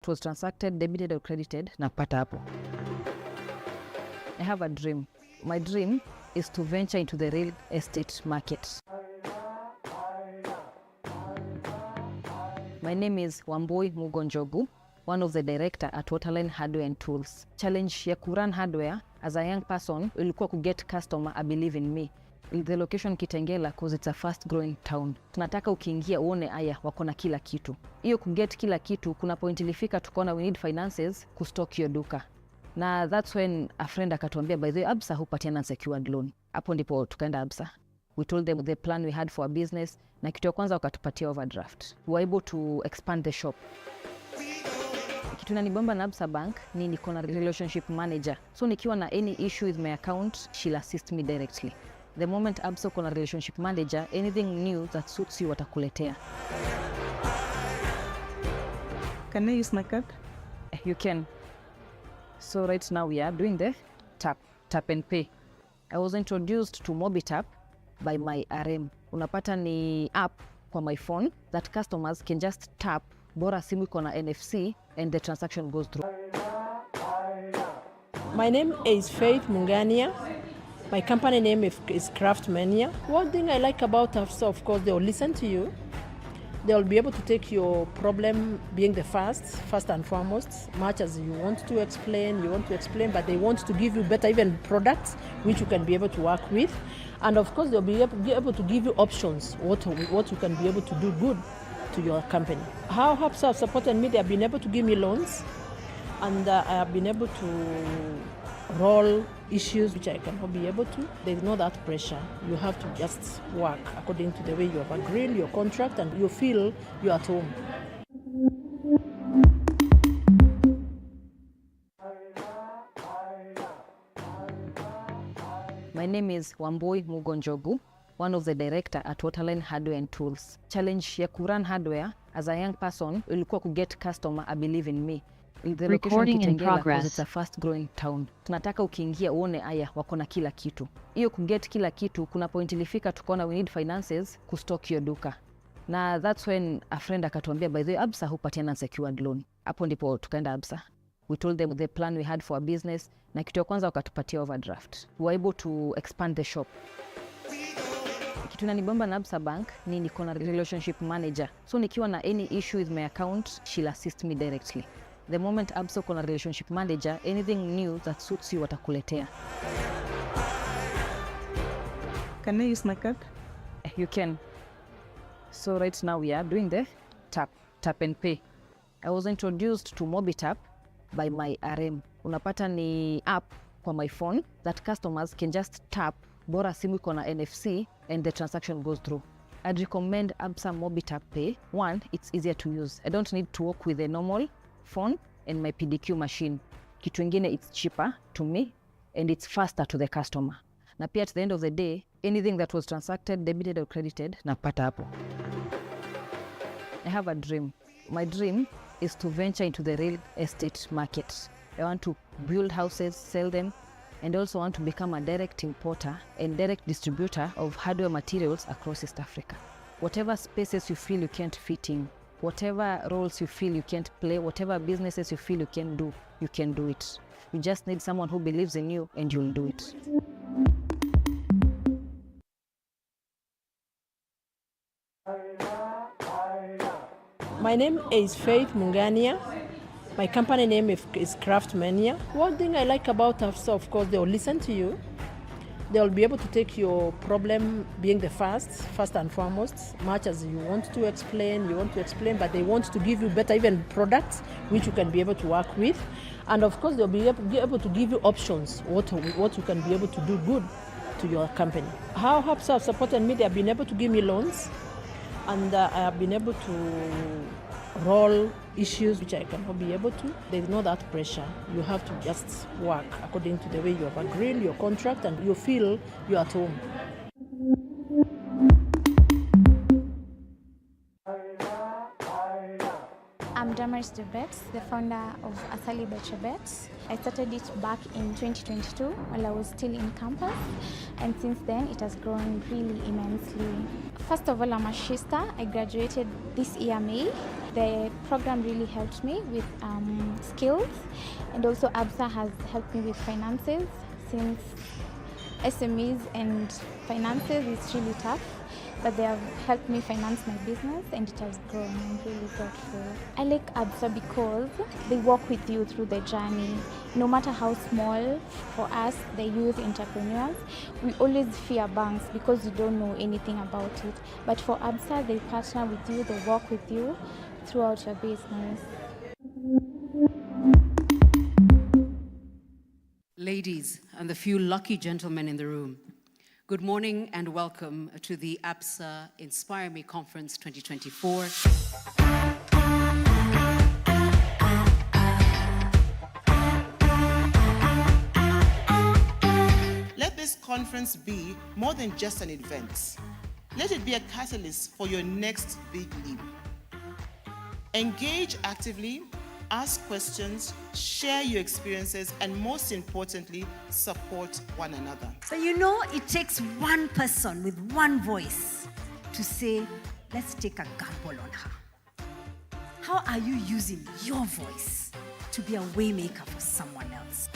was transacted, debited or credited, napata hapo. I have a dream. My dream is to venture into the real estate market. My name is Wambui Mugonjogu, one of the director at Waterline Hardware and Tools. Challenge ya kurun hardware as a young person ilikuwa get customer I believe in me. The location Kitengela cause it's a fast growing town. Tunataka ukiingia uone aya wako na kila kitu. Hiyo kuget kila kitu kuna point ilifika tukaona we need finances kustock hiyo duka. Na that's when a friend akatuambia by the way Absa hupatiana unsecured loan. Hapo ndipo tukaenda Absa. We told them the plan we had for a business na kitu ya kwanza wakatupatia overdraft. We were able to expand the shop. Kitu nanibamba na Absa Bank ni niko na relationship manager. So nikiwa na any issue with my account, she'll assist me directly. The moment Absa uko na relationship manager, anything new that suits you watakuletea. Can I use my card? You can. So right now we are doing the tap and pay. I was introduced to MobiTap by my RM. Unapata ni app kwa my phone that customers can just tap, bora simu iko na NFC and the transaction goes through. My name is Faith Mungania. My company name is Craftmania. One thing I like about Absa, of course, they'll listen to you. They'll be able to take your problem being the first and foremost, much as you want to explain, but they want to give you better even products which you can be able to work with. And of course, they'll be able to give you options, what you can be able to do good to your company. How Absa have supported me, they have been able to give me loans, and I have been able to roll issues which I cannot be able to. There's no that pressure. You have to just work according to the way you have agreed your contract and you feel you're at home. My name is Wambui Mugonjogu, one of the director at Waterline Hardware and Tools. Challenge ya kurun hardware as a young person ilikuwa get customer I believe in me. The Recording in progress. It's a fast growing town. Tunataka ukiingia uone aya wako na kila kitu. Hiyo kuget kila kitu kuna point ilifika tukaona we need finances kustock hiyo duka. Na that's when a friend akatuambia by the way Absa hupatiana unsecured loan. Hapo ndipo tukaenda Absa. We told them the plan we had for a business na kitu ya kwanza wakatupatia overdraft. We were able to expand the shop. Kitu nanibamba na Absa Bank ni niko na relationship manager. So nikiwa na any issue with my account, she'll assist me directly. The moment Absa uko na relationship manager, anything new that suits you watakuletea. Can I use my card? You can. So right now we are doing the tap and pay. I was introduced to MobiTap by my RM. Unapata ni app kwa my phone that customers can just tap, bora simu iko na NFC and the transaction goes through. I'd recommend Absa MobiTap Pay. One, it's easier to use. I don't need to work with a normal phone and my PDQ machine. Kitu ingine, it's cheaper to me and it's faster to the customer. Na pia at the end of the day, anything that was transacted, debited or credited, napata hapo. I have a dream. My dream is to venture into the real estate market. I want to build houses, sell them, and also want to become a direct importer and direct distributor of hardware materials across East Africa. Whatever spaces you feel you can't fit in, whatever roles you feel you can't play, whatever businesses you feel you can do it. You just need someone who believes in you and you'll do it. My name is Faith Mungania. My company name is Craftmania. One thing I like about Absa, of course, they'll listen to you. They'll be able to take your problem being the first and foremost, much as you want to explain, but they want to give you better even products which you can be able to work with. And of course, they'll be able to give you options, what you can be able to do good to your company. How Absa have supported me, they have been able to give me loans, and I have been able to roll issues which I cannot be able to. There's no that pressure. You have to just work according to the way you have agreed your contract and you feel you're at home. I'm Damaris Debet, the founder of Asali Bechebet. I started it back in 2022 while I was still in campus, and since then it has grown really immensely. First of all, I'm a Shista. I graduated this year, May. The program really helped me with skills, and also Absa has helped me with finances, since SMEs and finances is really tough, but they have helped me finance my business and it has grown. I'm really grateful. I like Absa because they walk with you through the journey. No matter how small, for us, the youth entrepreneurs, we always fear banks because you don't know anything about it. But for Absa, they partner with you, they walk with you throughout your business. Ladies and the few lucky gentlemen in the room, good morning and welcome to the Absa Inspire Me Conference 2024. Let this conference be more than just an event. Let it be a catalyst for your next big leap. Engage actively, ask questions, share your experiences, and most importantly, support one another. So you know it takes one person with one voice to say, let's take a gamble on her. How are you using your voice to be a waymaker for someone else?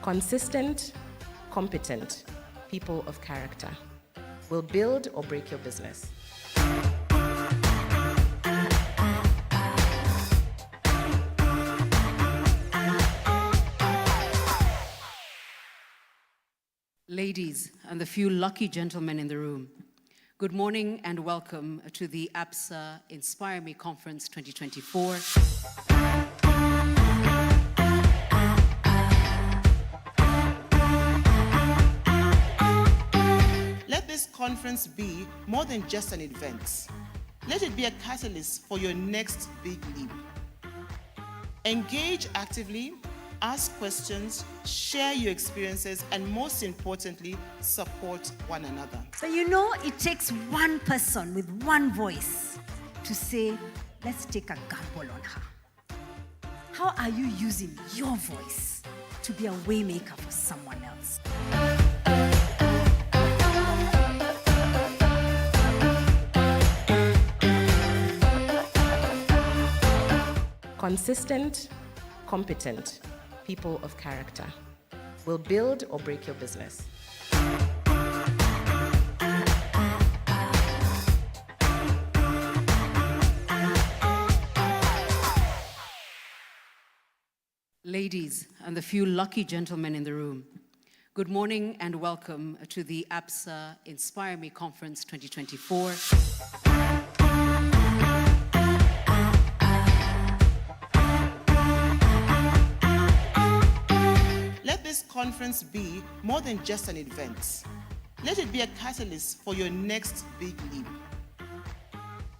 Consistent, competent people of character will build or break your business. Ladies and the few lucky gentlemen in the room, good morning and welcome to the Absa Inspire Me Conference 2024. Let this conference be more than just an event. Let it be a catalyst for your next big leap. Engage actively, ask questions, share your experiences, and most importantly, support one another. So you know it takes one person with one voice to say, let's take a gamble on her. How are you using your voice to be a waymaker for someone else? Consistent, competent people of character will build or break your business. Ladies and the few lucky gentlemen in the room, good morning and welcome to the Absa Inspire Me Conference 2024. Let this conference be more than just an event. Let it be a catalyst for your next big leap.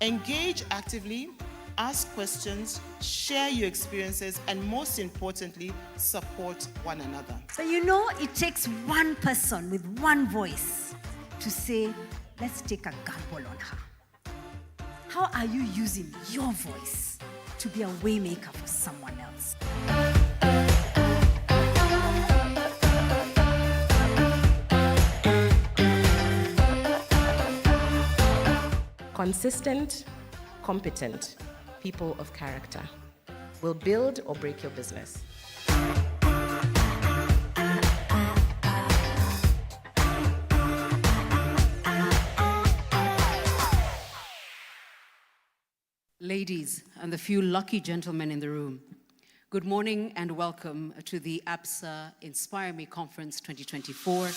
Engage actively, ask questions, share your experiences, and most importantly, support one another. So you know it takes one person with one voice to say, let's take a gamble on her. How are you using your voice to be a waymaker for someone else? Consistent, competent people of character will build or break your business. Ladies and the few lucky gentlemen in the room, good morning and welcome to the Absa Inspire Me Conference 2024.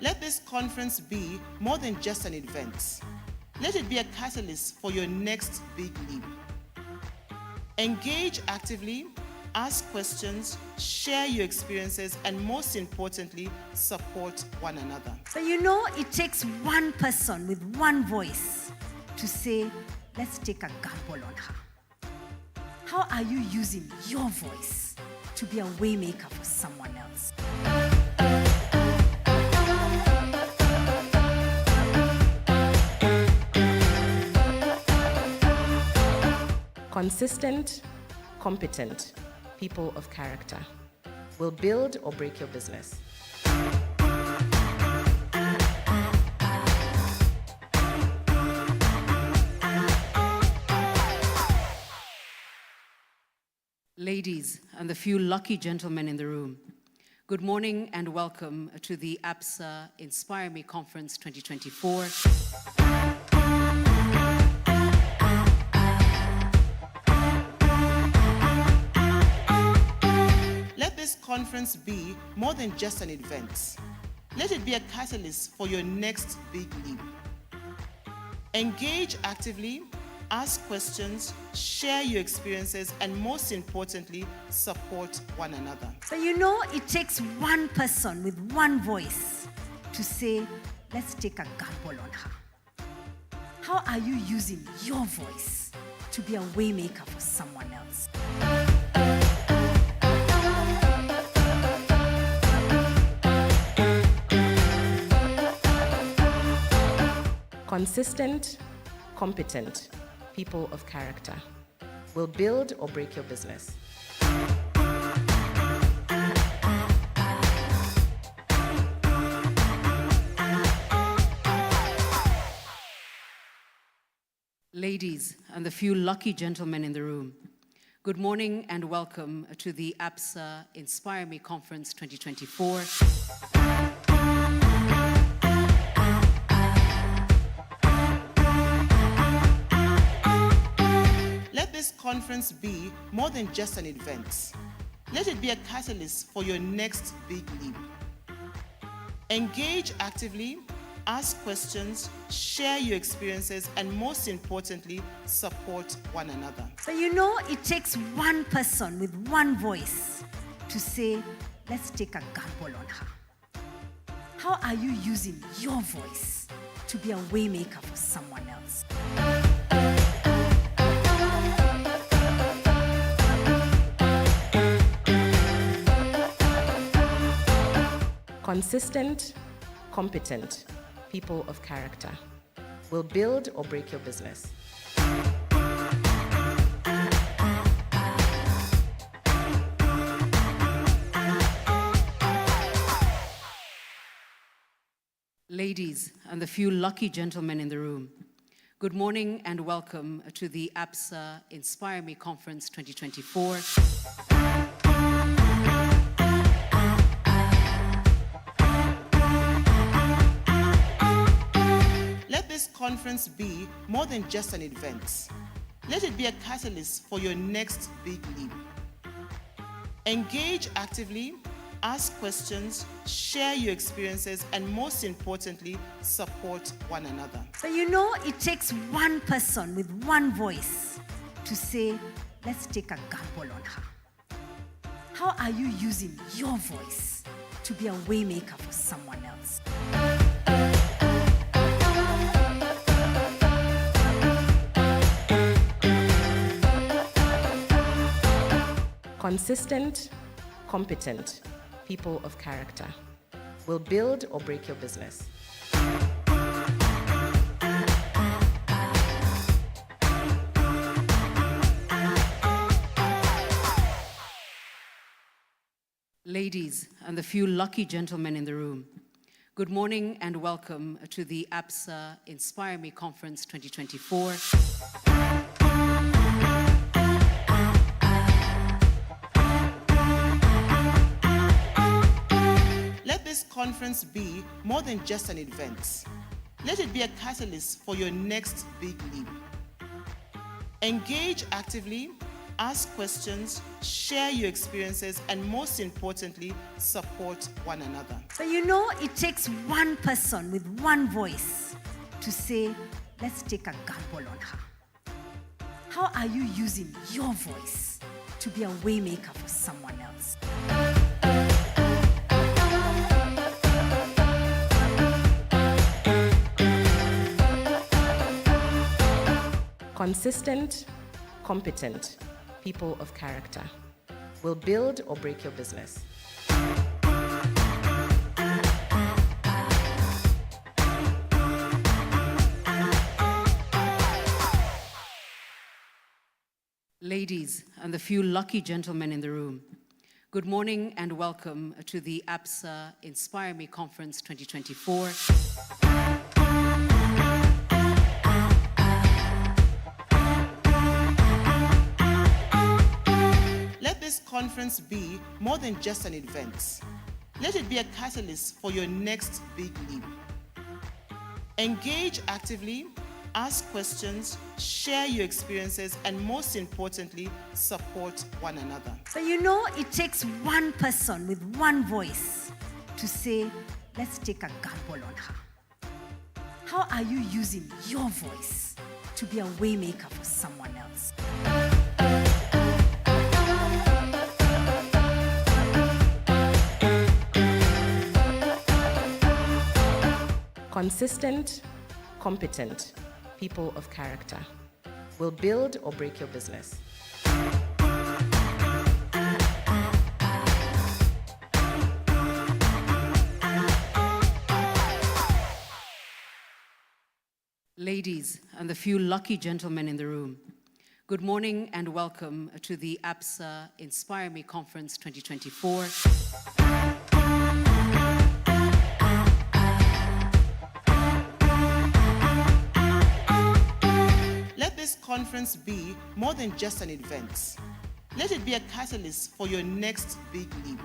Let this conference be more than just an event. Let it be a catalyst for your next big leap. Engage actively, ask questions, share your experiences, and most importantly, support one another. So you know it takes one person with one voice to say, let's take a gamble on her. How are you using your voice to be a waymaker for someone else? Consistent, competent people of character will build or break your business. Ladies and the few lucky gentlemen in the room, good morning and welcome to the Absa Inspire Me Conference 2024. Let this conference be more than just an event. Let it be a catalyst for your next big leap. Engage actively, ask questions, share your experiences, and most importantly, support one another. So you know it takes one person with one voice to say, let's take a gamble on her. How are you using your voice to be a waymaker for someone else? Consistent, competent people of character will build or break your business. Ladies and the few lucky gentlemen in the room, good morning and welcome to the Absa Inspire Me Conference 2024. Let this conference be more than just an event. Let it be a catalyst for your next big leap. Engage actively, ask questions, share your experiences, and most importantly, support one another. So you know it takes one person with one voice to say, let's take a gamble on her. How are you using your voice to be a waymaker for someone else? Consistent, competent people of character will build or break your business. Ladies and the few lucky gentlemen in the room, good morning and welcome to the Absa Inspire Me Conference 2024. Let this conference be more than just an event. Let it be a catalyst for your next big leap. Engage actively, ask questions, share your experiences, and most importantly, support one another. So you know it takes one person with one voice to say, let's take a gamble on her. How are you using your voice to be a waymaker for someone else? Consistent, competent people of character will build or break your business. Ladies and the few lucky gentlemen in the room, good morning and welcome to the Absa Inspire Me Conference 2024. Let this conference be more than just an event. Let it be a catalyst for your next big leap. Engage actively, ask questions, share your experiences, and most importantly, support one another. So you know it takes one person with one voice to say, let's take a gamble on her. How are you using your voice to be a waymaker for someone else? Consistent, competent people of character will build or break your business. Ladies and the few lucky gentlemen in the room, good morning and welcome to the Absa Inspire Me Conference 2024. Let this conference be more than just an event. Let it be a catalyst for your next big leap. Engage actively, ask questions, share your experiences, and most importantly, support one another. But you know, it takes one person with one voice to say, let's take a gamble on her. How are you using your voice to be a waymaker for someone else? Consistent, competent people of character will build or break your business. Ladies and the few lucky gentlemen in the room, good morning and welcome to the Absa Inspire Me Conference 2024. Let this conference be more than just an event. Let it be a catalyst for your next big leap.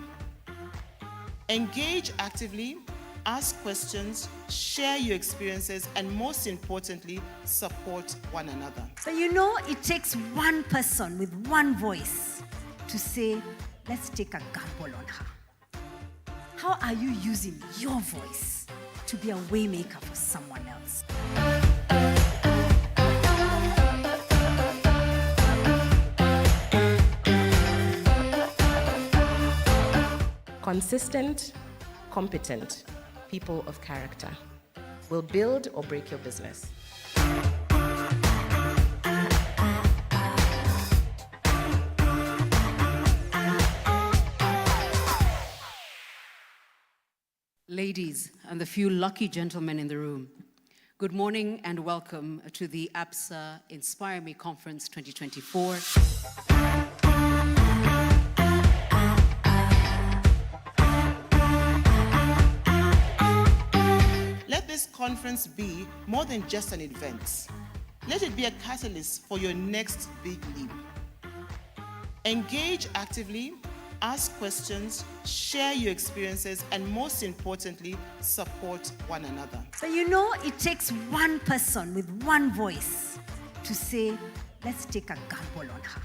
Engage actively, ask questions, share your experiences, and most importantly, support one another. But you know, it takes one person with one voice to say, let's take a gamble on her. How are you using your voice to be a waymaker for someone else? Consistent, competent people of character will build or break your business. Ladies and the few lucky gentlemen in the room, good morning and welcome to the Absa Inspire Me Conference 2024. Let this conference be more than just an event. Let it be a catalyst for your next big leap. Engage actively, ask questions, share your experiences, and most importantly, support one another. But you know, it takes one person with one voice to say, let's take a gamble on her.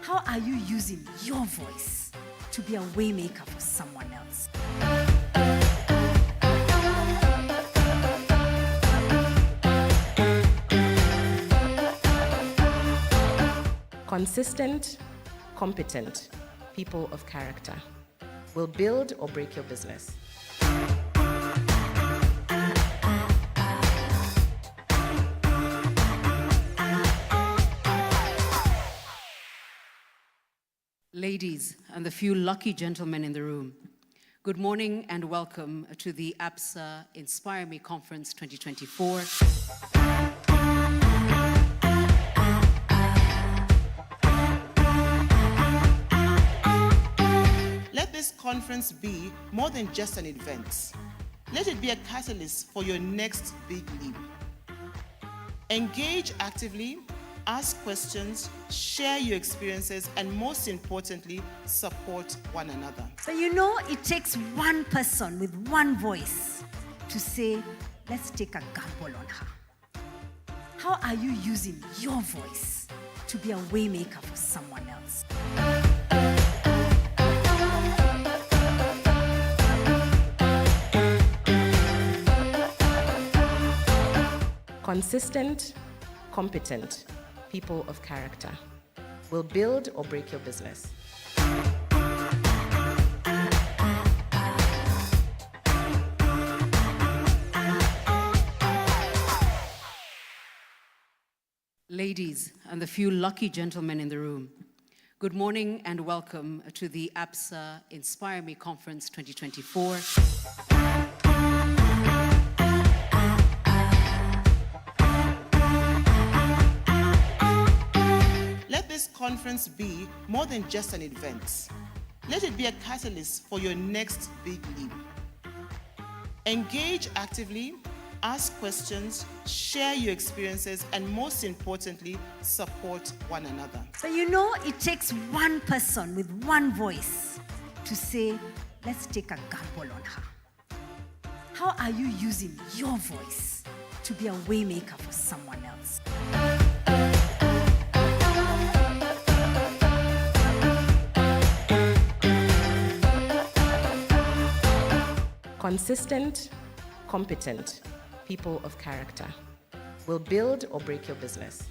How are you using your voice to be a waymaker for someone else? Consistent, competent people of character will build or break your business. Ladies and the few lucky gentlemen in the room, good morning and welcome to the Absa Inspire Me Conference 2024. Let this conference be more than just an event. Let it be a catalyst for your next big leap. Engage actively, ask questions, share your experiences, and most importantly, support one another. But you know, it takes one person with one voice to say, let's take a gamble on her. How are you using your voice to be a waymaker for someone else? Consistent, competent people of character will build or break your business. Ladies and the few lucky gentlemen in the room, good morning and welcome to the Absa Inspire Me Conference 2024. Let this conference be more than just an event. Let it be a catalyst for your next big leap. Engage actively, ask questions, share your experiences, and most importantly, support one another. But you know, it takes one person with one voice to say, let's take a gamble on her. How are you using your voice to be a waymaker for someone else? Consistent, competent people of character will build or break your business.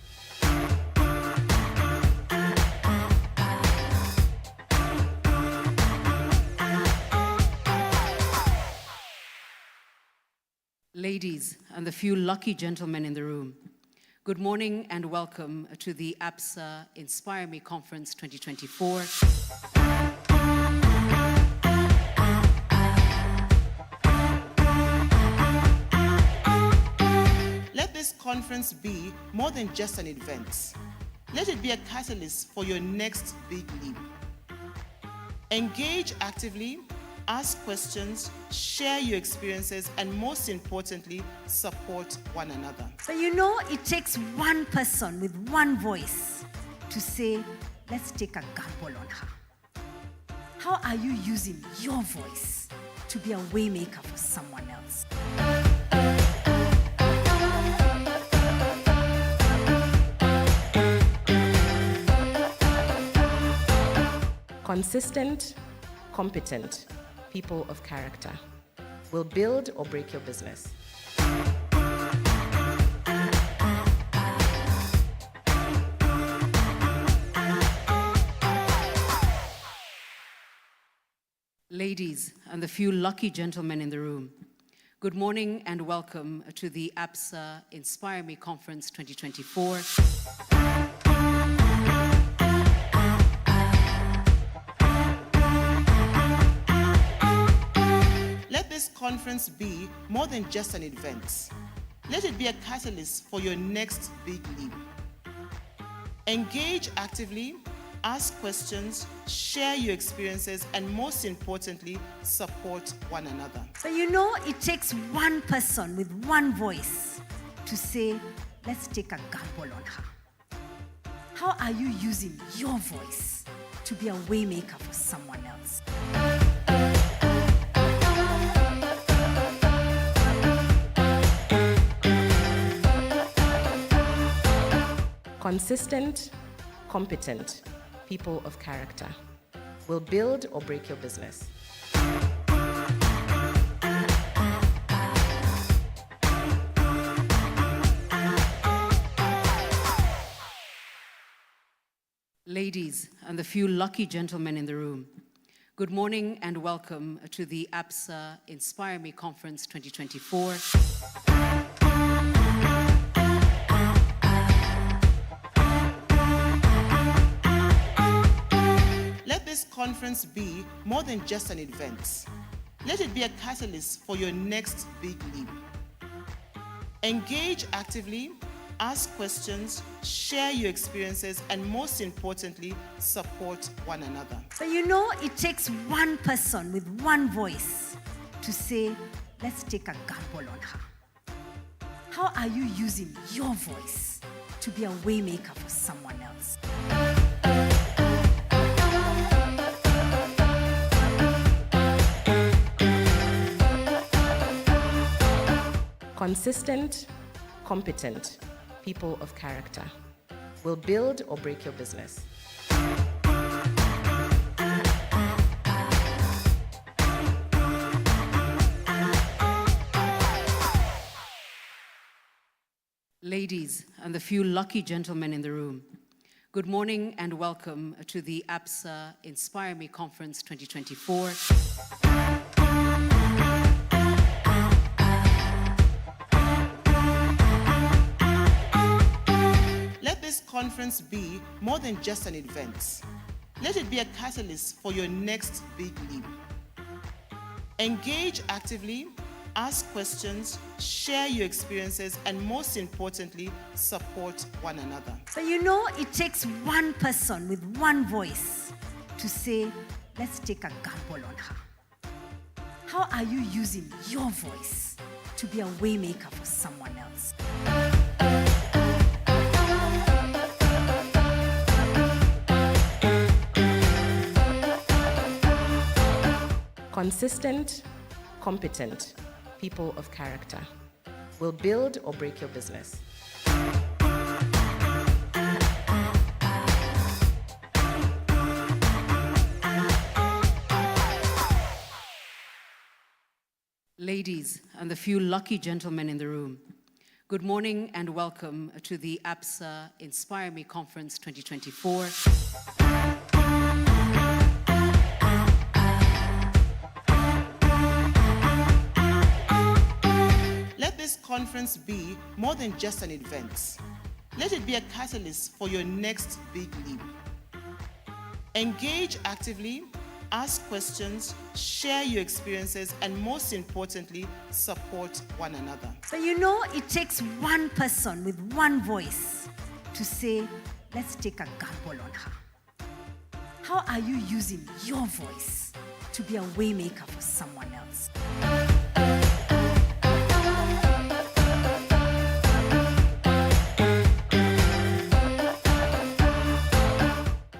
Ladies and the few lucky gentlemen in the room, good morning and welcome to the Absa Inspire Me Conference 2024. Let this conference be more than just an event. Let it be a catalyst for your next big leap. Engage actively, ask questions, share your experiences, and most importantly, support one another. But you know, it takes one person with one voice to say, let's take a gamble on her. How are you using your voice to be a waymaker for someone else? Consistent, competent people of character will build or break your business. Ladies and the few lucky gentlemen in the room, good morning and welcome to the Absa Inspire Me Conference 2024. Let this conference be more than just an event. Let it be a catalyst for your next big leap. Engage actively, ask questions, share your experiences, and most importantly, support one another. But you know, it takes one person with one voice to say, let's take a gamble on her. How are you using your voice to be a waymaker for someone else? Consistent, competent people of character will build or break your business. Ladies and the few lucky gentlemen in the room, good morning and welcome to the Absa Inspire Me Conference 2024. Let this conference be more than just an event. Let it be a catalyst for your next big leap. Engage actively, ask questions, share your experiences, and most importantly, support one another. But you know, it takes one person with one voice to say, let's take a gamble on her. How are you using your voice to be a waymaker for someone else? Consistent, competent people of character will build or break your business. Ladies and the few lucky gentlemen in the room, good morning and welcome to the Absa Inspire Me Conference 2024. Let conference be more than just an event. Let it be a catalyst for your next big leap. Engage actively, ask questions, share your experiences, and most importantly, support one another. So you know it takes one person with one voice to say, let's take a gamble on her. How are you using your voice to be a waymaker for someone else? Consistent, competent people of character will build or break your business. Ladies and the few lucky gentlemen in the room, good morning and welcome to the Absa Inspire Me Conference 2024. Let this conference be more than just an event. Let it be a catalyst for your next big leap. Engage actively, ask questions, share your experiences, and most importantly, support one another. So you know it takes one person with one voice to say, let's take a gamble on her. How are you using your voice to be a waymaker for someone else?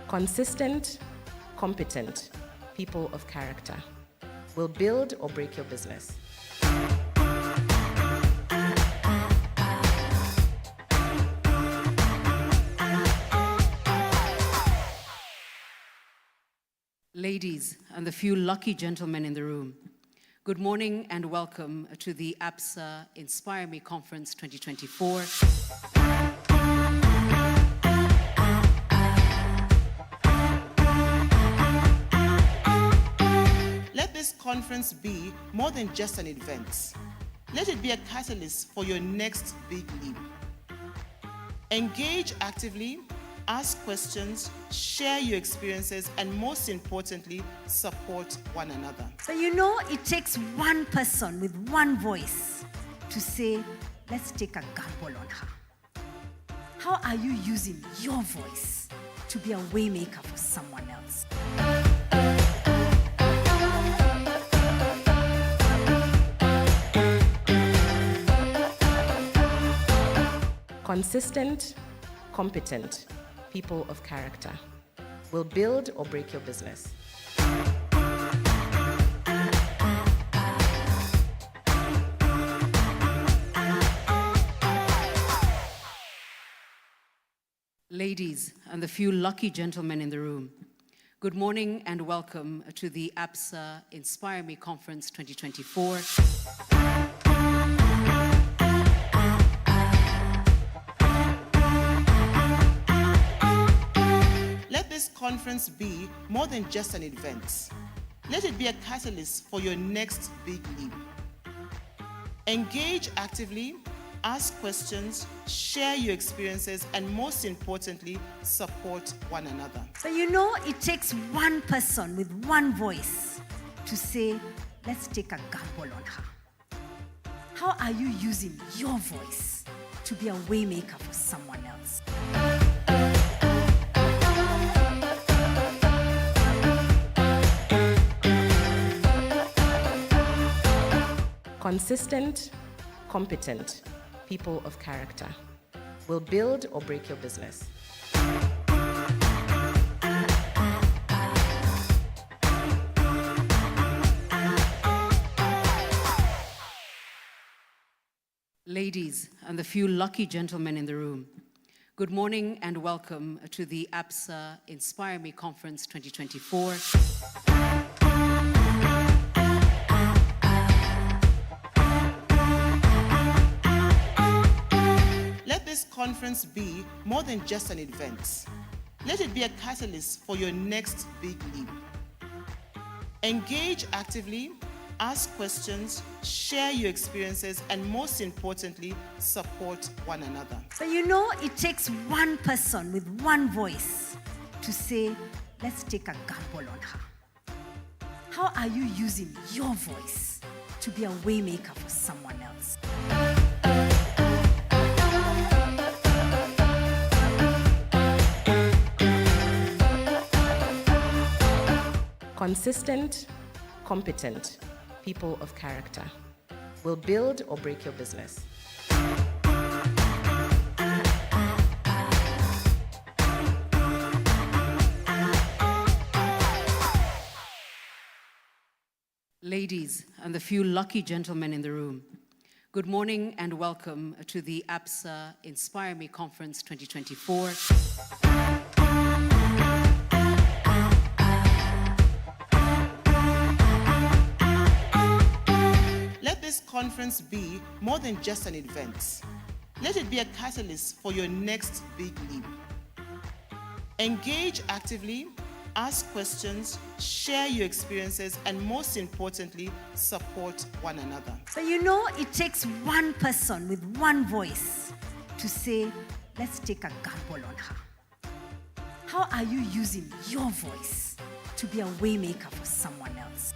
Consistent, competent people of character will build or break your business. Ladies and the few lucky gentlemen in the room, good morning and welcome to the Absa Inspire Me Conference 2024. Let this conference be more than just an event. Let it be a catalyst for your next big leap. Engage actively, ask questions, share your experiences, and most importantly, support one another. So you know it takes one person with one voice to say, let's take a gamble on her. How are you using your voice to be a waymaker for someone else? Consistent, competent people of character will build or break your business. Ladies and the few lucky gentlemen in the room, good morning and welcome to the Absa Inspire Me Conference 2024. Let this conference be more than just an event. Let it be a catalyst for your next big leap. Engage actively, ask questions, share your experiences, and most importantly, support one another. So you know it takes one person with one voice to say, let's take a gamble on her. How are you using your voice to be a waymaker for someone else? Consistent, competent people of character will build or break your business. Ladies and the few lucky gentlemen in the room, good morning and welcome to the Absa Inspire Me Conference 2024. Let this conference be more than just an event. Let it be a catalyst for your next big leap. Engage actively, ask questions, share your experiences, and most importantly, support one another. But you know, it takes one person with one voice to say, let's take a gamble on her. How are you using your voice to be a waymaker for someone else? Consistent, competent people of character will build or break your business. Ladies and the few lucky gentlemen in the room, good morning and welcome to the Absa Inspire Me Conference 2024. Let this conference be more than just an event. Let it be a catalyst for your next big leap. Engage actively, ask questions, share your experiences, and most importantly, support one another. But you know, it takes one person with one voice to say, let's take a gamble on her. How are you using your voice to be a waymaker for someone else?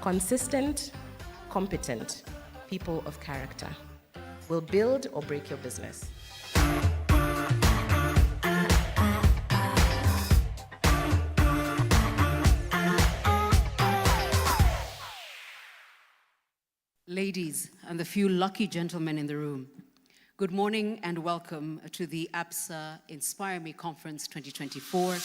Consistent, competent people of character will build or break your business. Ladies and the few lucky gentlemen in the room, good morning and welcome to the Absa Inspire Me Conference 2024.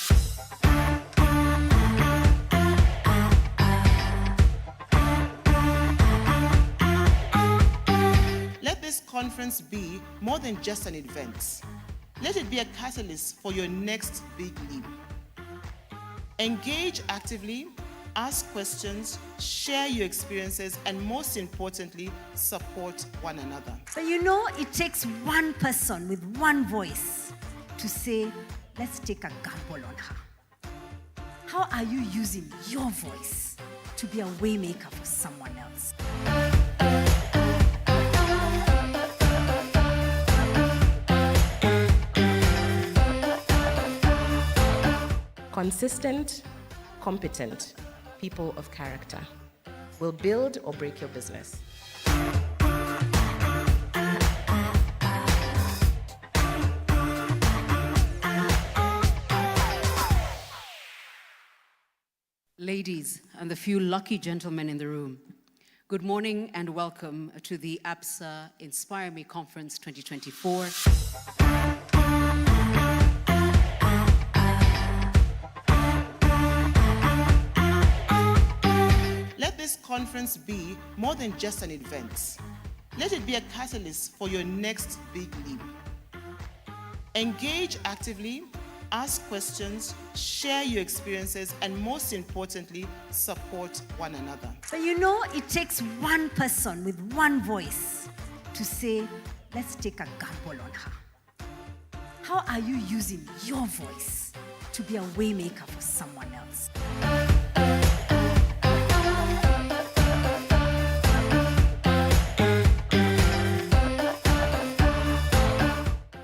Let this conference be more than just an event. Let it be a catalyst for your next big leap. Engage actively, ask questions, share your experiences, and most importantly, support one another. But you know, it takes one person with one voice to say, let's take a gamble on her. How are you using your voice to be a waymaker for someone else? Consistent, competent people of character will build or break your business. Ladies and the few lucky gentlemen in the room, good morning and welcome to the Absa Inspire Me Conference 2024. Let this conference be more than just an event. Let it be a catalyst for your next big leap. Engage actively, ask questions, share your experiences, and most importantly, support one another. But you know, it takes one person with one voice to say, let's take a gamble on her. How are you using your voice to be a waymaker for someone else?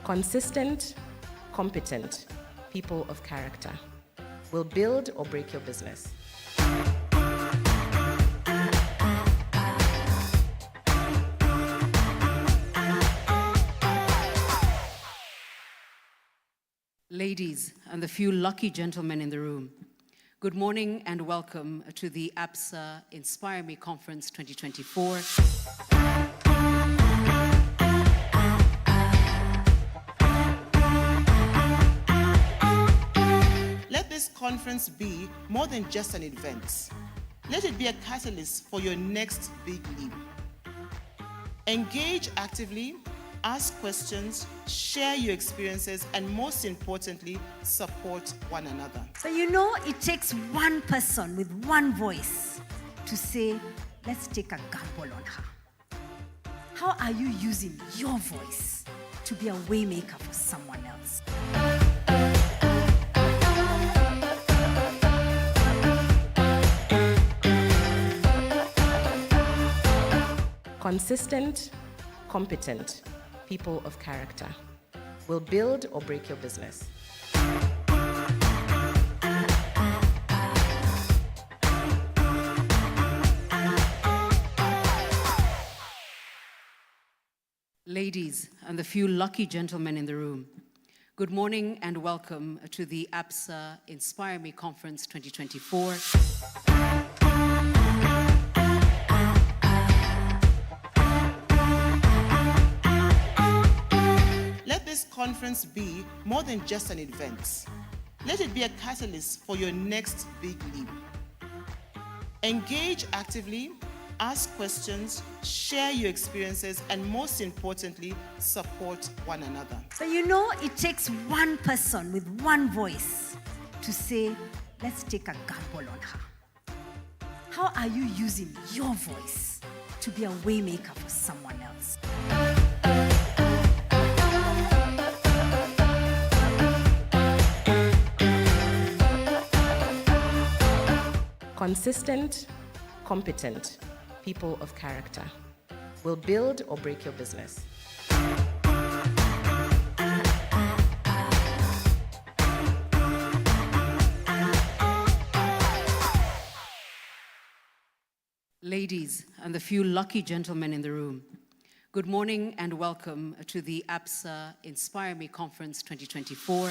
Consistent, competent people of character will build or break your business. Ladies and the few lucky gentlemen in the room, good morning and welcome to the Absa Inspire Me Conference 2024. Let this conference be more than just an event. Let it be a catalyst for your next big leap. Engage actively, ask questions, share your experiences, and most importantly, support one another. But you know, it takes one person with one voice to say, let's take a gamble on her. How are you using your voice to be a waymaker for someone else. Consistent, competent people of character will build or break your business. Ladies and the few lucky gentlemen in the room, good morning and welcome to the Absa Inspire Me Conference 2024. Let this conference be more than just an event. Let it be a catalyst for your next big leap. Engage actively, ask questions, share your experiences, and most importantly, support one another. So you know it takes one person with one voice to say, let's take a gamble on her. How are you using your voice to be a waymaker for someone else? Consistent, competent people of character will build or break your business. Ladies and the few lucky gentlemen in the room, good morning and welcome to the Absa Inspire Me Conference 2024.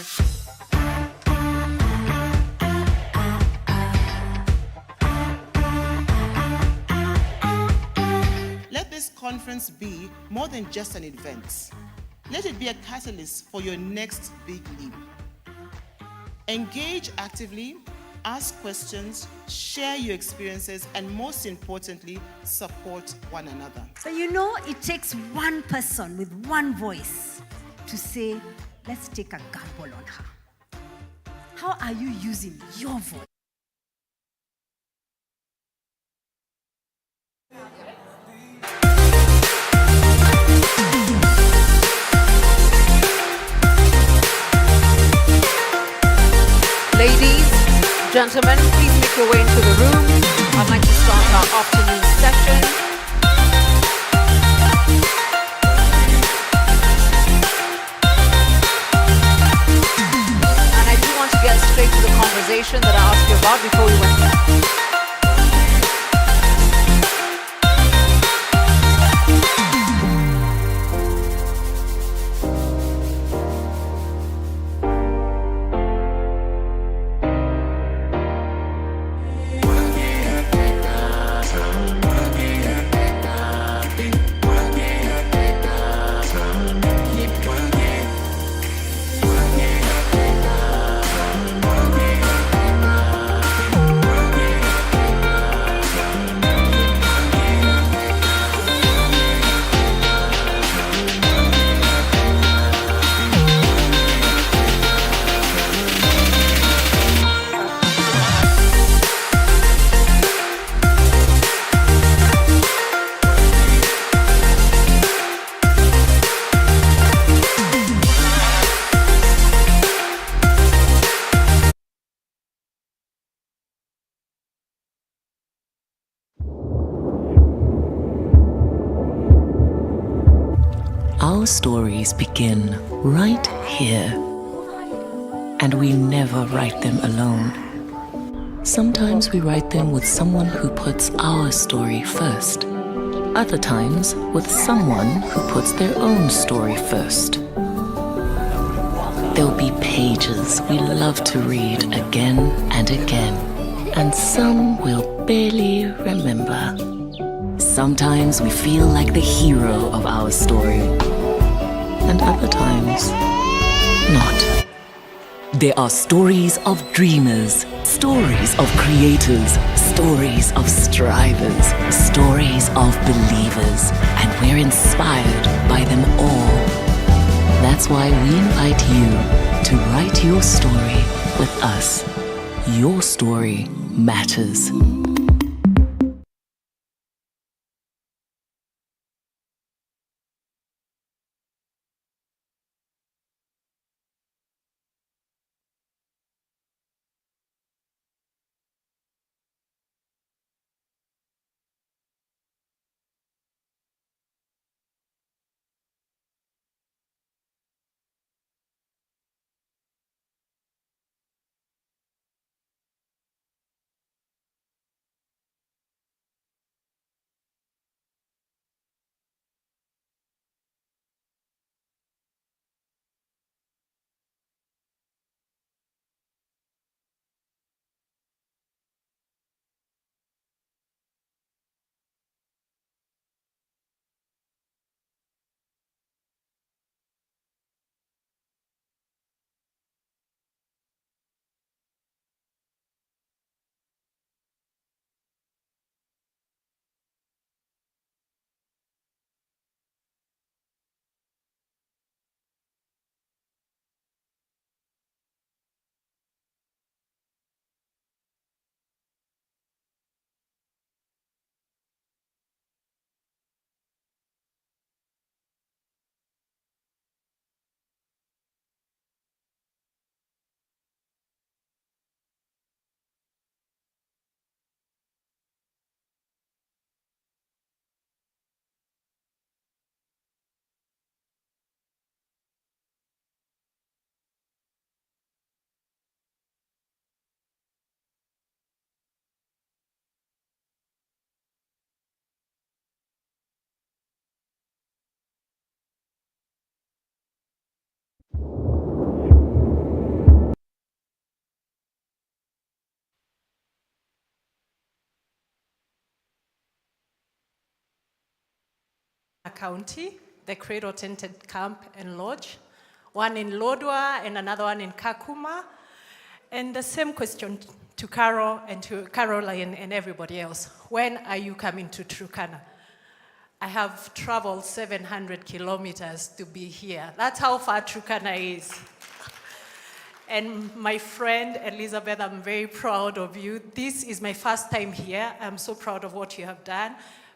Let this conference be more than just an event. Let it be a catalyst for your next big leap. Engage actively, ask questions, share your experiences, and most importantly, support one another. So you know it takes one person with one voice to say, let's take a gamble on her. How are you using your voice? Ladies, gentlemen, please make your way into the room. I'd like to start our afternoon session. And I do want to get straight to the conversation that I asked you about before we went there. Our stories begin right here, and we never write them alone. Sometimes we write them with someone who puts our story first. Other times with someone who puts their own story first. There'll be pages we love to read again and again, and some we'll barely remember. Sometimes we feel like the hero of our story, and other times, not. There are stories of dreamers, stories of creators, stories of strivers, stories of believers, and we're inspired by them all. That's why we invite you to write your story with us. Your story matters. County, the Cradle Tented Camp and Lodge, one in Lodwar and another one in Kakuma. And the same question to Carol and to Caroline and everybody else. When are you coming to Turkana? I have traveled 700 kilometers to be here. That's how far Turkana is. And my friend Elizabeth, I'm very proud of you. This is my first time here. I'm so proud of what you have done.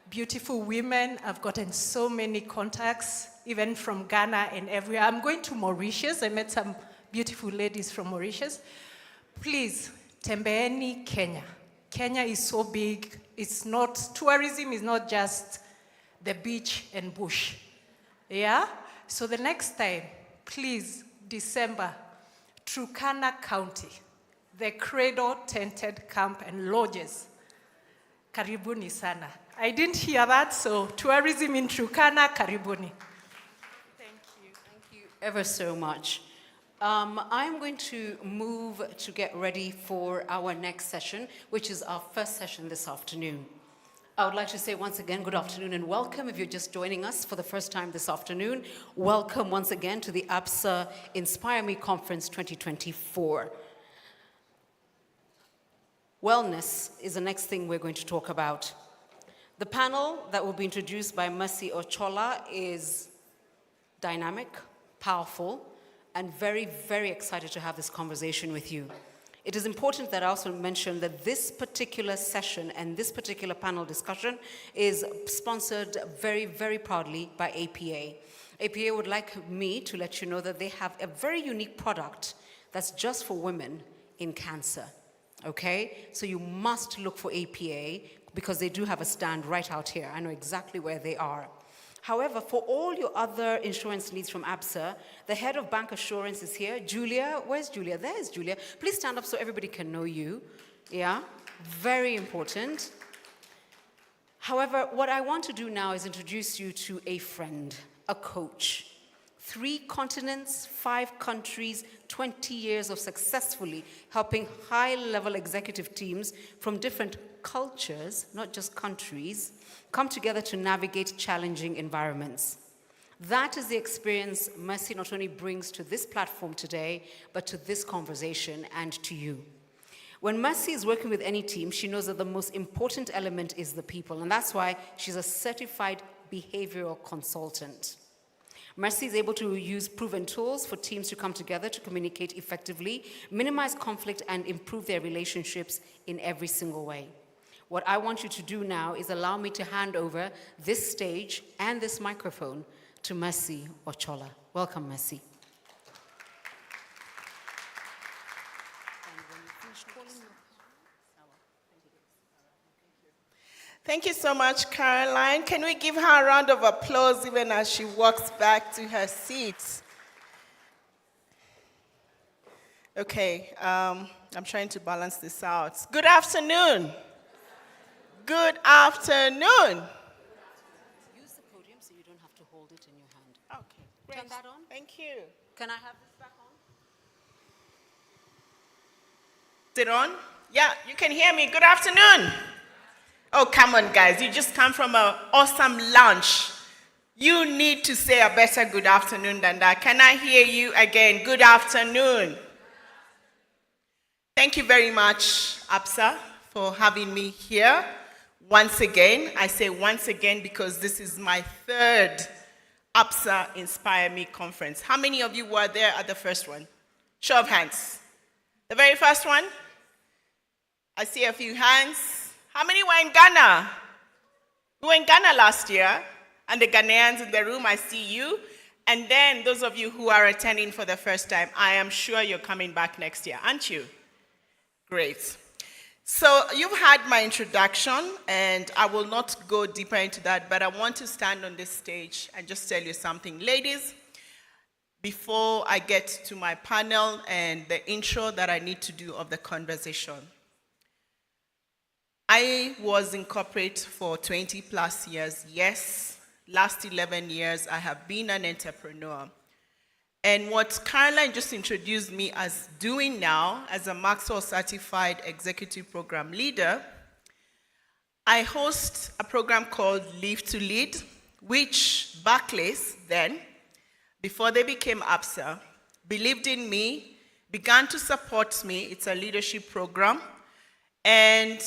Beautiful women. I've gotten so many contacts, even from Ghana and everywhere. I'm going to Mauritius. I met some beautiful ladies from Mauritius. Please, tembeeni Kenya. Kenya is so big. It's not, tourism is not just the beach and bush. Yeah? So the next time, please, December, Turkana County, the Cradle Tented Camp and Lodges. Karibuni sana. I didn't hear that, so tourism in Turkana, karibuni. Thank you ever so much. I'm going to move to get ready for our next session, which is our first session this afternoon. I would like to say once again, good afternoon and welcome. If you're just joining us for the first time this afternoon, welcome once again to the Absa Inspire Me Conference 2024. Wellness is the next thing we're going to talk about. The panel that will be introduced by Mercy Ochola is dynamic, powerful, and very, very excited to have this conversation with you. It is important that I also mention that this particular session and this particular panel discussion is sponsored very, very proudly by APA. APA would like me to let you know that they have a very unique product that's just for women in cancer, okay? So you must look for APA because they do have a stand right out here. I know exactly where they are. However, for all your other insurance needs from Absa, the head of bank assurance is here. Julia, where's Julia? There's Julia. Please stand up so everybody can know you. Yeah, very important. However, what I want to do now is introduce you to a friend, a coach. 3 continents, 5 countries, 20 years of successfully helping high-level executive teams from different cultures, not just countries, come together to navigate challenging environments. That is the experience Mercy not only brings to this platform today, but to this conversation and to you. When Mercy is working with any team, she knows that the most important element is the people, and that's why she's a certified behavioral consultant. Mercy is able to use proven tools for teams to come together to communicate effectively, minimize conflict, and improve their relationships in every single way. What I want you to do now is allow me to hand over this stage and this microphone to Mercy Ochola. Welcome, Mercy. Thank you so much, Caroline. Can we give her a round of applause even as she walks back to her seat? Okay, I'm trying to balance this out. Good afternoon. Good afternoon. Use the podium so you don't have to hold it in your hand. Okay, great. Turn that on. Thank you. Can I have this back on? Is it on? Yeah, you can hear me. Good afternoon. Oh, come on, guys. You just come from an awesome lunch. You need to say a better good afternoon than that. Can I hear you again? Good afternoon. Thank you very much, Absa, for having me here. Once again, I say once again because this is my 3rd Absa Inspire Me Conference. How many of you were there at the first one? Show of hands. The very first one? I see a few hands. How many were in Ghana? We were in Ghana last year, and the Ghanaians in the room, I see you. And then those of you who are attending for the first time, I am sure you're coming back next year, aren't you? Great. So you've had my introduction, and I will not go deeper into that, but I want to stand on this stage and just tell you something. Ladies, before I get to my panel and the intro that I need to do of the conversation, I was in corporate for 20 plus years. Yes, last 11 years I have been an entrepreneur. And what Caroline just introduced me as doing now, as a Maxwell Certified Executive Program Leader, I host a program called Live to Lead, which Barclays then, before they became Absa, believed in me, began to support me. It's a leadership program. And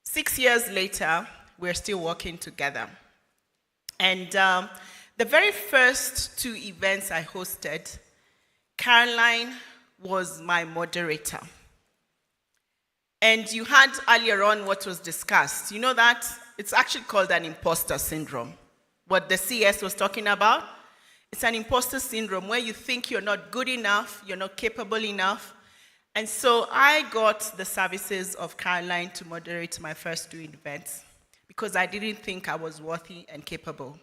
6 years later, we're still working together. And the very first 2 events I hosted, Caroline was my moderator. And you had earlier on what was discussed. You know that? It's actually called an imposter syndrome. What the CS was talking about, it's an imposter syndrome where you think you're not good enough, you're not capable enough. And so I got the services of Caroline to moderate my first 2 events because I didn't think I was worthy and capable.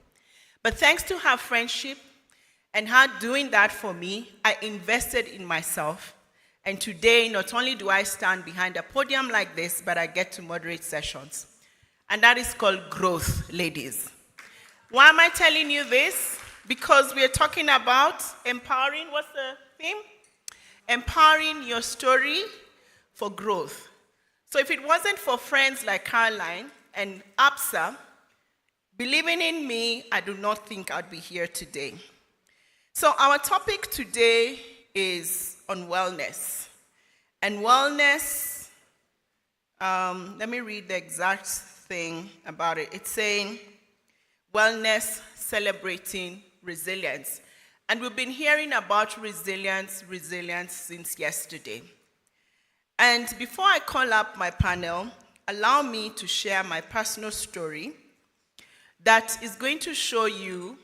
But thanks to her friendship and her doing that for me, I invested in myself. And today, not only do I stand behind a podium like this, but I get to moderate sessions. And that is called growth, ladies. Why am I telling you this? Because we are talking about empowering, what's the theme? Empowering your story for growth. So if it wasn't for friends like Caroline and Absa believing in me, I do not think I'd be here today. So our topic today is on wellness. And wellness, let me read the exact thing about it. It's saying wellness celebrating resilience. And we've been hearing about resilience since yesterday. And before I call up my panel, allow me to share my personal story that is going to show you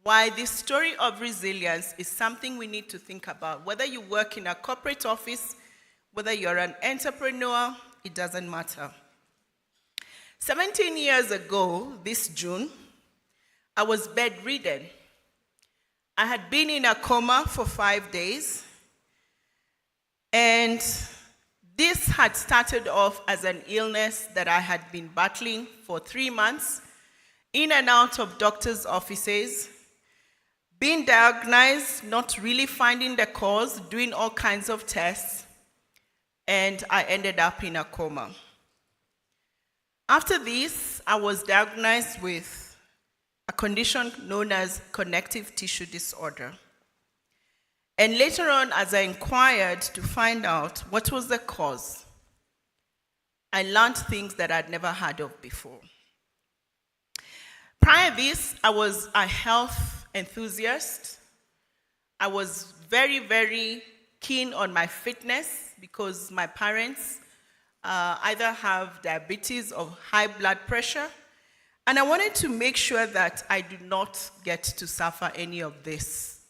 why this story of resilience is something we need to think about. Whether you work in a corporate office, whether you're an entrepreneur, it doesn't matter. 17 years ago, this June, I was bedridden. I had been in a coma for 5 days, and this had started off as an illness that I had been battling for 3 months, in and out of doctors' offices, being diagnosed, not really finding the cause, doing all kinds of tests, and I ended up in a coma. After this, I was diagnosed with a condition known as connective tissue disorder. And later on, as I inquired to find out what was the cause, I learned things that I'd never heard of before. Prior to this, I was a health enthusiast. I was very, very keen on my fitness because my parents either have diabetes or high blood pressure, and I wanted to make sure that I do not get to suffer any of this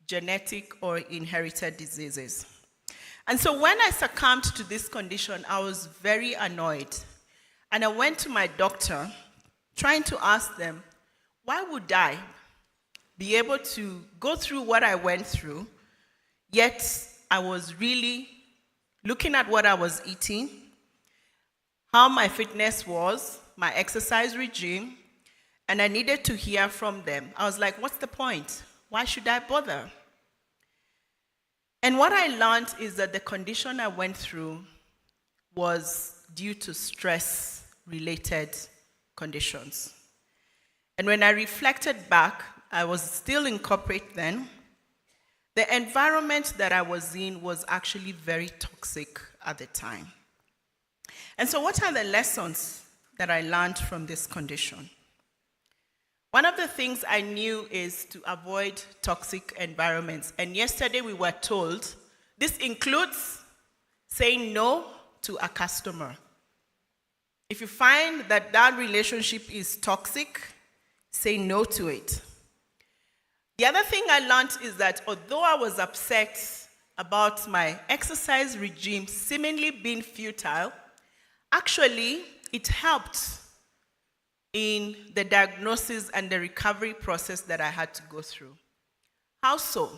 genetic or inherited diseases. And so when I succumbed to this condition, I was very annoyed. And I went to my doctor trying to ask them, why would I be able to go through what I went through, yet I was really looking at what I was eating, how my fitness was, my exercise regime, and I needed to hear from them. I was like, what's the point? Why should I bother? And what I learned is that the condition I went through was due to stress-related conditions. And when I reflected back, I was still in corporate then. The environment that I was in was actually very toxic at the time. And so what are the lessons that I learned from this condition? One of the things I knew is to avoid toxic environments. And yesterday we were told this includes saying no to a customer. If you find that that relationship is toxic, say no to it. The other thing I learned is that although I was upset about my exercise regime seemingly being futile, actually it helped in the diagnosis and the recovery process that I had to go through. How so?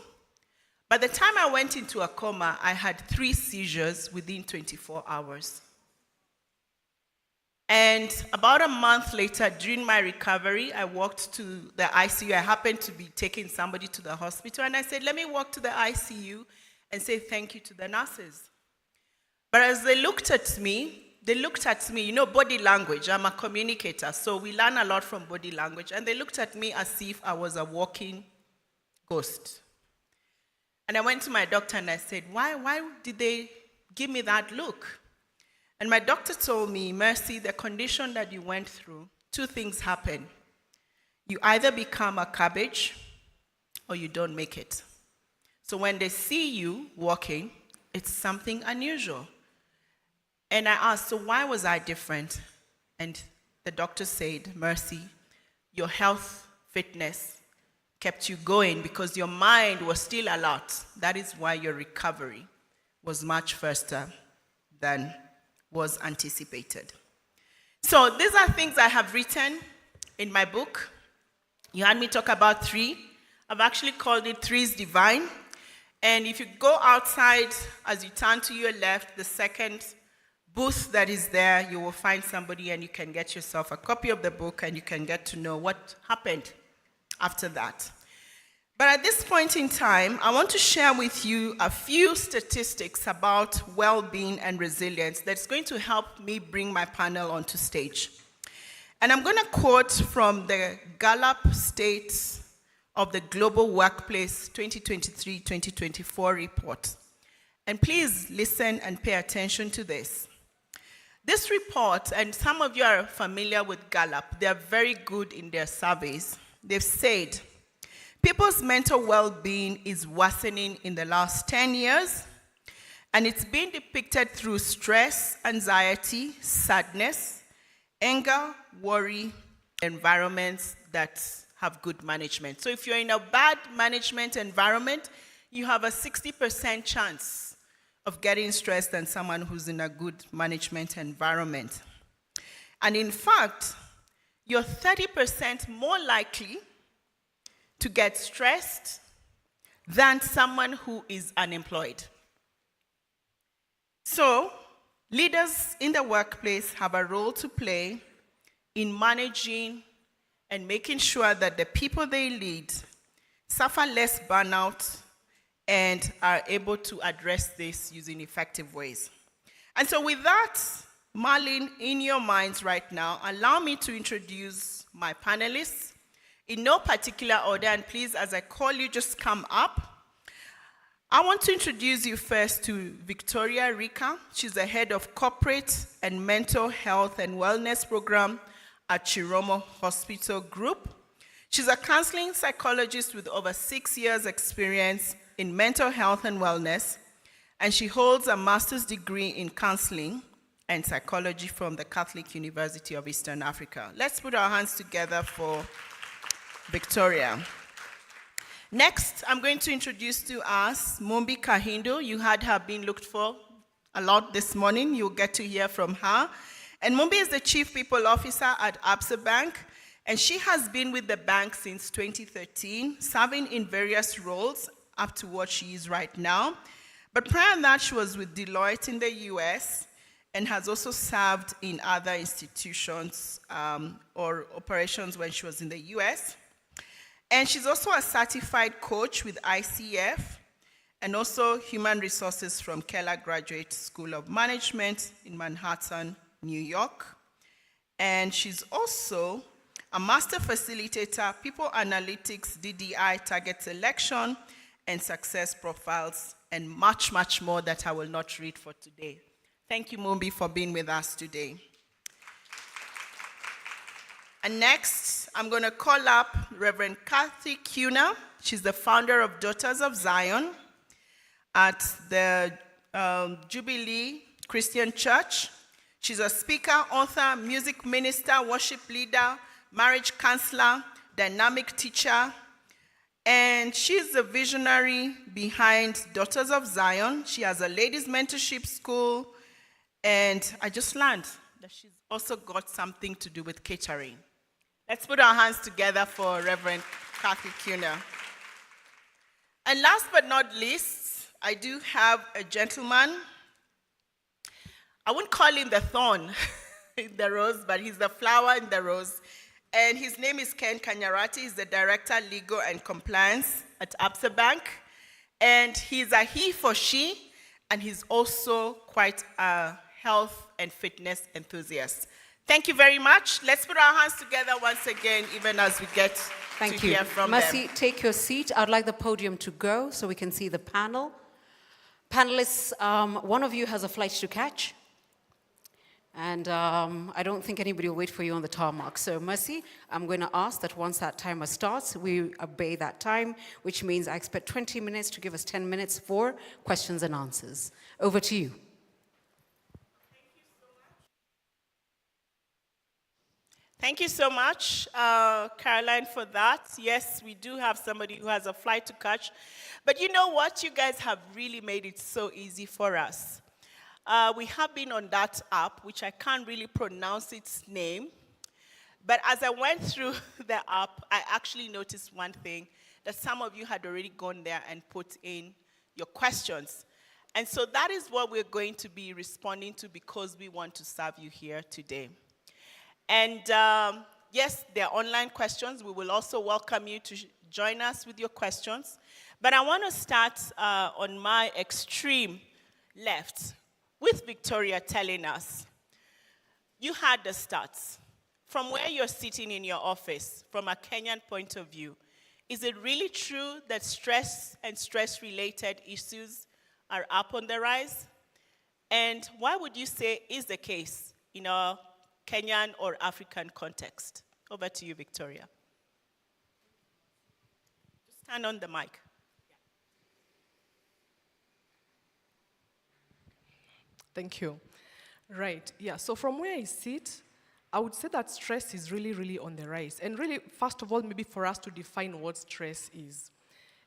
By the time I went into a coma, I had 3 seizures within 24 hours. And about a month later, during my recovery, I walked to the ICU. I happened to be taking somebody to the hospital, and I said, let me walk to the ICU and say thank you to the nurses. But as they looked at me, they looked at me, body language. I'm a communicator, so we learn a lot from body language. And they looked at me as if I was a walking ghost. And I went to my doctor and I said, why did they give me that look? And my doctor told me, Mercy, the condition that you went through, 2 things happen. You either become a cabbage or you don't make it. So when they see you walking, it's something unusual. And I asked, so why was I different? And the doctor said, Mercy, your health, fitness kept you going because your mind was still alert. That is why your recovery was much faster than was anticipated. So these are things I have written in my book. You had me talk about 3. I've actually called it 3's Divine. And if you go outside, as you turn to your left, the second booth that is there, you will find somebody and you can get yourself a copy of the book and you can get to know what happened after that. But at this point in time, I want to share with you a few statistics about well-being and resilience that's going to help me bring my panel onto stage. And I'm going to quote from the Gallup State of the Global Workplace 2023-2024 report. And please listen and pay attention to this. This report, and some of you are familiar with Gallup, they are very good in their surveys. They've said, people's mental well-being is worsening in the last 10 years, and it's being depicted through stress, anxiety, sadness, anger, worry, environments that have good management. So if you're in a bad management environment, you have a 60% chance of getting stressed than someone who's in a good management environment. And in fact, you're 30% more likely to get stressed than someone who is unemployed. So, leaders in the workplace have a role to play in managing and making sure that the people they lead suffer less burnout and are able to address this using effective ways. And so with that, Marlene, in your minds right now, allow me to introduce my panelists in no particular order, and please, as I call you, just come up. I want to introduce you first to Victoria Rica. She's the head of corporate and mental health and wellness program at Chiromo Hospital Group. She's a counseling psychologist with over 6 years experience in mental health and wellness, and she holds a master's degree in counseling and psychology from the Catholic University of Eastern Africa. Let's put our hands together for Victoria. Next, I'm going to introduce to us Mumbi Kahindo. You had her being looked for a lot this morning. You'll get to hear from her. And Mumbi is the Chief People Officer at Absa Bank, and she has been with the bank since 2013, serving in various roles up to what she is right now. But prior to that, she was with Deloitte in the US and has also served in other institutions or operations when she was in the US. And she's also a certified coach with ICF and also human resources from Keller Graduate School of Management in Manhattan, New York. And she's also a master facilitator, people analytics, DDI, target selection, and success profiles, and much, much more that I will not read for today. Thank you, Mumbi, for being with us today. And next, I'm going to call up Reverend Kathy Kuna. She's the founder of Daughters of Zion at the Jubilee Christian Church. She's a speaker, author, music minister, worship leader, marriage counselor, dynamic teacher, and she's the visionary behind Daughters of Zion. She has a ladies' mentorship school, and I just learned that she's also got something to do with catering. Let's put our hands together for Reverend Kathy Kuna. And last but not least, I do have a gentleman. I wouldn't call him the thorn in the rose, but he's the flower in the rose. And his name is Ken Kanyarati. He's the Director, Legal and Compliance at Absa Bank. And he's a he for she, and he's also quite a health and fitness enthusiast. Thank you very much. Let's put our hands together once again, even as we get to hear from them. Mercy, take your seat. I'd like the podium to go so we can see the panel. Panelists, one of you has a flight to catch. And I don't think anybody will wait for you on the tarmac. So Mercy, I'm going to ask that once that timer starts, we obey that time, which means I expect 20 minutes to give us 10 minutes for questions and answers. Over to you. Thank you so much, Caroline, for that. Yes, we do have somebody who has a flight to catch. But you know what? You guys have really made it so easy for us. We have been on that app, which I can't really pronounce its name. But as I went through the app, I actually noticed one thing, that some of you had already gone there and put in your questions. And so that is what we're going to be responding to because we want to serve you here today. And yes, there are online questions. We will also welcome you to join us with your questions. But I want to start on my extreme left with Victoria telling us, you had the stats. From where you're sitting in your office, from a Kenyan point of view, is it really true that stress and stress-related issues are up on the rise? And why would you say is the case in our Kenyan or African context? Over to you, Victoria. Just stand on the mic. Thank you. Right, yeah, so from where I sit, I would say that stress is really, really on the rise. And really, first of all, maybe for us to define what stress is.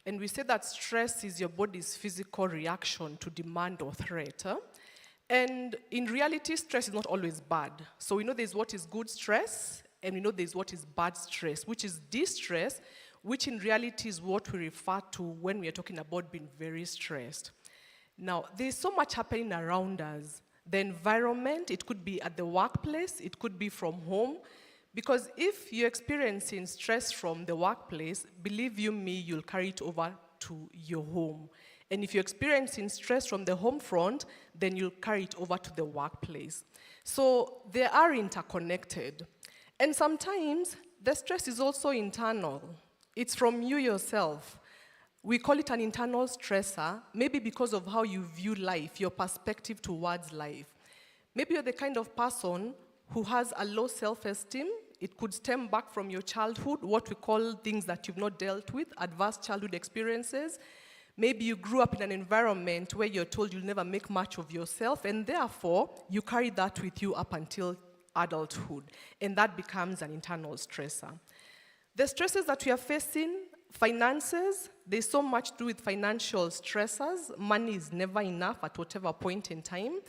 And we say that stress is your body's physical reaction to demand or threat. And in reality, stress is not always bad. So we know there's what is good stress, and we know there's what is bad stress, which is distress, which in reality is what we refer to when we are talking about being very stressed. Now, there's so much happening around us. The environment, it could be at the workplace, it could be from home, because if you're experiencing stress from the workplace, believe you me, you'll carry it over to your home. And if you're experiencing stress from the home front, then you'll carry it over to the workplace. So they are interconnected. And sometimes the stress is also internal. It's from you yourself. We call it an internal stressor, maybe because of how you view life, your perspective towards life. Maybe you're the kind of person who has a low self-esteem. It could stem back from your childhood, what we call things that you've not dealt with, adverse childhood experiences. Maybe you grew up in an environment where you're told you'll never make much of yourself, and therefore, you carry that with you up until adulthood, and that becomes an internal stressor. The stresses that we are facing, finances, there's so much to do with financial stressors. Money is never enough at whatever point in time.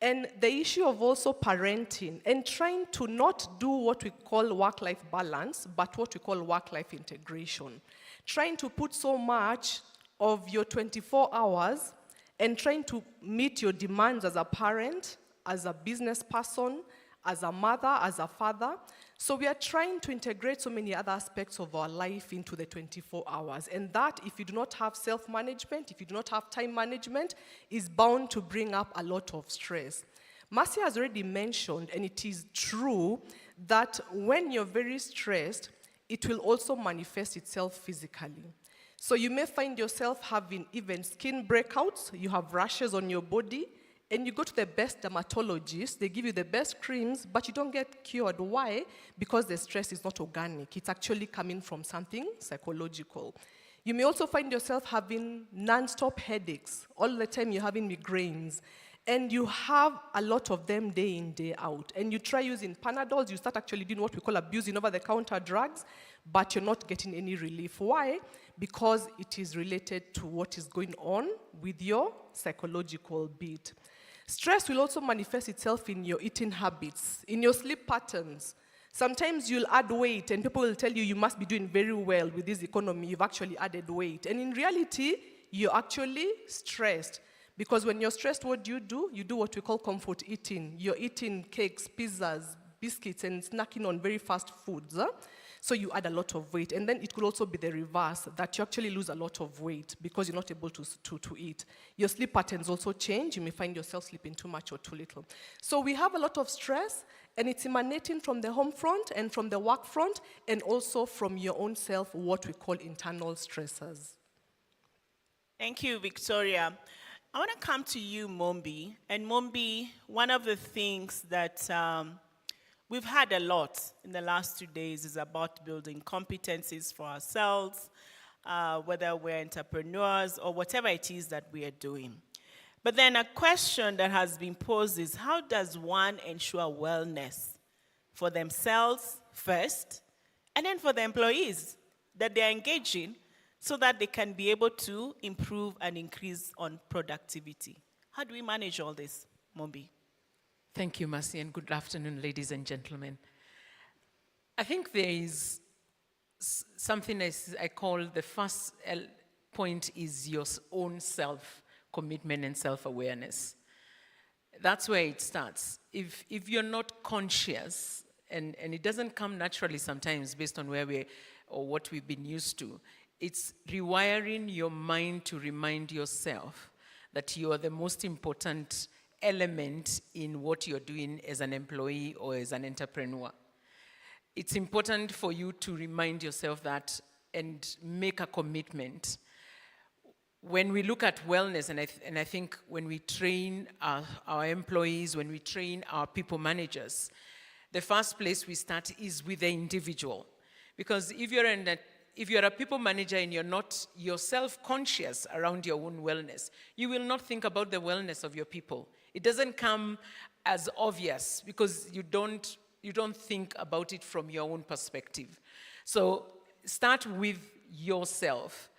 And the issue of also parenting and trying to not do what we call work-life balance, but what we call work-life integration. Trying to put so much of your 24 hours and trying to meet your demands as a parent, as a business person, as a mother, as a father. So we are trying to integrate so many other aspects of our life into the 24 hours. And that, if you do not have self-management, if you do not have time management, is bound to bring up a lot of stress. Marcia has already mentioned, and it is true, that when you're very stressed, it will also manifest itself physically. So you may find yourself having even skin breakouts, you have rashes on your body, and you go to the best dermatologist, they give you the best creams, but you don't get cured. Why? Because the stress is not organic. It's actually coming from something psychological. You may also find yourself having non-stop headaches. All the time you're having migraines. And you have a lot of them day in, day out. And you try using Panadols, you start actually doing what we call abusing over-the-counter drugs, but you're not getting any relief. Why? Because it is related to what is going on with your psychological beat. Stress will also manifest itself in your eating habits, in your sleep patterns. Sometimes you'll add weight, and people will tell you must be doing very well with this economy. You've actually added weight. And in reality, you're actually stressed. Because when you're stressed, what do? You do what we call comfort eating. You're eating cakes, pizzas, biscuits, and snacking on very fast foods. So you add a lot of weight. And then it could also be the reverse, that you actually lose a lot of weight because you're not able to eat. Your sleep patterns also change. You may find yourself sleeping too much or too little. So we have a lot of stress, and it's emanating from the home front and from the work front, and also from your own self, what we call internal stressors. Thank you, Victoria. I want to come to you, Mombi. And Mombi, one of the things that we've had a lot in the last 2 days is about building competencies for ourselves, whether we're entrepreneurs or whatever it is that we are doing. But then a question that has been posed is, how does one ensure wellness for themselves first, and then for the employees that they're engaging, so that they can be able to improve and increase on productivity? How do we manage all this, Mombi? Thank you, Mercy, and good afternoon, ladies and gentlemen. I think there is something I call the first point is your own self-commitment and self-awareness. That's where it starts. If you're not conscious, and it doesn't come naturally sometimes based on where or what we've been used to, it's rewiring your mind to remind yourself that you are the most important element in what you're doing as an employee or as an entrepreneur. It's important for you to remind yourself that and make a commitment. When we look at wellness, and I think when we train our employees, when we train our people managers, the first place we start is with the individual. Because if you're a people manager and you're not yourself conscious around your own wellness, you will not think about the wellness of your people. It doesn't come as obvious because you don't think about it from your own perspective. So start with yourself.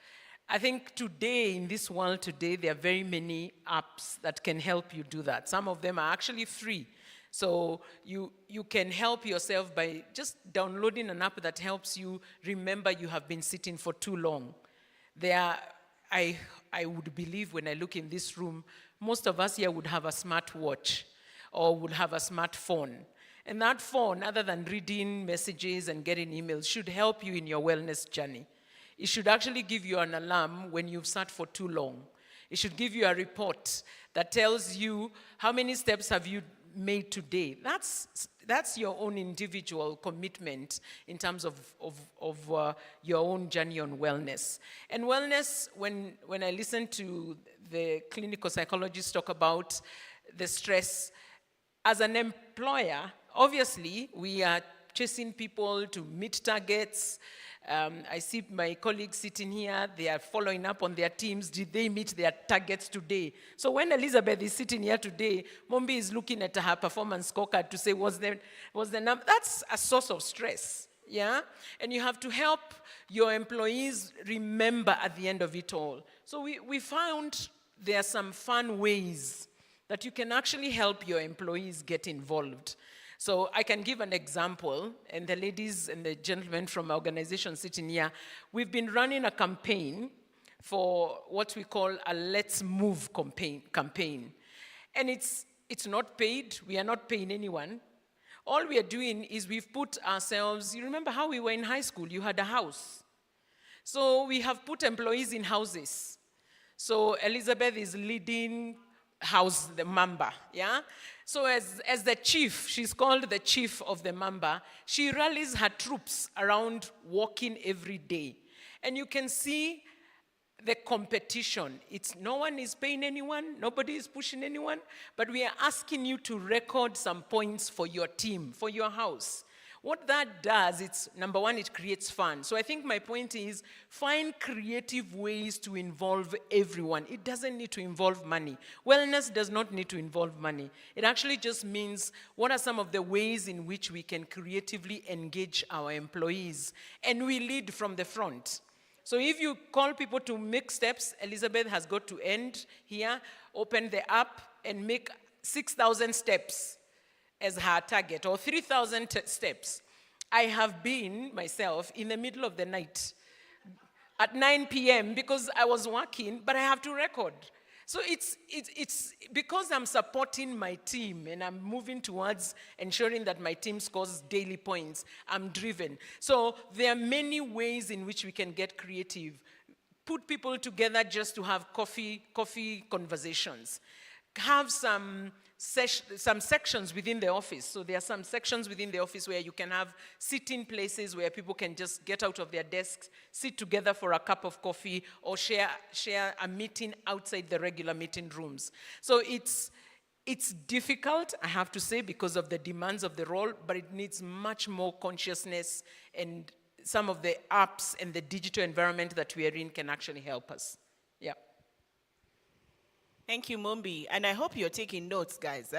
I think today, in this world today, there are very many apps that can help you do that. Some of them are actually free. So you can help yourself by just downloading an app that helps you remember you have been sitting for too long. I would believe when I look in this room, most of us here would have a smartwatch or would have a smartphone. And that phone, other than reading messages and getting emails, should help you in your wellness journey. It should actually give you an alarm when you've sat for too long. It should give you a report that tells you how many steps have you made today. That's your own individual commitment in terms of your own journey on wellness. And wellness, when I listen to the clinical psychologists talk about the stress, as an employer, obviously we are chasing people to meet targets. I see my colleagues sitting here, they are following up on their teams. Did they meet their targets today? So when Elizabeth is sitting here today, Mombi is looking at her performance scorecard to say, was the number? That's a source of stress, yeah? And you have to help your employees remember at the end of it all. So we found there are some fun ways that you can actually help your employees get involved. So I can give an example, and the ladies and the gentlemen from our organization sitting here, we've been running a campaign for what we call a Let's Move campaign. And it's not paid. We are not paying anyone. All we are doing is we've put ourselves, you remember how we were in high school? You had a house. So we have put employees in houses. So Elizabeth is leading house, the Mamba, yeah? So as the chief, she's called the chief of the Mamba, she rallies her troops around walking every day. And you can see the competition. No one is paying anyone, nobody is pushing anyone, but we are asking you to record some points for your team, for your house. What that does, it's, number one, it creates fun. So I think my point is, find creative ways to involve everyone. It doesn't need to involve money. Wellness does not need to involve money. It actually just means, what are some of the ways in which we can creatively engage our employees? And we lead from the front. So if you call people to make steps, Elizabeth has got to end here, open the app, and make 6,000 steps as her target, or 3,000 steps. I have been, myself, in the middle of the night at 9 p.m. because I was working, but I have to record. So it's because I'm supporting my team and I'm moving towards ensuring that my team scores daily points, I'm driven. So there are many ways in which we can get creative. Put people together just to have coffee conversations. Have some sections within the office. So there are some sections within the office where you can have sitting places where people can just get out of their desks, sit together for a cup of coffee, or share a meeting outside the regular meeting rooms. So it's difficult, I have to say, because of the demands of the role, but it needs much more consciousness, and some of the apps and the digital environment that we are in can actually help us. Yeah. Thank you, Mumbi. And I hope you're taking notes, guys.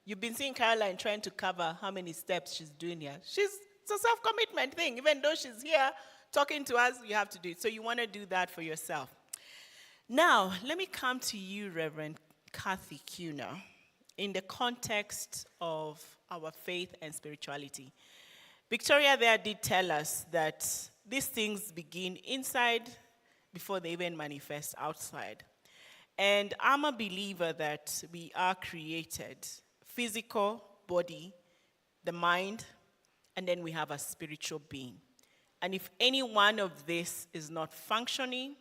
You've been seeing Caroline trying to cover how many steps she's doing here. It's a self-commitment thing. Even though she's here talking to us, you have to do it. So you want to do that for yourself. Now, let me come to you, Reverend Kathy Kuna, in the context of our faith and spirituality. Victoria there did tell us that these things begin inside before they even manifest outside. And I'm a believer that we are created, physical body, the mind, and then we have a spiritual being. And if any one of this is not functioning,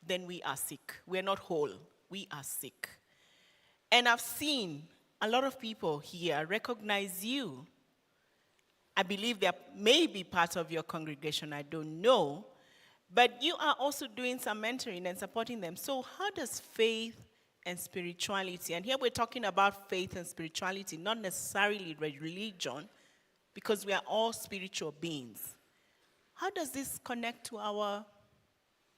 then we are sick. We're not whole. We are sick. And I've seen a lot of people here recognize you. I believe they may be part of your congregation, I don't know. But you are also doing some mentoring and supporting them. So how does faith and spirituality, and here we're talking about faith and spirituality, not necessarily religion, because we are all spiritual beings. How does this connect to our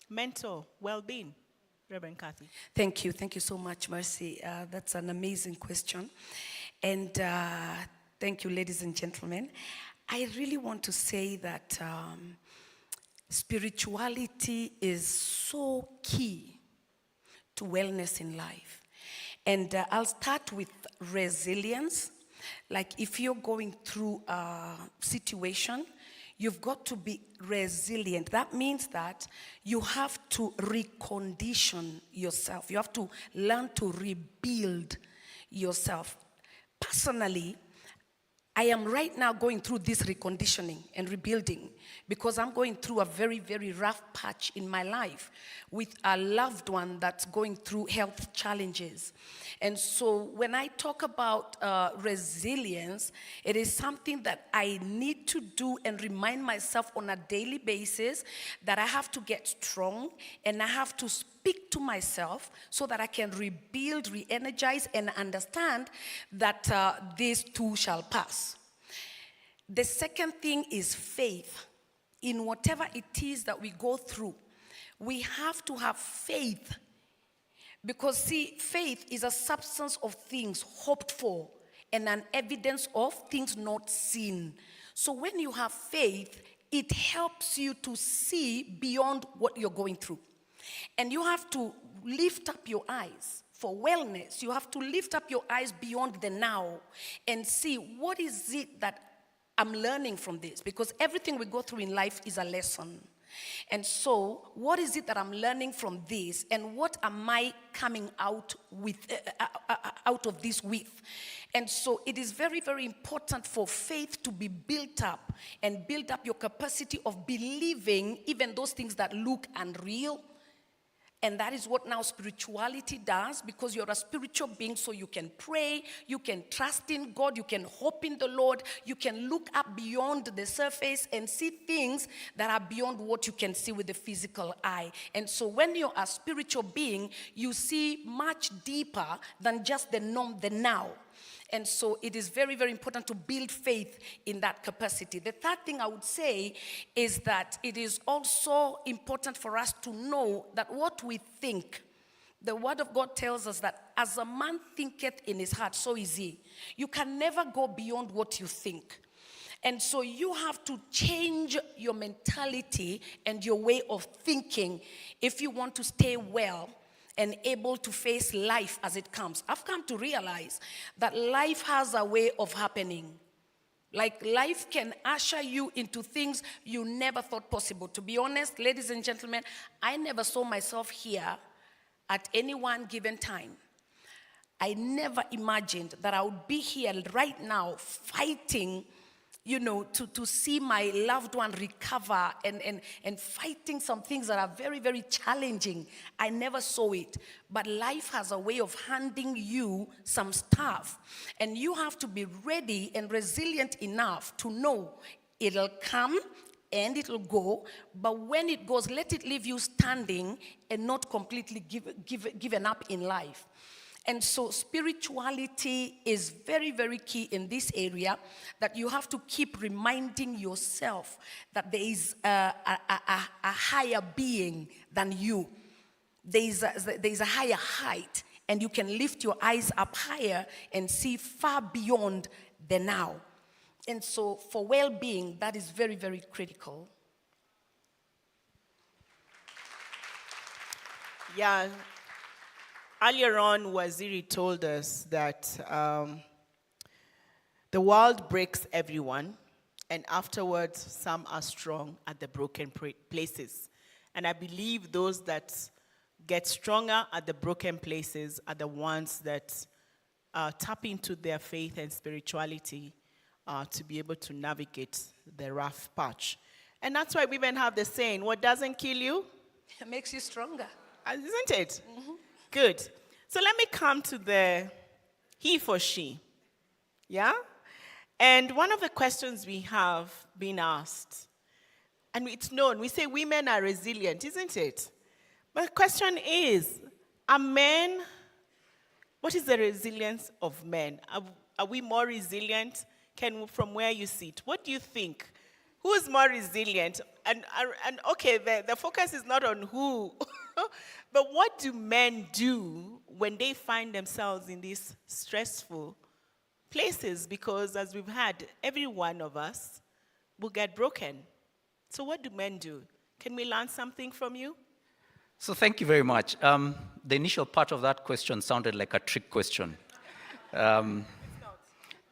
mental well-being, Reverend Kathy? Thank you so much, Mercy. That's an amazing question. And thank you, ladies and gentlemen. I really want to say that spirituality is so key to wellness in life. And I'll start with resilience. Like if you're going through a situation, you've got to be resilient. That means that you have to recondition yourself. You have to learn to rebuild yourself. Personally, I am right now going through this reconditioning and rebuilding because I'm going through a very, very rough patch in my life with a loved one that's going through health challenges. And so when I talk about resilience, it is something that I need to do and remind myself on a daily basis that I have to get strong and I have to speak to myself so that I can rebuild, re-energize, and understand that this too shall pass. The second thing is faith. In whatever it is that we go through, we have to have faith. Because see, faith is a substance of things hoped for and an evidence of things not seen. So when you have faith, it helps you to see beyond what you're going through. And you have to lift up your eyes for wellness. You have to lift up your eyes beyond the now and see what is it that I'm learning from this. Because everything we go through in life is a lesson. And so, what is it that I'm learning from this, and what am I coming out with, out of this with? And so, it is very, very important for faith to be built up and build up your capacity of believing even those things that look unreal. And that is what now spirituality does, because you're a spiritual being, so you can pray, you can trust in God, you can hope in the Lord, you can look up beyond the surface and see things that are beyond what you can see with the physical eye. And so when you're a spiritual being, you see much deeper than just the now. And so it is very, very important to build faith in that capacity. The third thing I would say is that it is also important for us to know that what we think, the Word of God tells us that as a man thinketh in his heart, so is he. You can never go beyond what you think. And so you have to change your mentality and your way of thinking if you want to stay well and able to face life as it comes. I've come to realize that life has a way of happening. Like life can usher you into things you never thought possible. To be honest, ladies and gentlemen, I never saw myself here at any one given time. I never imagined that I would be here right now fighting, to see my loved one recover and fighting some things that are very, very challenging. I never saw it. But life has a way of handing you some stuff. And you have to be ready and resilient enough to know it'll come and it'll go. But when it goes, let it leave you standing and not completely given up in life. And so spirituality is very, very key in this area, that you have to keep reminding yourself that there is a higher being than you. There is a higher height, and you can lift your eyes up higher and see far beyond the now. And so for well-being, that is very, very critical. Yeah. Earlier on, Waziri told us that the world breaks everyone, and afterwards, some are strong at the broken places. And I believe those that get stronger at the broken places are the ones that tap into their faith and spirituality to be able to navigate the rough patch. And that's why women have the saying, what doesn't kill you? It makes you stronger. Isn't it? Mm-hmm. Good. So let me come to the he for she. Yeah? And one of the questions we have been asked, and it's known, we say women are resilient, isn't it? But the question is, are men, what is the resilience of men? Are we more resilient? From where you sit, what do you think? Who is more resilient? And okay, the focus is not on who, but what do men do when they find themselves in these stressful places? Because as we've had, every one of us will get broken. So what do men do? Can we learn something from you? So thank you very much. The initial part of that question sounded like a trick question.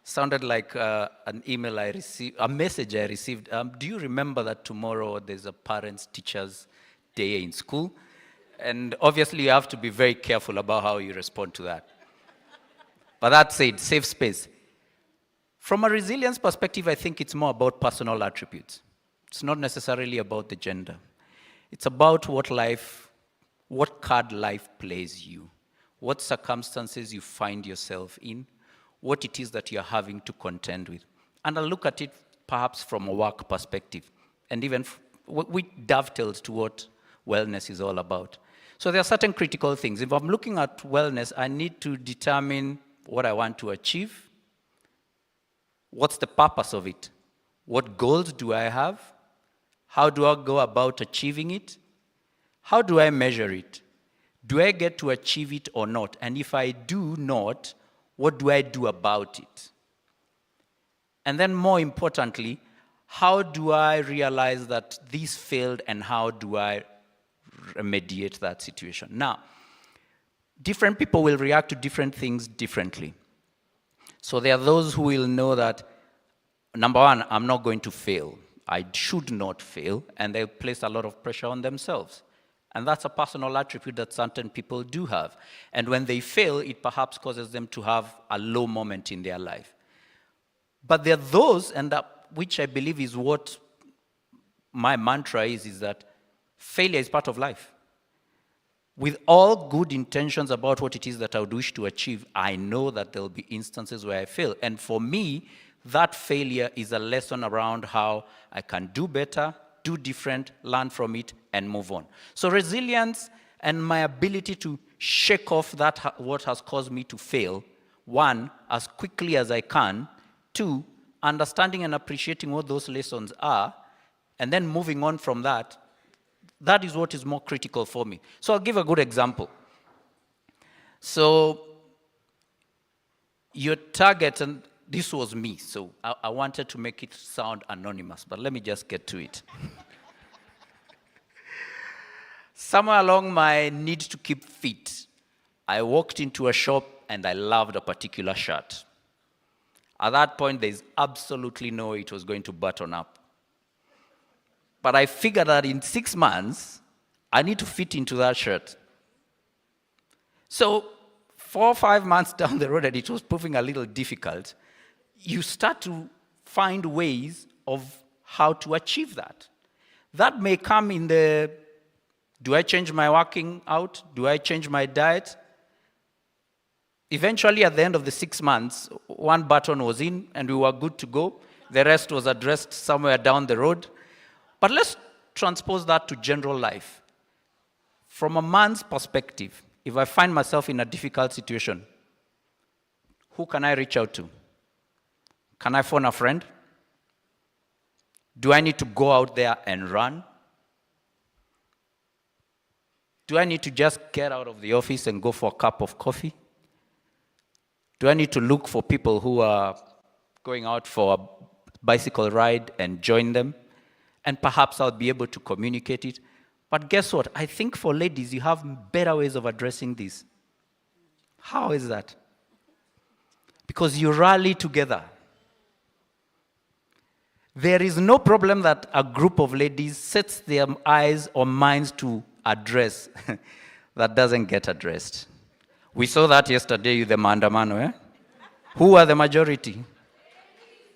Sounded like an email I received, a message I received. Do you remember that tomorrow there's a parents-teachers day in school? And obviously you have to be very careful about how you respond to that. But that said, safe space. From a resilience perspective, I think it's more about personal attributes. It's not necessarily about the gender. It's about what card life plays you, what circumstances you find yourself in, what it is that you're having to contend with. And I'll look at it perhaps from a work perspective, and even we dovetails to what wellness is all about. So there are certain critical things. If I'm looking at wellness, I need to determine what I want to achieve, what's the purpose of it, what goals do I have, how do I go about achieving it, how do I measure it, do I get to achieve it or not, and if I do not, what do I do about it? And then more importantly, how do I realize that this failed and how do I remediate that situation? Now, different people will react to different things differently. So there are those who will know that, number one, I'm not going to fail. I should not fail, and they'll place a lot of pressure on themselves. And that's a personal attribute that certain people do have. And when they fail, it perhaps causes them to have a low moment in their life. But there are those, and that, which I believe is what my mantra is that failure is part of life. With all good intentions about what it is that I would wish to achieve, I know that there will be instances where I fail. And for me, that failure is a lesson around how I can do better, do different, learn from it, and move on. So resilience and my ability to shake off that what has caused me to fail, one, as quickly as I can, two, understanding and appreciating what those lessons are, and then moving on from that, that is what is more critical for me. So I'll give a good example. So your target, and this was me, so I wanted to make it sound anonymous, but let me just get to it. Somewhere along my need to keep fit, I walked into a shop and I loved a particular shirt. At that point, there's absolutely no way it was going to button up. But I figured that in 6 months, I need to fit into that shirt. So 4 or 5 months down the road, and it was proving a little difficult, you start to find ways of how to achieve that. That may come in the, do I change my working out? Do I change my diet? Eventually, at the end of the 6 months, one button was in and we were good to go. The rest was addressed somewhere down the road. But let's transpose that to general life. From a man's perspective, if I find myself in a difficult situation, who can I reach out to? Can I phone a friend? Do I need to go out there and run? Do I need to just get out of the office and go for a cup of coffee? Do I need to look for people who are going out for a bicycle ride and join them? And perhaps I'll be able to communicate it. But guess what? I think for ladies, you have better ways of addressing this. How is that? Because you rally together. There is no problem that a group of ladies sets their eyes or minds to address that doesn't get addressed. We saw that yesterday with the maandamano, eh? Who are the majority?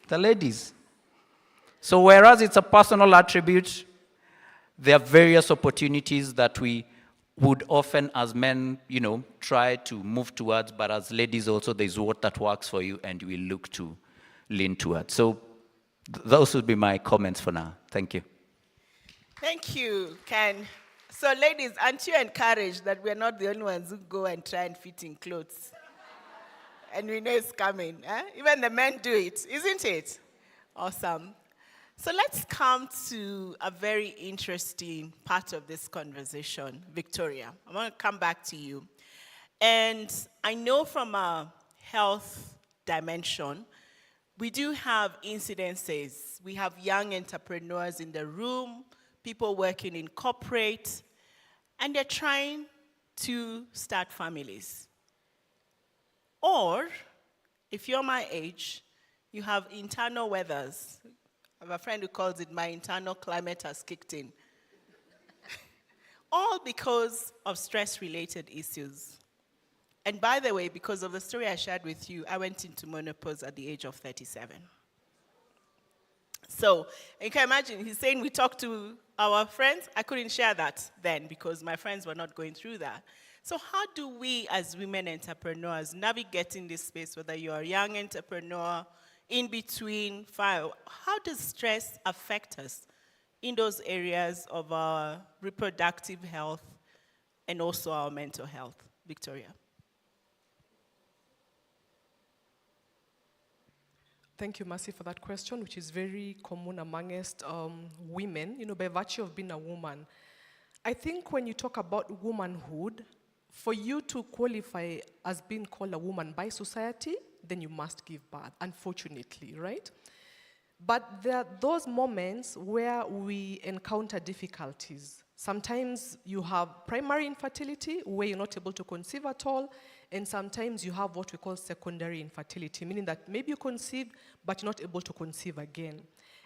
The ladies. So whereas it's a personal attribute, there are various opportunities that we would often, as men, try to move towards, but as ladies also, there's what that works for you and we look to lean towards. So those would be my comments for now. Thank you. Thank you, Ken. So ladies, aren't you encouraged that we're not the only ones who go and try and fit in clothes? And we know it's coming. Eh? Even the men do it, isn't it? Awesome. So let's come to a very interesting part of this conversation. Victoria, I want to come back to you. And I know from a health dimension, we do have incidences. We have young entrepreneurs in the room, people working in corporate, and they're trying to start families. Or, if you're my age, you have internal weathers. I have a friend who calls it my internal climate has kicked in. All because of stress-related issues. And by the way, because of the story I shared with you, I went into menopause at the age of 37. So you can imagine, he's saying we talked to our friends. I couldn't share that then because my friends were not going through that. So how do we as women entrepreneurs navigate in this space, whether you're a young entrepreneur, in between, how does stress affect us in those areas of our reproductive health and also our mental health? Victoria. Thank you, Mercy, for that question, which is very common amongst women, by virtue of being a woman. I think when you talk about womanhood, for you to qualify as being called a woman by society, then you must give birth, unfortunately, right? But there are those moments where we encounter difficulties. Sometimes you have primary infertility, where you're not able to conceive at all, and sometimes you have what we call secondary infertility, meaning that maybe you conceived, but you're not able to conceive again.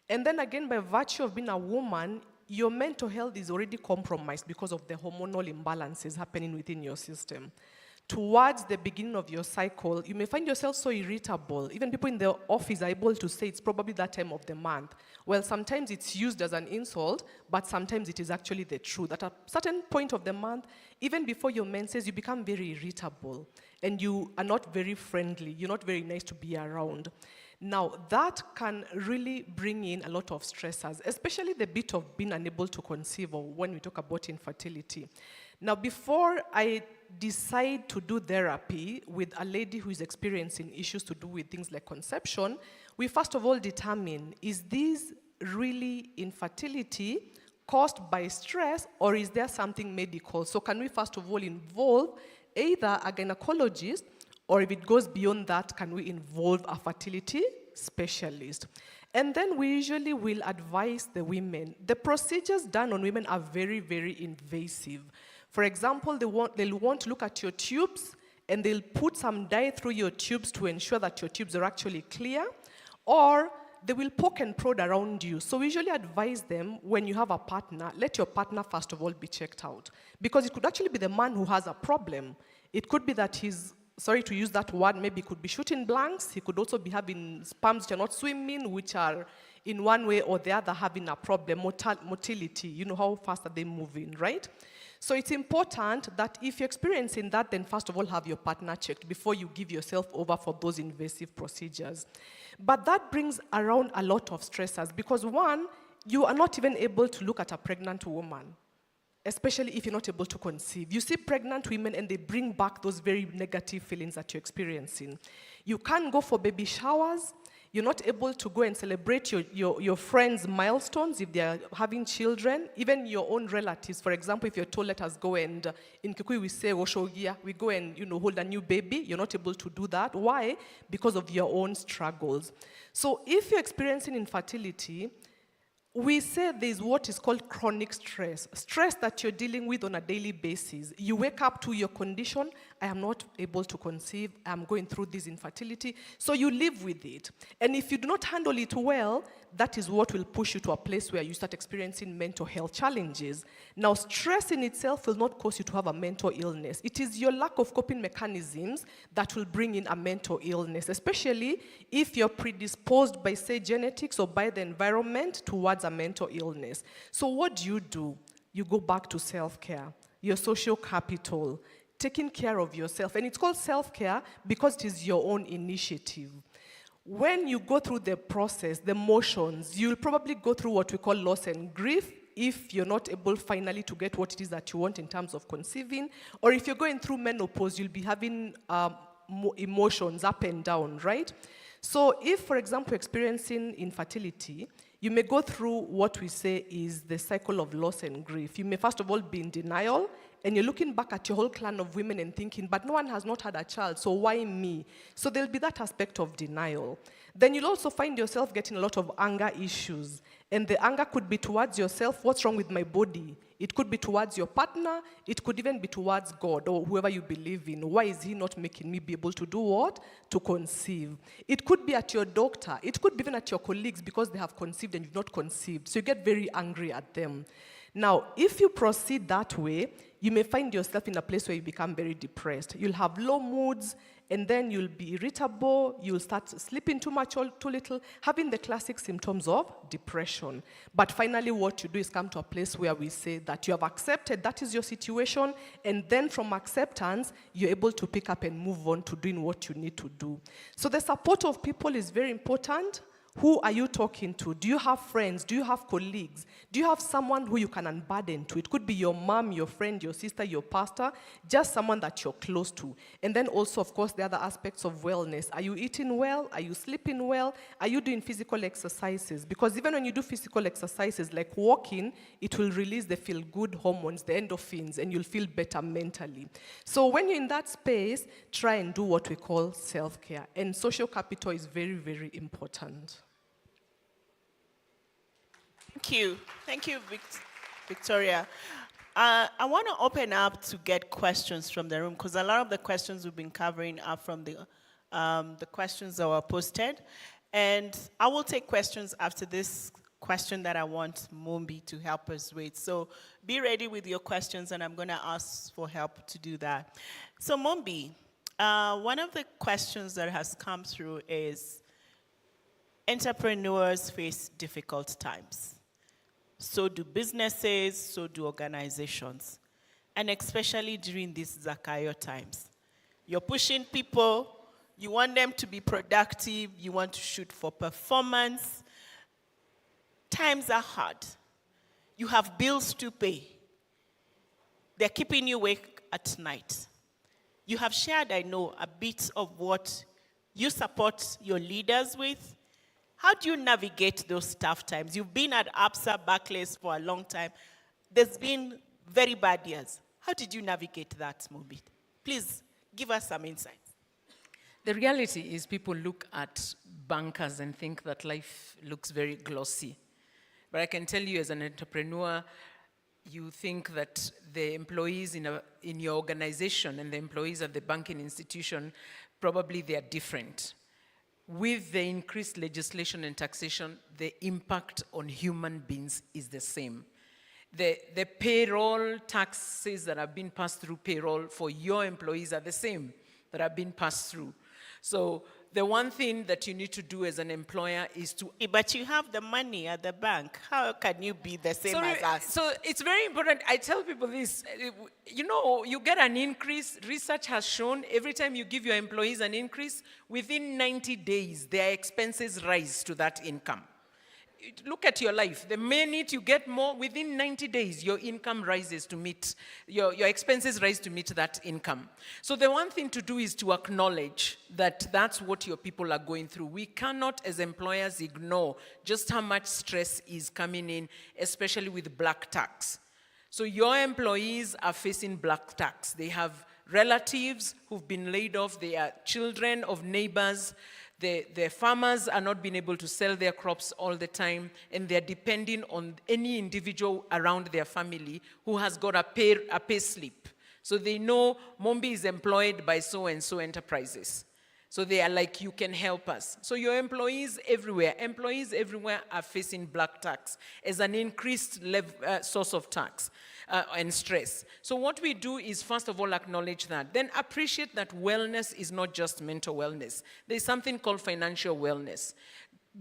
And then again, by virtue of being a woman, your mental health is already compromised because of the hormonal imbalances happening within your system. Towards the beginning of your cycle, you may find yourself so irritable. Even people in the office are able to say it's probably that time of the month. Well, sometimes it's used as an insult, but sometimes it is actually the truth. At a certain point of the month, even before your menses, you become very irritable, and you are not very friendly. You're not very nice to be around. Now, that can really bring in a lot of stressors, especially the bit of being unable to conceive, or when we talk about infertility. Now, before I decide to do therapy with a lady who is experiencing issues to do with things like conception, we first of all determine, is this really infertility caused by stress, or is there something medical? So can we first of all involve either a gynecologist, or if it goes beyond that, can we involve a fertility specialist? And then we usually will advise the women. The procedures done on women are very, very invasive. For example, they'll want to look at your tubes, and they'll put some dye through your tubes to ensure that your tubes are actually clear, or they will poke and prod around you. So we usually advise them, when you have a partner, let your partner first of all be checked out. Because it could actually be the man who has a problem. It could be that he's, sorry to use that word, maybe he could be shooting blanks. He could also be having sperms which are not swimming, which are in one way or the other having a problem, motility. You know, how fast are they moving, right? So it's important that if you're experiencing that, then first of all have your partner checked before you give yourself over for those invasive procedures. But that brings around a lot of stressors because one, you are not even able to look at a pregnant woman, especially if you're not able to conceive. You see pregnant women and they bring back those very negative feelings that you're experiencing. You can't go for baby showers. You're not able to go and celebrate your friends' milestones if they're having children, even your own relatives. For example, if you're told, let us go and, in Kikuyu we say, Woshogia, we go and hold a new baby, you're not able to do that. Why? Because of your own struggles. So if you're experiencing infertility, we say there's what is called chronic stress. Stress that you're dealing with on a daily basis. You wake up to your condition, I am not able to conceive, I'm going through this infertility. So you live with it. And if you do not handle it well, that is what will push you to a place where you start experiencing mental health challenges. Now, stress in itself will not cause you to have a mental illness. It is your lack of coping mechanisms that will bring in a mental illness, especially if you're predisposed by, say, genetics or by the environment towards a mental illness. So what do? You go back to self-care, your social capital, taking care of yourself. And it's called self-care because it is your own initiative. When you go through the process, the motions, you'll probably go through what we call loss and grief if you're not able finally to get what it is that you want in terms of conceiving. Or if you're going through menopause, you'll be having emotions up and down, right? So if, for example, you're experiencing infertility, you may go through what we say is the cycle of loss and grief. You may first of all be in denial, and you're looking back at your whole clan of women and thinking, but no one has not had a child, so why me? So there'll be that aspect of denial. Then you'll also find yourself getting a lot of anger issues. And the anger could be towards yourself, what's wrong with my body? It could be towards your partner, it could even be towards God or whoever you believe in. Why is he not making me be able to do what? To conceive. It could be at your doctor, it could be even at your colleagues because they have conceived and you've not conceived. So you get very angry at them. Now, if you proceed that way, you may find yourself in a place where you become very depressed. You'll have low moods, and then you'll be irritable, you'll start sleeping too much or too little, having the classic symptoms of depression. But finally, what you do is come to a place where we say that you have accepted that is your situation, and then from acceptance, you're able to pick up and move on to doing what you need to do. So the support of people is very important. Who are you talking to? Do you have friends? Do you have colleagues? Do you have someone who you can unburden to? It could be your mom, your friend, your sister, your pastor, just someone that you're close to. And then also, of course, the other aspects of wellness. Are you eating well? Are you sleeping well? Are you doing physical exercises? Because even when you do physical exercises like walking, it will release the feel-good hormones, the endorphins, and you'll feel better mentally. So when you're in that space, try and do what we call self-care. And social capital is very, very important. Thank you, Victoria. I want to open up to get questions from the room because a lot of the questions we've been covering are from the questions that were posted. And I will take questions after this question that I want Mumbi to help us with. So be ready with your questions, and I'm going to ask for help to do that. So Mumbi, one of the questions that has come through is entrepreneurs face difficult times. So do businesses, so do organizations. And especially during these Zakayo times. You're pushing people, you want them to be productive, you want to shoot for performance. Times are hard. You have bills to pay. They're keeping you awake at night. You have shared, I know, a bit of what you support your leaders with. How do you navigate those tough times? You've been at Absa Barclays for a long time. There's been very bad years. How did you navigate that, Mobi? Please give us some insights. The reality is people look at bankers and think that life looks very glossy. But I can tell you as an entrepreneur, you think that the employees in your organization and the employees at the banking institution, probably they are different. with the increased legislation and taxation, the impact on human beings is the same. The payroll taxes that have been passed through payroll for your employees are the same that have been passed through. So the one thing that you need to do as an employer is to... But you have the money at the bank. How can you be the same as us? So it's very important. I tell people this. You know, you get an increase. Research has shown every time you give your employees an increase, within 90 days, their expenses rise to that income. Look at your life. The minute you get more, within 90 days, your income rises to meet, your expenses rise to meet that income. So the one thing to do is to acknowledge that that's what your people are going through. We cannot, as employers, ignore just how much stress is coming in, especially with black tax. So your employees are facing black tax. They have relatives who've been laid off. They are children of neighbors. The farmers are not being able to sell their crops all the time, and they're depending on any individual around their family who has got a pay slip. So they know Mombi is employed by so-and-so enterprises. So they are like, you can help us. So your employees everywhere are facing black tax as an increased source of tax and stress. So what we do is, first of all, acknowledge that. Then appreciate that wellness is not just mental wellness. There's something called financial wellness.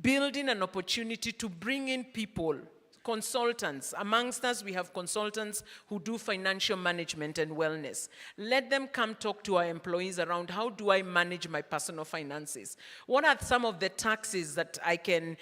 Building an opportunity to bring in people, consultants. Amongst us, we have consultants who do financial management and wellness. Let them come talk to our employees around, how do I manage my personal finances? What are some of the taxes that I can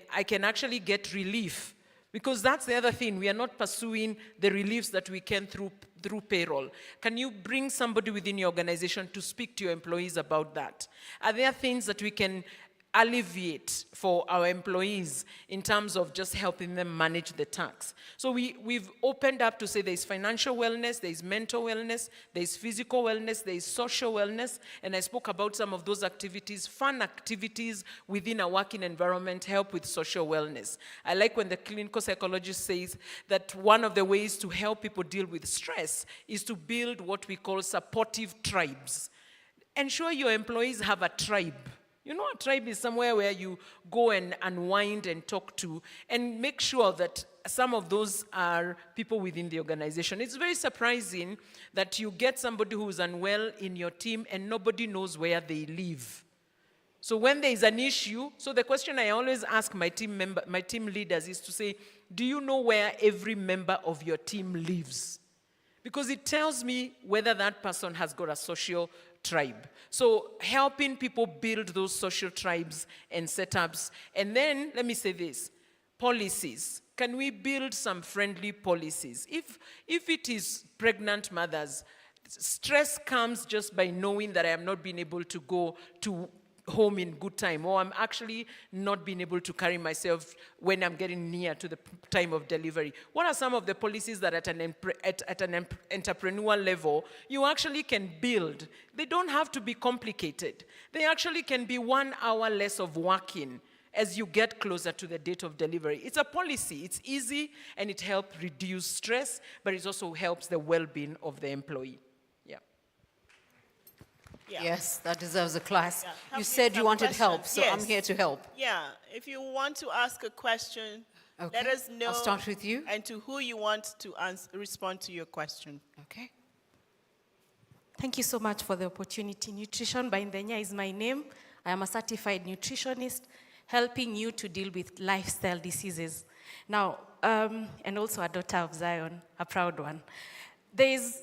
actually get relief? Because that's the other thing. We are not pursuing the reliefs that we can through payroll. Can you bring somebody within your organization to speak to your employees about that? Are there things that we can alleviate for our employees in terms of just helping them manage the tax? So we've opened up to say there's financial wellness, there's mental wellness, there's physical wellness, there's social wellness, and I spoke about some of those activities. Fun activities within a working environment help with social wellness. I like when the clinical psychologist says that one of the ways to help people deal with stress is to build what we call supportive tribes. Ensure your employees have a tribe. You know, a tribe is somewhere where you go and unwind and talk to, and make sure that some of those are people within the organization. It's very surprising that you get somebody who's unwell in your team and nobody knows where they live. So when there is an issue, so the question I always ask my team leaders is to say, do you know where every member of your team lives? Because it tells me whether that person has got a social tribe. So helping people build those social tribes and setups. And then, let me say this, policies. Can we build some friendly policies? If it is pregnant mothers, stress comes just by knowing that I am not being able to go to home in good time, or I'm actually not being able to carry myself when I'm getting near to the time of delivery. What are some of the policies that at an entrepreneurial level you actually can build? They don't have to be complicated. They actually can be 1 hour less of working as you get closer to the date of delivery. It's a policy. It's easy, and it helps reduce stress, but it also helps the well-being of the employee. Yeah. Yes, that deserves a class. Yeah. You said you wanted help, so yes. I'm here to help. Yeah, if you want to ask a question, let us know. I'll start with you. And to who you want to respond to your question. Okay. Thank you so much for the opportunity. Nutrition by Ndenya is my name. I am a certified nutritionist, helping you to deal with lifestyle diseases. Now, and also a daughter of Zion, a proud one.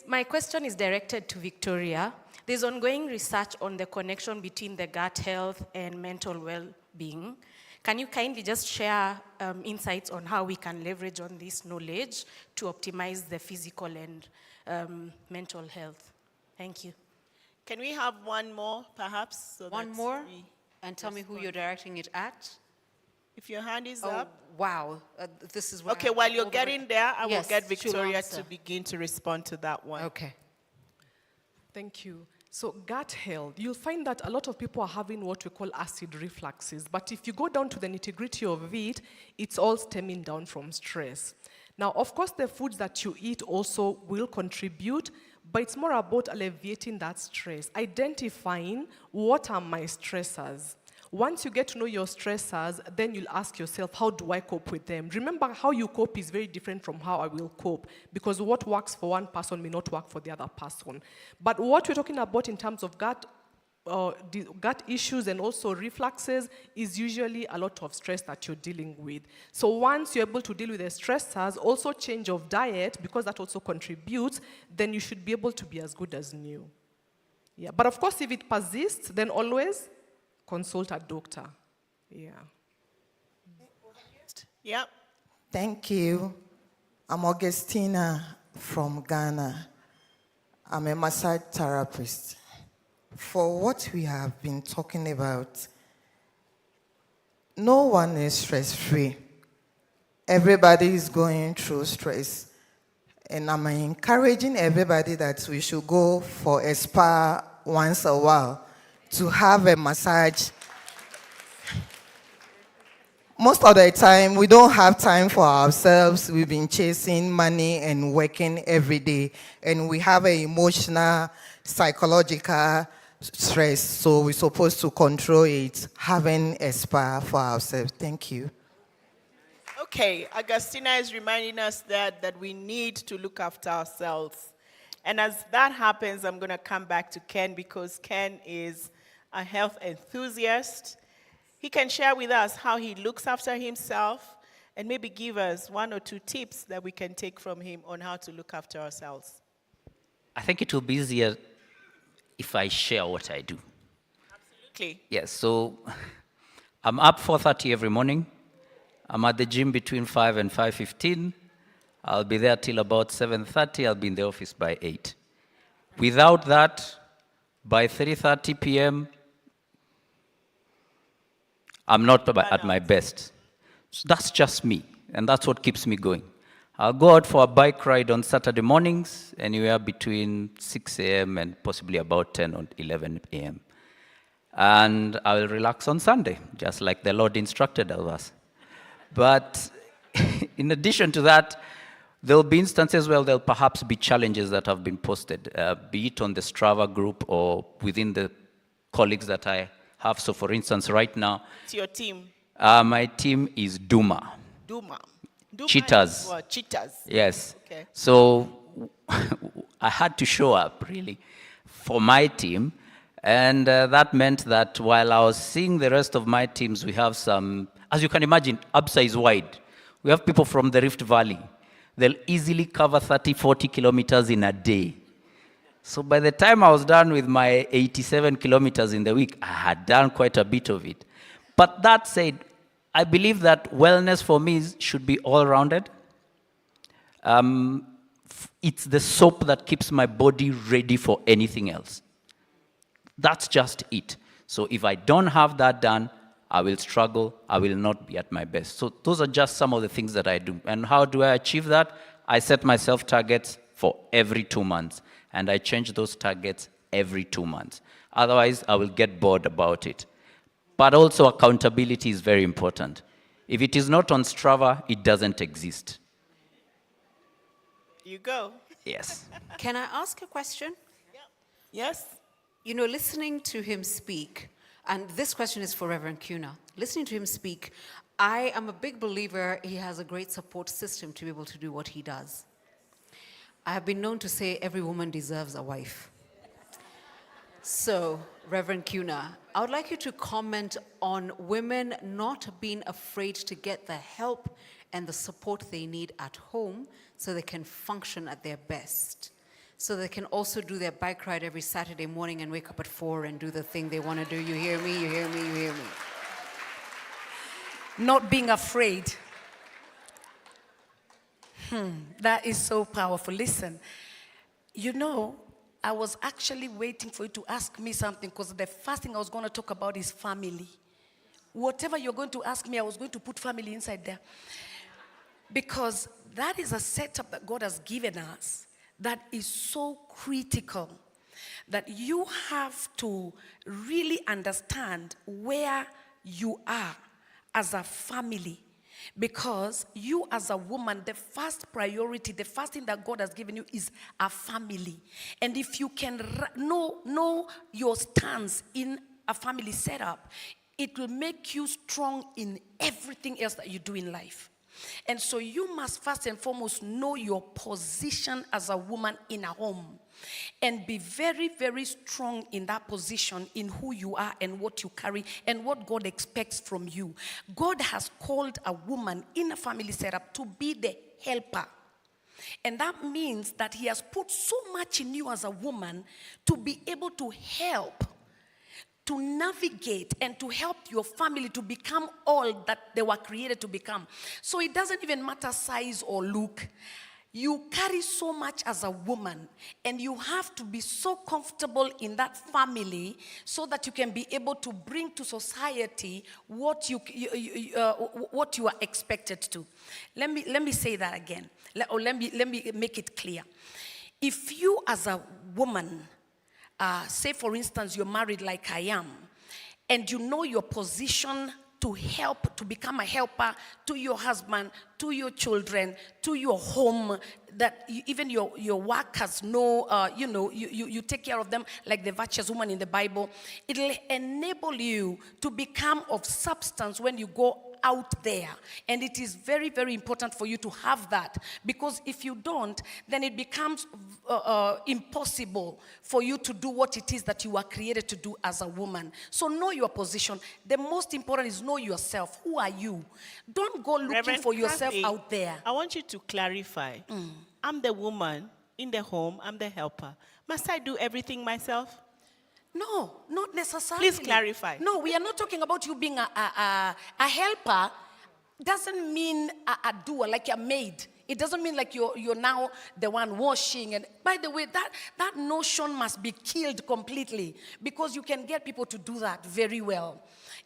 My question is directed to Victoria. There's ongoing research on the connection between the gut health and mental well-being. Can you kindly just share insights on how we can leverage on this knowledge to optimize the physical and mental health? Thank you. Can we have one more, perhaps? So one more? And tell me who you're directing it at. If your hand is up. Wow. This is what okay, while you're getting there, I will get Victoria to begin to respond to that one. Okay. Thank you. So gut health, you'll find that a lot of people are having what we call acid refluxes. But if you go down to the nitty-gritty of it, it's all stemming down from stress. Now, of course, the foods that you eat also will contribute, but it's more about alleviating that stress, identifying what are my stressors. Once you get to know your stressors, then you'll ask yourself, how do I cope with them? Remember, how you cope is very different from how I will cope, because what works for one person may not work for the other person. But what we're talking about in terms of gut issues and also refluxes is usually a lot of stress that you're dealing with. So once you're able to deal with the stressors, also change of diet, because that also contributes, then you should be able to be as good as new. Yeah, but of course, if it persists, then always consult a doctor. Yeah. Yep. Thank you. I'm Augustina from Ghana. I'm a massage therapist. For what we have been talking about, no one is stress-free. Everybody is going through stress. And I'm encouraging everybody that we should go for a spa once a while to have a massage. Most of the time, we don't have time for ourselves. We've been chasing money and working every day. And we have an emotional, psychological stress. So we're supposed to control it, having a spa for ourselves. Thank you. Okay, Augustina is reminding us that we need to look after ourselves. And as that happens, I'm going to come back to Ken, because Ken is a health enthusiast. He can share with us how he looks after himself and maybe give us 1 or 2 tips that we can take from him on how to look after ourselves. I think it will be easier if I share what I do. Absolutely. Yes, so I'm up 4:30 every morning. I'm at the gym between 5 and 5:15. I'll be there till about 7:30. I'll be in the office by 8. Without that, by 3:30 p.m., I'm not at my best. So that's just me, and that's what keeps me going. I'll go out for a bike ride on Saturday mornings, anywhere between 6 a.m. and possibly about 10 or 11 a.m. And I will relax on Sunday, just like the Lord instructed us. But in addition to that, there'll be instances where there'll perhaps be challenges that have been posted, be it on the Strava group or within the colleagues that I have. So for instance, right now, It's your team. my team is Duma. Duma. Cheetahs. Cheetahs. Yes. Okay. So I had to show up, really, for my team. And that meant that while I was seeing the rest of my teams, we have some, as you can imagine, Absa is wide. We have people from the Rift Valley. They'll easily cover 30, 40 kilometers in a day. So by the time I was done with my 87 kilometers in the week, I had done quite a bit of it. But that said, I believe that wellness for me should be all-rounded. It's the soap that keeps my body ready for anything else. That's just it. So if I don't have that done, I will struggle, I will not be at my best. So those are just some of the things that I do. And how do I achieve that? I set myself targets for every 2 months, and I change those targets every 2 months. Otherwise, I will get bored about it. But also accountability is very important. If it is not on Strava, it doesn't exist. You go. Yes. Can I ask a question? Yes. You know, listening to him speak, and this question is for Reverend Kuna. Listening to him speak, I am a big believer he has a great support system to be able to do what he does. I have been known to say every woman deserves a wife. So, Reverend Kuna, I would like you to comment on women not being afraid to get the help and the support they need at home so they can function at their best. So they can also do their bike ride every Saturday morning and wake up at 4 and do the thing they want to do. You hear me, you hear me, you hear me. Not being afraid. That is so powerful. Listen, you know, I was actually waiting for you to ask me something, because the first thing I was going to talk about is family. Whatever you're going to ask me, I was going to put family inside there. Because that is a setup that God has given us that is so critical, that you have to really understand where you are as a family. Because you as a woman, the first priority, the first thing that God has given you is a family. And if you can know your stance in a family setup, it will make you strong in everything else that you do in life. And so you must first and foremost know your position as a woman in a home. And be very, very strong in that position, in who you are and what you carry and what God expects from you. God has called a woman in a family setup to be the helper. And that means that He has put so much in you as a woman to be able to help, to navigate and to help your family to become all that they were created to become. So it doesn't even matter size or look. You carry so much as a woman, and you have to be so comfortable in that family so that you can be able to bring to society what you are expected to. Let me say that again. Let me make it clear. If you as a woman, say for instance you're married like I am, and you know your position to help, to become a helper to your husband, to your children, to your home, that even your workers know, you take care of them like the virtuous woman in the Bible. It'll enable you to become of substance when you go out there. And it is very, very important for you to have that, because if you don't, then it becomes impossible for you to do what it is that you are created to do as a woman. So know your position. The most important is know yourself. Who are you? Don't go looking Reverend for yourself Kathy, out there. I want you to clarify. I'm the woman in the home. I'm the helper. Must I do everything myself? No, not necessarily. Please clarify. No, we are not talking about you being a helper. Doesn't mean a doer, like a maid. It doesn't mean like you're now the one washing. And by the way, that notion must be killed completely, because you can get people to do that very well.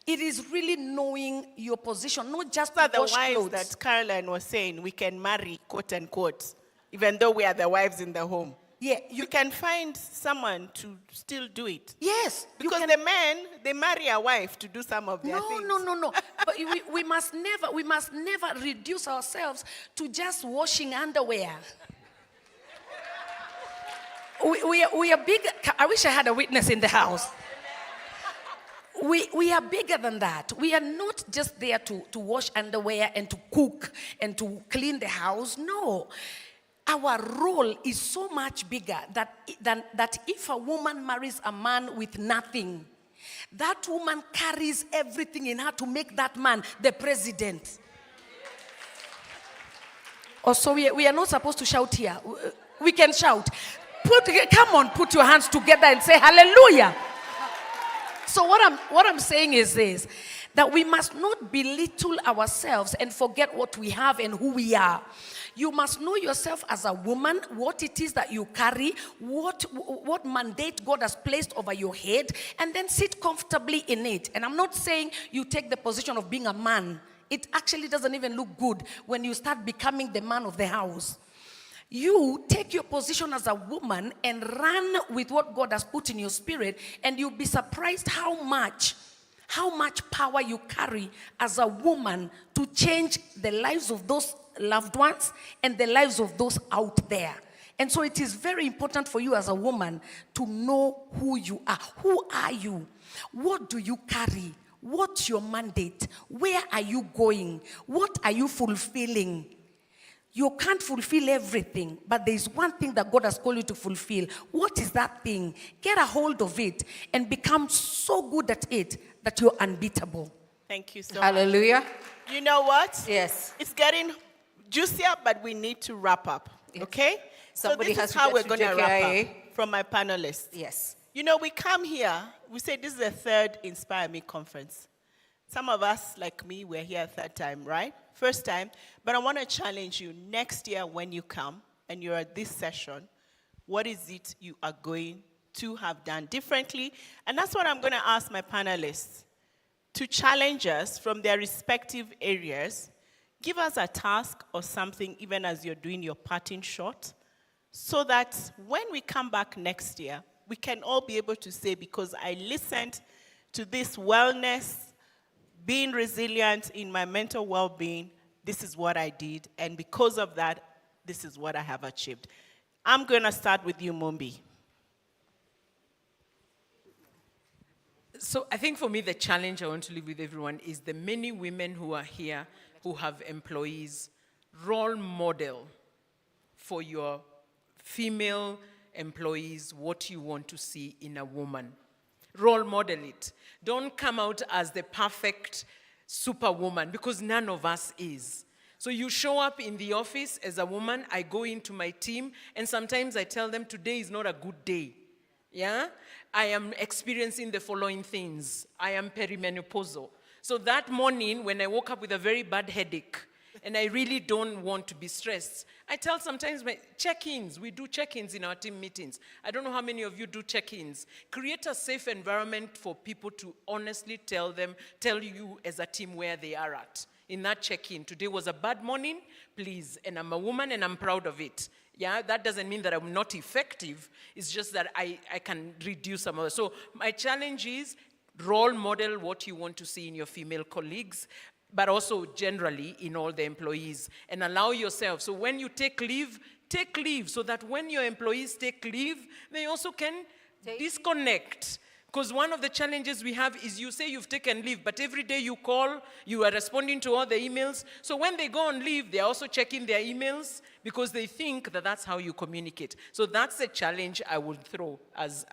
It is really knowing your position, not just the wash wives clothes. that Caroline was saying, we can marry, quote unquote, even though we are the wives in the home. Yeah, you can find someone to still do it. Yes, because the men, they marry a wife to do some of their things. No. But we must never reduce ourselves to just washing underwear. We are big. I wish I had a witness in the house. We are bigger than that. We are not just there to wash underwear and to cook and to clean the house. No. Our role is so much bigger that if a woman marries a man with nothing, that woman carries everything in her to make that man the president. Also, we are not supposed to shout here. We can shout. Come on, put your hands together and say hallelujah. So what I'm saying is this, that we must not belittle ourselves and forget what we have and who we are. You must know yourself as a woman, what it is that you carry, what mandate God has placed over your head, and then sit comfortably in it. And I'm not saying you take the position of being a man. It actually doesn't even look good when you start becoming the man of the house. You take your position as a woman and run with what God has put in your spirit, and you'll be surprised how much power you carry as a woman to change the lives of those loved ones and the lives of those out there. And so it is very important for you as a woman to know who you are. Who are you? What do you carry? What's your mandate? Where are you going? What are you fulfilling? You can't fulfill everything, but there is one thing that God has called you to fulfill. What is that thing? Get a hold of it and become so good at it that you're unbeatable. Thank you so Hallelujah. much. You know what? Yes. It's getting juicier, but we need to wrap up. Yes. Okay? Somebody so has this is to how get we're to going to wrap JKIA. up from my panelists. Yes. You know, we come here, we say this is the third Inspire Me conference. Some of us, like me, we're here a third time, right? First time. But I want to challenge you next year when you come and you're at this session, what is it you are going to have done differently? And that's what I'm going to ask my panelists to challenge us from their respective areas. Give us a task or something, even as you're doing your parting shot, so that when we come back next year, we can all be able to say, because I listened to this wellness, being resilient in my mental well-being, this is what I did, and because of that, this is what I have achieved. I'm going to start with you, Mumbi. So I think for me, the challenge I want to leave with everyone is the many women who are here who have employees. Role model for your female employees what you want to see in a woman. Role model it. Don't come out as the perfect superwoman, because none of us is. So you show up in the office as a woman. I go into my team, and sometimes I tell them, today is not a good day. Yeah? I am experiencing the following things. I am perimenopausal. So that morning, when I woke up with a very bad headache, and I really don't want to be stressed, I tell sometimes my check-ins. We do check-ins in our team meetings. I don't know how many of you do check-ins. Create a safe environment for people to honestly tell you as a team where they are at. In that check-in, today was a bad morning, please, and I'm a woman and I'm proud of it. Yeah, that doesn't mean that I'm not effective. It's just that I can reduce some of it. So my challenge is role model what you want to see in your female colleagues, but also generally in all the employees, and allow yourself. So when you take leave so that when your employees take leave, they also can disconnect. Because one of the challenges we have is you say you've taken leave, but every day you call, you are responding to all the emails. So when they go on leave, they're also checking their emails because they think that that's how you communicate. So that's a challenge I would throw as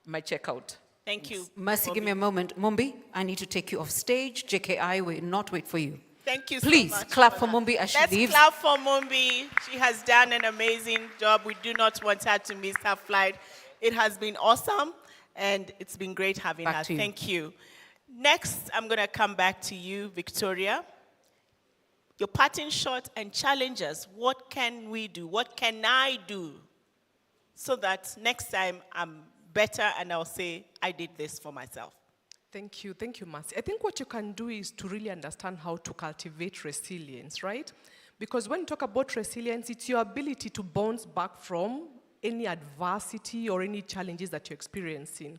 my checkout. Thank you. Mercy, give me a moment. Mumbi, I need to take you off stage. JKI will not wait for you. Thank you Please, so much. clap for Mumbi as she leaves. Let's clap for Mumbi. She has done an amazing job. We do not want her to miss her flight. It has been awesome, and it's been great having her. Thank you. Next, I'm going to come back to you, Victoria. Your parting shot and challenges. What can we do? What can I do so that next time I'm better and I'll say, I did this for myself? Thank you, Mercy. I think what you can do is to really understand how to cultivate resilience, right? Because when you talk about resilience, it's your ability to bounce back from any adversity or any challenges that you're experiencing.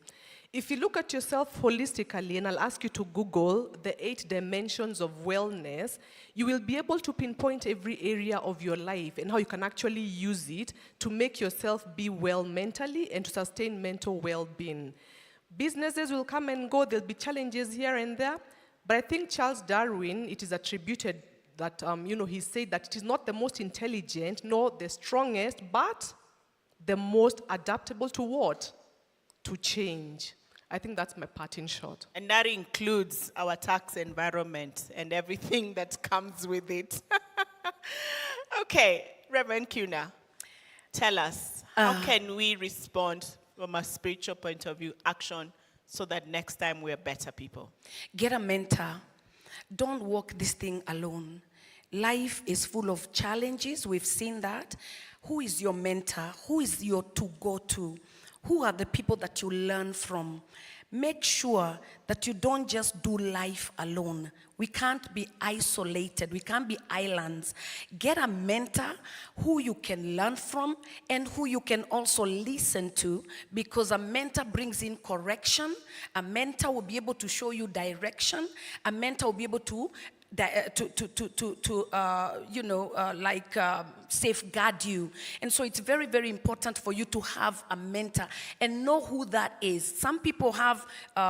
If you look at yourself holistically, and I'll ask you to Google the 8 dimensions of wellness, you will be able to pinpoint every area of your life and how you can actually use it to make yourself be well mentally and to sustain mental well-being. Businesses will come and go, there'll be challenges here and there, but I think Charles Darwin, it is attributed that, he said that it is not the most intelligent, nor the strongest, but the most adaptable to what? To change. I think that's my parting shot. And that includes our tax environment and everything that comes with it. Okay, Reverend Kuna, tell us, how can we respond from a spiritual point of view, action, so that next time we're better people? Get a mentor. Don't walk this thing alone. Life is full of challenges. We've seen that. Who is your mentor? Who is your to-go-to? Who are the people that you learn from? Make sure that you don't just do life alone. We can't be isolated. We can't be islands. Get a mentor who you can learn from and who you can also listen to, because a mentor brings in correction. A mentor will be able to show you direction. A mentor will be able to safeguard you. And so it's very, very important for you to have a mentor and know who that is. Some people have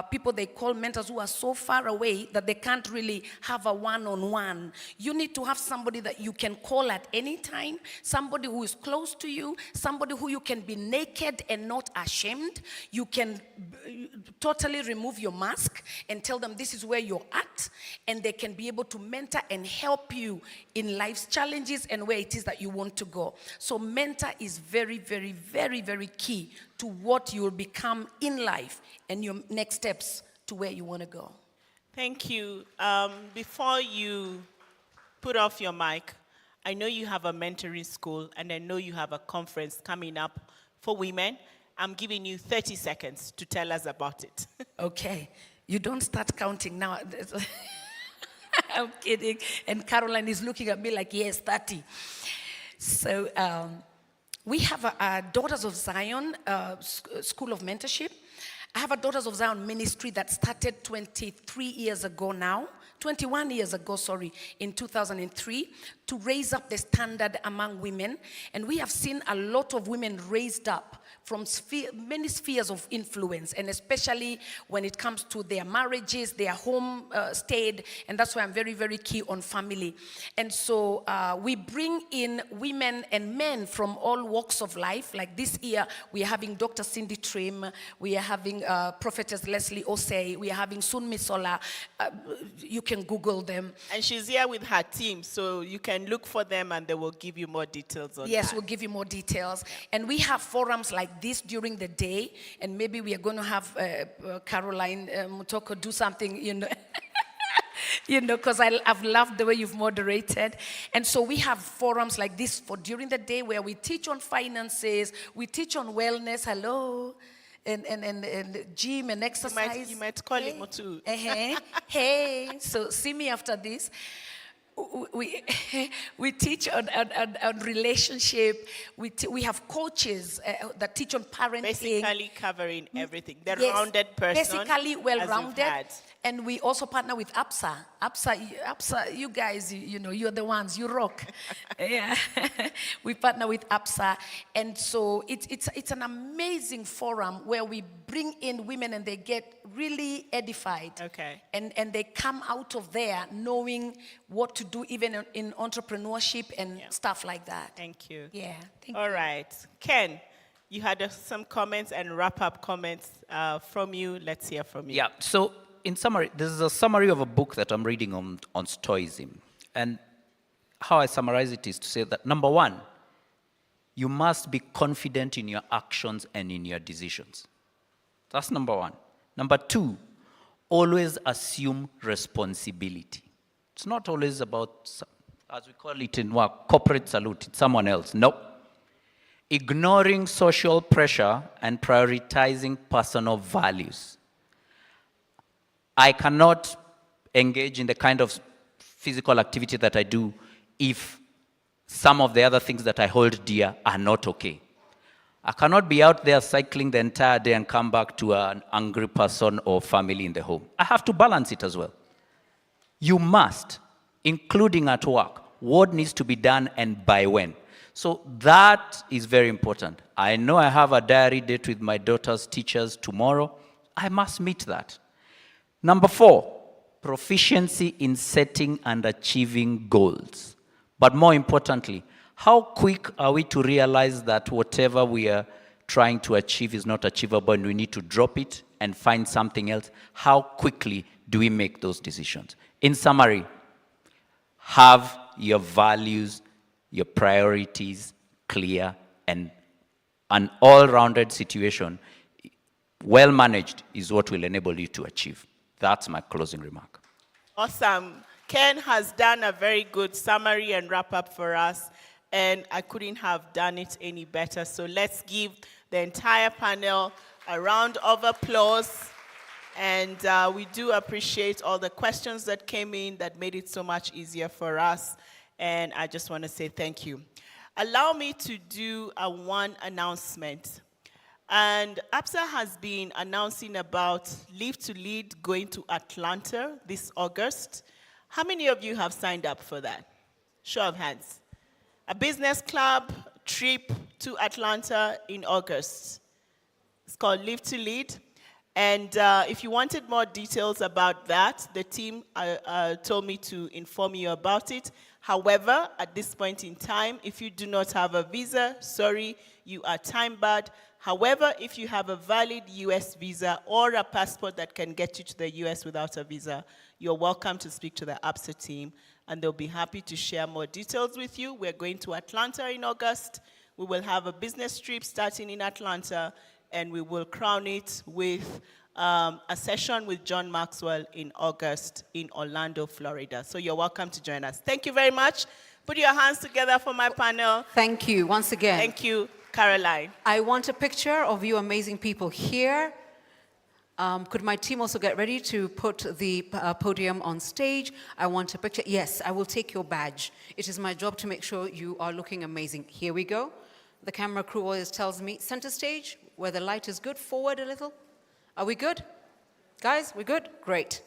people they call mentors who are so far away that they can't really have a one-on-one. You need to have somebody that you can call at any time, somebody who is close to you, somebody who you can be naked and not ashamed. You can totally remove your mask and tell them this is where you're at, and they can be able to mentor and help you in life's challenges and where it is that you want to go. So mentor is very, very, very, very key to what you will become in life and your next steps to where you want to go. Thank you. Before you put off your mic, I know you have a mentoring school, and I know you have a conference coming up for women. I'm giving you 30 seconds to tell us about it. Okay. You don't start counting now. I'm kidding. And Caroline is looking at me like, yes, 30. So we have a Daughters of Zion School of Mentorship. I have a Daughters of Zion ministry that started 23 years ago now. 21 years ago, in 2003, to raise up the standard among women. And we have seen a lot of women raised up from many spheres of influence, and especially when it comes to their marriages, their home stayed, and that's why I'm very, very key on family. And so we bring in women and men from all walks of life. Like this year, we are having Dr. Cindy Trim, we are having Prophetess Leslie Osei, we are having Sunmi Sola. You can Google them. And she's here with her team, so you can look for them and they will give you more details on Yes, that. we'll give you more details. And we have forums like this during the day, and maybe we are going to have Caroline Mutoko do something, because I've loved the way you've moderated. And so we have forums like this for during the day where we teach on finances, we teach on wellness, and gym and exercise. You might call him too. Hey, so see me after this. We teach on relationship. We have coaches that teach on parenting. Basically covering everything. The rounded person. Basically well-rounded. And we also partner with Absa. Absa, you guys, you're the ones, you rock. Yeah. We partner with Absa. And so it's an amazing forum where we bring in women and they get really edified. Okay. And they come out of there knowing what to do even in entrepreneurship and stuff like that. Thank you. Yeah. All right. Ken, you had some comments and wrap-up comments from you. Let's hear from you. Yeah, so in summary, this is a summary of a book that I'm reading on Stoicism. And how I summarize it is to say that, number one, you must be confident in your actions and in your decisions. That's number one. Number two, always assume responsibility. It's not always about, as we call it in work, corporate salute. It's someone else. Nope. Ignoring social pressure and prioritizing personal values. I cannot engage in the kind of physical activity that I do if some of the other things that I hold dear are not okay. I cannot be out there cycling the entire day and come back to an angry person or family in the home. I have to balance it as well. You must, including at work, what needs to be done and by when. So that is very important. I know I have a diary date with my daughter's teachers tomorrow. I must meet that. Number four, proficiency in setting and achieving goals. But more importantly, how quick are we to realize that whatever we are trying to achieve is not achievable and we need to drop it and find something else? How quickly do we make those decisions? In summary, have your values, your priorities clear, and an all-rounded situation, well managed, is what will enable you to achieve. That's my closing remark. Awesome. Ken has done a very good summary and wrap-up for us, and I couldn't have done it any better. So let's give the entire panel a round of applause. And we do appreciate all the questions that came in that made it so much easier for us. And I just want to say thank you. Allow me to do one announcement. And Absa has been announcing about Live to Lead going to Atlanta this August. How many of you have signed up for that? Show of hands. A business club trip to Atlanta in August. It's called Live to Lead. And if you wanted more details about that, the team told me to inform you about it. However, at this point in time, if you do not have a visa, sorry, you are time-barred. However, if you have a valid US visa or a passport that can get you to the US without a visa, you're welcome to speak to the Absa team, and they'll be happy to share more details with you. We're going to Atlanta in August. We will have a business trip starting in Atlanta, and we will crown it with a session with John Maxwell in August in Orlando, Florida. So you're welcome to join us. Thank you very much. Put your hands together for my panel. Thank you once again. Thank you, Caroline. I want a picture of you amazing people here. Could my team also get ready to put the podium on stage? I want a picture. Yes, I will take your badge. It is my job to make sure you are looking amazing. Here we go. The camera crew always tells me, center stage, where the light is good, forward a little. Are we good? Guys, we good? Great.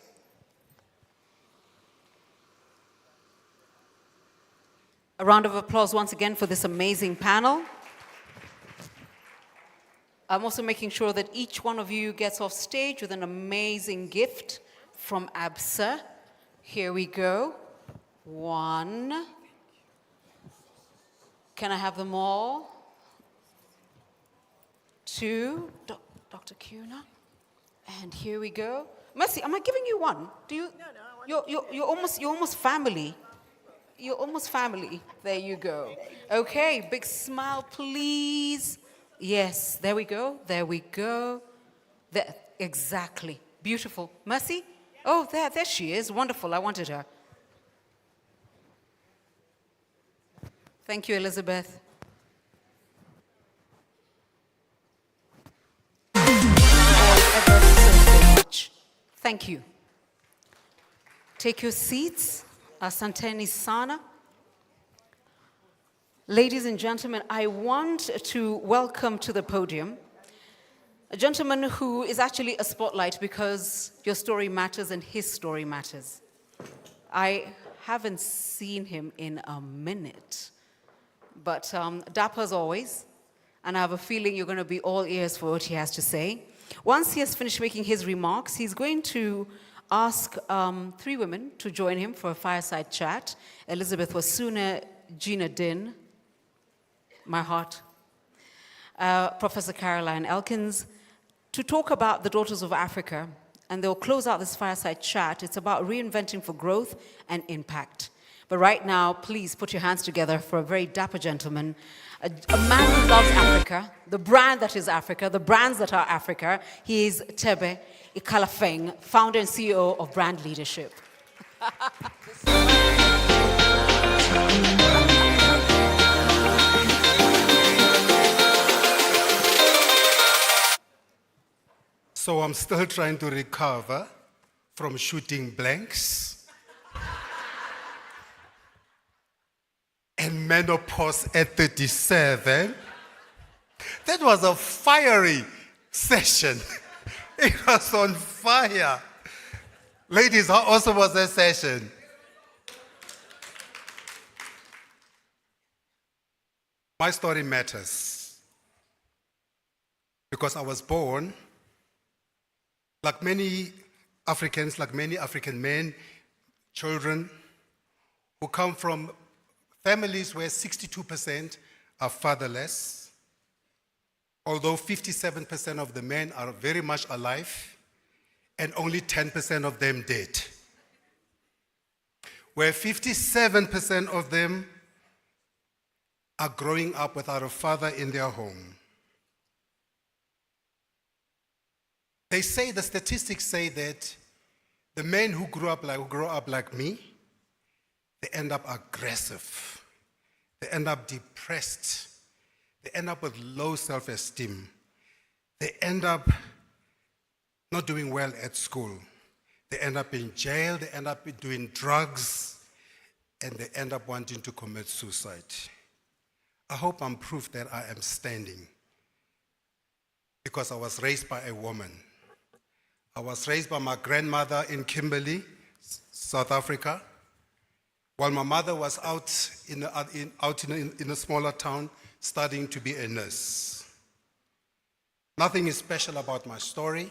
A round of applause once again for this amazing panel. I'm also making sure that each one of you gets off stage with an amazing gift from Absa. Here we go. One. Can I have them all? Two. Dr. Kuna. And here we go. Mercy, am I giving you one? Do you? No, you're almost family. You're almost family. There you go. Okay, big smile, please. Yes, there we go. There we go. There, exactly. Beautiful. Mercy? Oh, there she is. Wonderful. I wanted her. Thank you, Elizabeth. Ever so much. Thank you. Take your seats. Asanteni sana. Ladies and gentlemen, I want to welcome to the podium a gentleman who is actually a spotlight because your story matters and his story matters. I haven't seen him in a minute, but dapper as always, and I have a feeling you're going to be all ears for what he has to say. Once he has finished making his remarks, he's going to ask 3 women to join him for a fireside chat. Elizabeth Wasuna, Gina Din, my heart, Professor Caroline Elkins, to talk about the Daughters of Africa, and they'll close out this fireside chat. It's about reinventing for growth and impact. But right now, please put your hands together for a very dapper gentleman, a man who loves Africa, the brand that is Africa, the brands that are Africa. He is Tebe Ikalafeng, founder and CEO of Brand Leadership. So I'm still trying to recover from shooting blanks and menopause at 37. That was a fiery session. It was on fire. Ladies, how awesome was that session? My story matters because I was born like many Africans, like many African men, children who come from families where 62% are fatherless, although 57% of the men are very much alive and only 10% of them dead. Where 57% of them are growing up without a father in their home. They say, the statistics say that the men who grow up like me, they end up aggressive. They end up depressed. They end up with low self-esteem. They end up not doing well at school. They end up in jail. They end up doing drugs. And they end up wanting to commit suicide. I hope I'm proof that I am standing because I was raised by a woman. I was raised by my grandmother in Kimberley, South Africa, while my mother was out in a smaller town studying to be a nurse. Nothing is special about my story.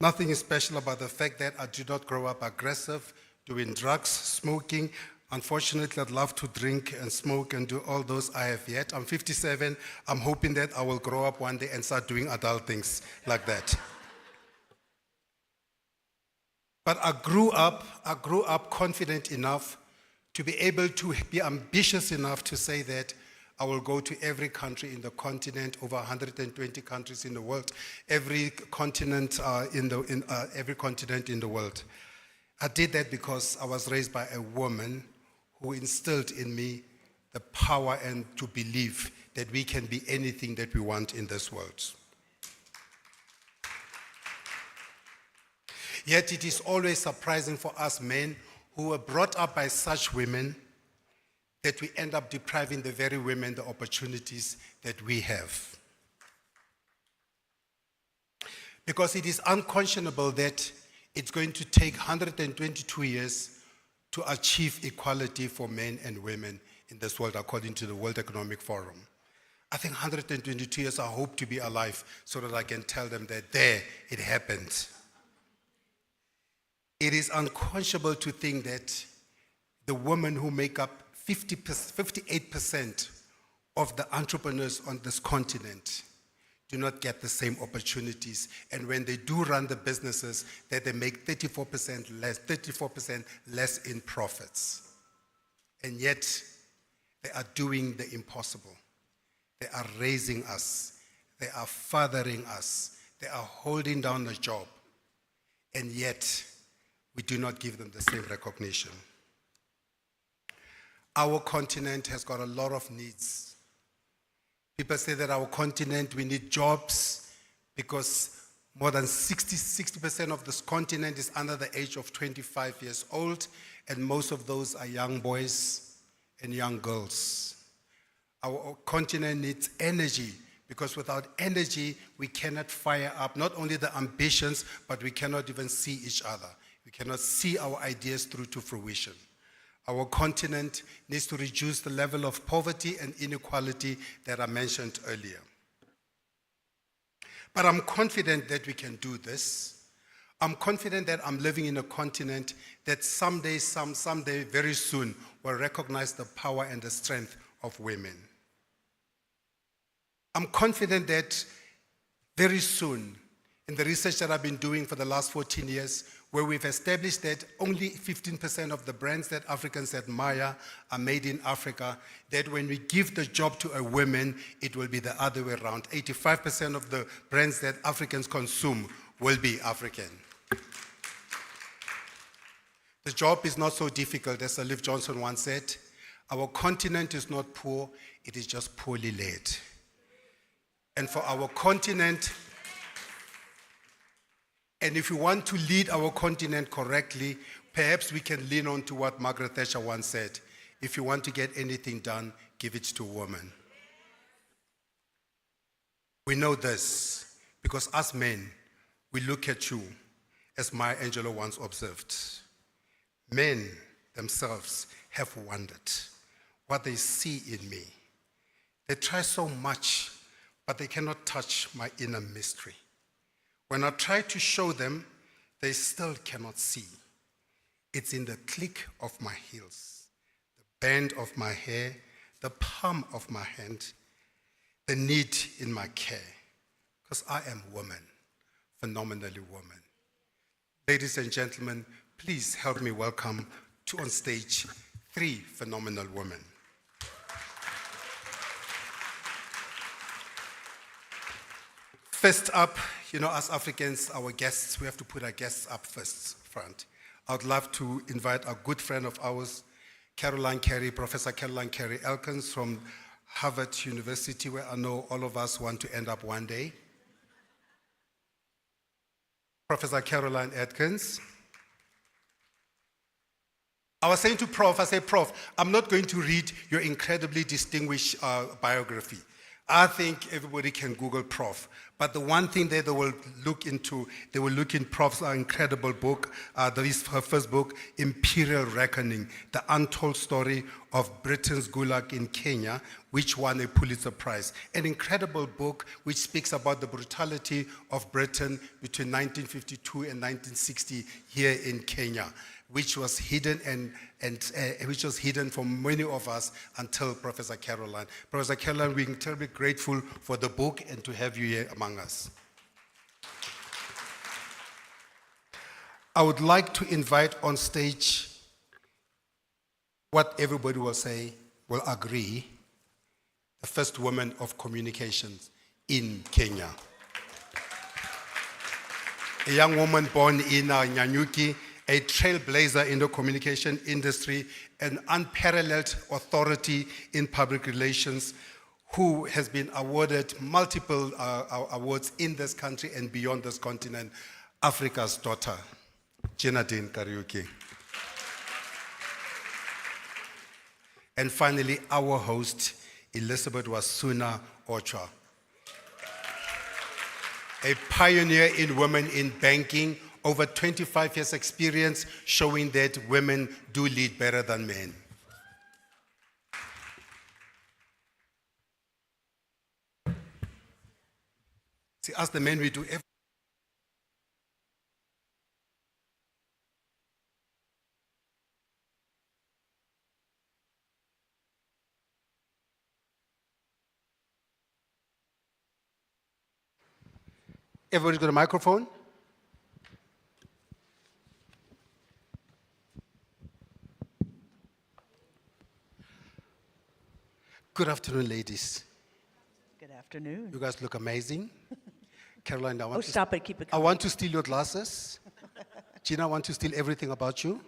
Nothing is special about the fact that I did not grow up aggressive, doing drugs, smoking. Unfortunately, I'd love to drink and smoke and do all those I have yet. I'm 57. I'm hoping that I will grow up one day and start doing adult things like that. But I grew up confident enough to be able to be ambitious enough to say that I will go to every country in the continent, over 120 countries in the world, every continent every continent in the world. I did that because I was raised by a woman who instilled in me the power and to believe that we can be anything that we want in this world. Yet it is always surprising for us men who were brought up by such women that we end up depriving the very women the opportunities that we have. Because it is unconscionable that it's going to take 122 years to achieve equality for men and women in this world, according to the World Economic Forum. I think 122 years I hope to be alive so that I can tell them that there, it happened. It is unconscionable to think that the women who make up 58% of the entrepreneurs on this continent do not get the same opportunities. And when they do run the businesses, that they make 34% less in profits. And yet, they are doing the impossible. They are raising us. They are fathering us. They are holding down the job. And yet, we do not give them the same recognition. Our continent has got a lot of needs. People say that our continent, we need jobs because more than 60% of this continent is under the age of 25 years old, and most of those are young boys and young girls. Our continent needs energy because without energy, we cannot fire up not only the ambitions, but we cannot even see each other. We cannot see our ideas through to fruition. Our continent needs to reduce the level of poverty and inequality that I mentioned earlier. But I'm confident that we can do this. I'm confident that I'm living in a continent that someday, very soon, will recognize the power and the strength of women. I'm confident that very soon, in the research that I've been doing for the last 14 years, where we've established that only 15% of the brands that Africans admire are made in Africa, that when we give the job to a woman, it will be the other way around. 85% of the brands that Africans consume will be African. The job is not so difficult, as Liv Johnson once said. Our continent is not poor, it is just poorly led. And for our continent, and if we want to lead our continent correctly, perhaps we can lean on to what Margaret Thatcher once said. If you want to get anything done, give it to a woman. We know this because as men, we look at you, as Maya Angelou once observed. Men themselves have wondered what they see in me. They try so much, but they cannot touch my inner mystery. When I try to show them, they still cannot see. It's in the click of my heels, the bend of my hair, the palm of my hand, the need in my care. Because I am woman, phenomenally woman. Ladies and gentlemen, please help me welcome to on stage 3 phenomenal women. First up, as Africans, our guests, we have to put our guests up front. I would love to invite a good friend of ours, Professor Caroline Carey Elkins from Harvard University, where I know all of us want to end up one day. Professor Caroline Elkins. I was saying to Prof, I'm not going to read your incredibly distinguished biography. I think everybody can Google Prof. But the one thing that they will look into, they will look in Prof's incredible book, her first book, Imperial Reckoning, the untold story of Britain's Gulag in Kenya, which won a Pulitzer Prize. An incredible book which speaks about the brutality of Britain between 1952 and 1960 here in Kenya, which was hidden which was hidden from many of us until Professor Caroline. Professor Caroline, we're terribly grateful for the book and to have you here among us. I would like to invite on stage what everybody will say, will agree, the first woman of communications in Kenya. A young woman born in Nyanyuki, a trailblazer in the communication industry, an unparalleled authority in public relations, who has been awarded multiple awards in this country and beyond this continent, Africa's daughter, Janadine Kariuki. And finally, our host, Elizabeth Wasuna Ochoa, a pioneer in women in banking, over 25 years experience showing that women do lead better than men. See, as the men, we do everything. Everybody's got a microphone? Good afternoon, ladies. Good afternoon. You guys look amazing. Caroline, Stop it, keep it I coming. want to steal your glasses. Gina, I want to steal everything about you.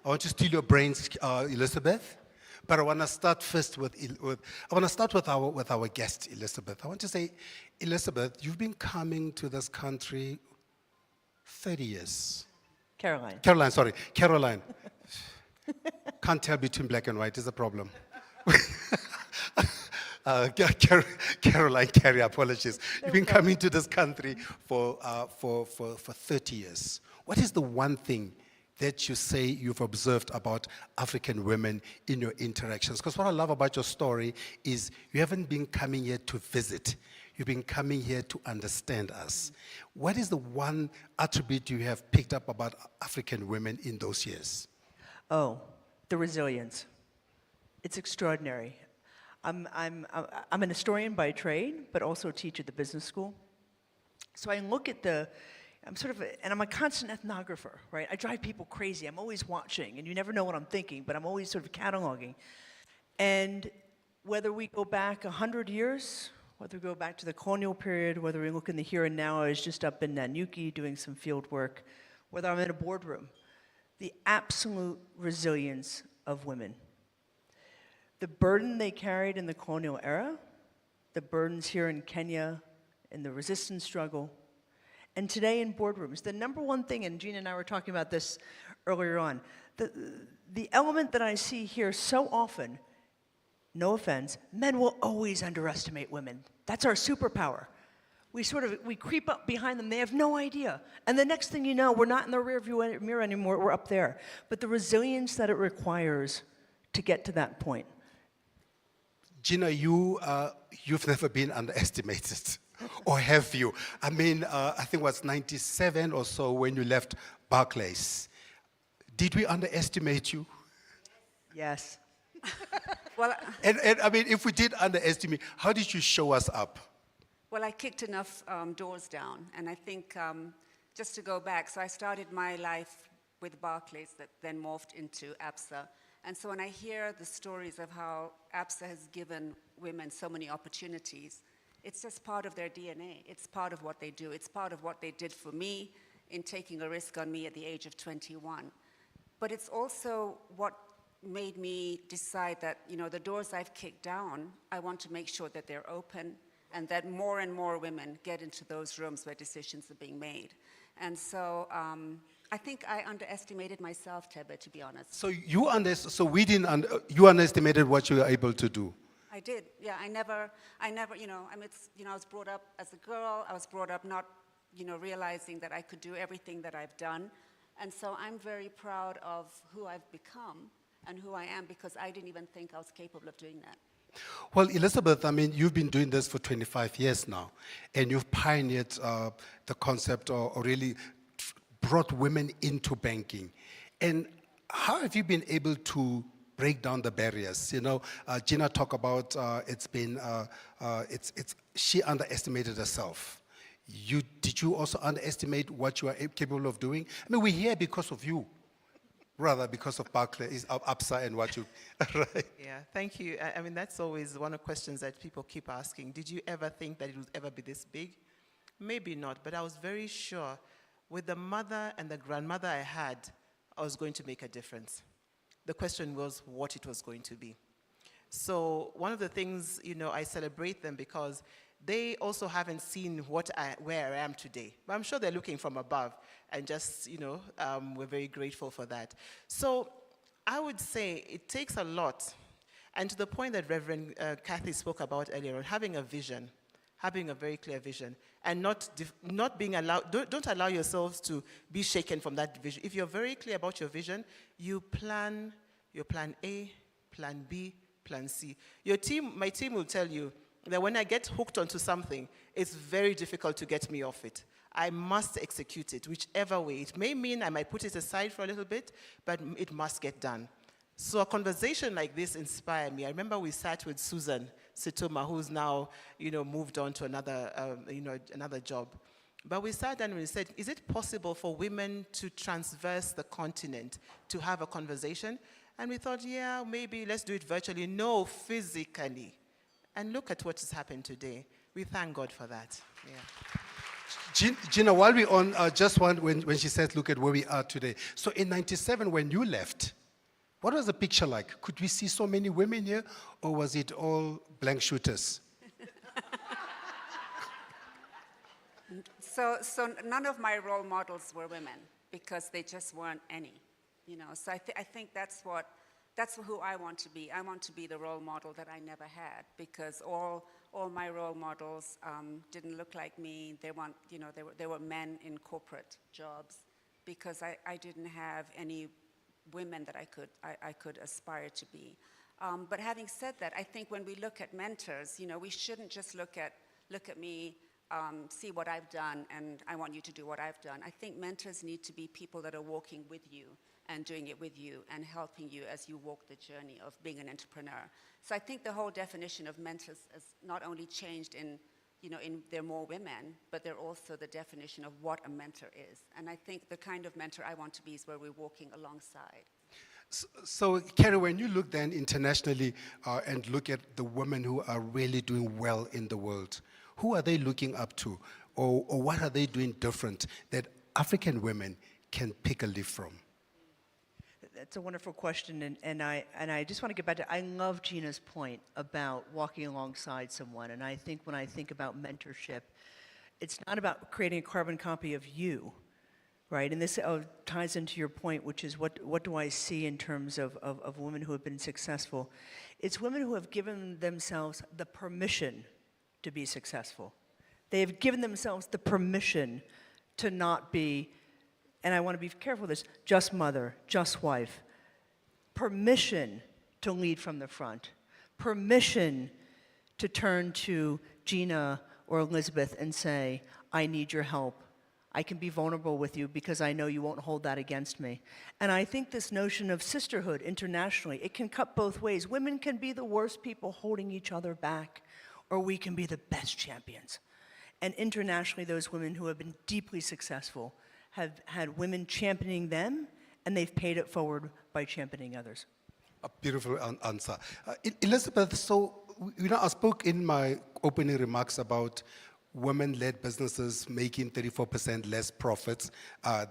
I want to steal your brains, Elizabeth. But I want to start first with our guest, Elizabeth. I want to say, Elizabeth, you've been coming to this country 30 years. Caroline. Caroline, sorry. Caroline. Can't tell between black and white is a problem. Caroline Carey, apologies. You've been coming to this country for 30 years. What is the one thing that you say you've observed about African women in your interactions? Because what I love about your story is you haven't been coming here to visit. You've been coming here to understand us. What is the one attribute you have picked up about African women in those years? Oh, the resilience. It's extraordinary. I'm an historian by trade, but also teach at the business school. So I look at I'm a constant ethnographer, right? I drive people crazy. I'm always watching, and you never know what I'm thinking, but I'm always sort of cataloging. And whether we go back 100 years, whether we go back to the colonial period, whether we look in the here and now, I was just up in Nanyuki doing some field work, whether I'm in a boardroom, the absolute resilience of women. The burden they carried in the colonial era, the burdens here in Kenya, in the resistance struggle, and today in boardrooms. The number one thing, and Gina and I were talking about this earlier on, the element that I see here so often, no offense, men will always underestimate women. That's our superpower. We creep up behind them, they have no idea. And the next thing you know, we're not in the rearview mirror anymore, we're up there. But the resilience that it requires to get to that point. Gina, you've never been underestimated, or have you? I mean, I think it was 97 or so when you left Barclays. Did we underestimate you? Yes. Well, and I mean, if we did underestimate, how did you show us up? Well, I kicked enough doors down, and I think just to go back, so I started my life with Barclays that then morphed into Absa. And so when I hear the stories of how Absa has given women so many opportunities, it's just part of their DNA. It's part of what they do. It's part of what they did for me in taking a risk on me at the age of 21. But it's also what made me decide that, the doors I've kicked down, I want to make sure that they're open and that more and more women get into those rooms where decisions are being made. And so I think I underestimated myself, Tebe, to be honest. So you underestimated what you were able to do. I did, yeah. I never, I was brought up as a girl. I was brought up not, realizing that I could do everything that I've done. And so I'm very proud of who I've become and who I am because I didn't even think I was capable of doing that. Well, Elizabeth, I mean, you've been doing this for 25 years now, and you've pioneered the concept or really brought women into banking. And how have you been able to break down the barriers? Gina talked about she underestimated herself. Did you also underestimate what you are capable of doing? I mean, we're here because of you, rather because of Barclays, Absa, and what you, right? Yeah, thank you. I mean, that's always one of the questions that people keep asking. Did you ever think that it would ever be this big? Maybe not, but I was very sure with the mother and the grandmother I had, I was going to make a difference. The question was what it was going to be. So one of the things, I celebrate them because they also haven't seen where I am today. But I'm sure they're looking from above and just, we're very grateful for that. So I would say it takes a lot. And to the point that Reverend Kathy spoke about earlier on, having a vision, having a very clear vision, and not being allowed, don't allow yourselves to be shaken from that vision. If you're very clear about your vision, you plan your plan A, plan B, plan C. My team will tell you, that when I get hooked onto something, it's very difficult to get me off it. I must execute it, whichever way. It may mean I might put it aside for a little bit, but it must get done. So a conversation like this inspired me. I remember we sat with Susan Situma, who's now, moved on to another, another job. But we sat down and we said, is it possible for women to transverse the continent to have a conversation? And we thought, yeah, maybe let's do it virtually. No, physically. And look at what has happened today. We thank God for that. Yeah. Gina, while we're on, just one, when she says, look at where we are today. So in 97, when you left, what was the picture like? Could we see so many women here, or was it all blank shooters? So none of my role models were women, because they just weren't any. So I think that's who I want to be. I want to be the role model that I never had, because all my role models didn't look like me. They weren't, they were men in corporate jobs, because I didn't have any women that I could aspire to be. But having said that, I think when we look at mentors, we shouldn't just look at me, see what I've done, and I want you to do what I've done. I think mentors need to be people that are walking with you and doing it with you and helping you as you walk the journey of being an entrepreneur. So I think the whole definition of mentors has not only changed in they're more women, but they're also the definition of what a mentor is. And I think the kind of mentor I want to be is where we're walking alongside. So, Carrie, when you look then internationally and look at the women who are really doing well in the world, who are they looking up to? Or what are they doing different that African women can pick a leaf from? That's a wonderful question, and I just want to get back to, I love Gina's point about walking alongside someone, and I think when I think about mentorship, it's not about creating a carbon copy of you, right? And this ties into your point, which is what do I see in terms of women who have been successful? It's women who have given themselves the permission to be successful. They have given themselves the permission to not be, and I want to be careful with this, just mother, just wife. Permission to lead from the front. Permission to turn to Gina or Elizabeth and say, I need your help. I can be vulnerable with you because I know you won't hold that against me. And I think this notion of sisterhood internationally, it can cut both ways. Women can be the worst people holding each other back, or we can be the best champions. And internationally, those women who have been deeply successful have had women championing them, and they've paid it forward by championing others. A beautiful answer. Elizabeth, so I spoke in my opening remarks about women-led businesses making 34% less profits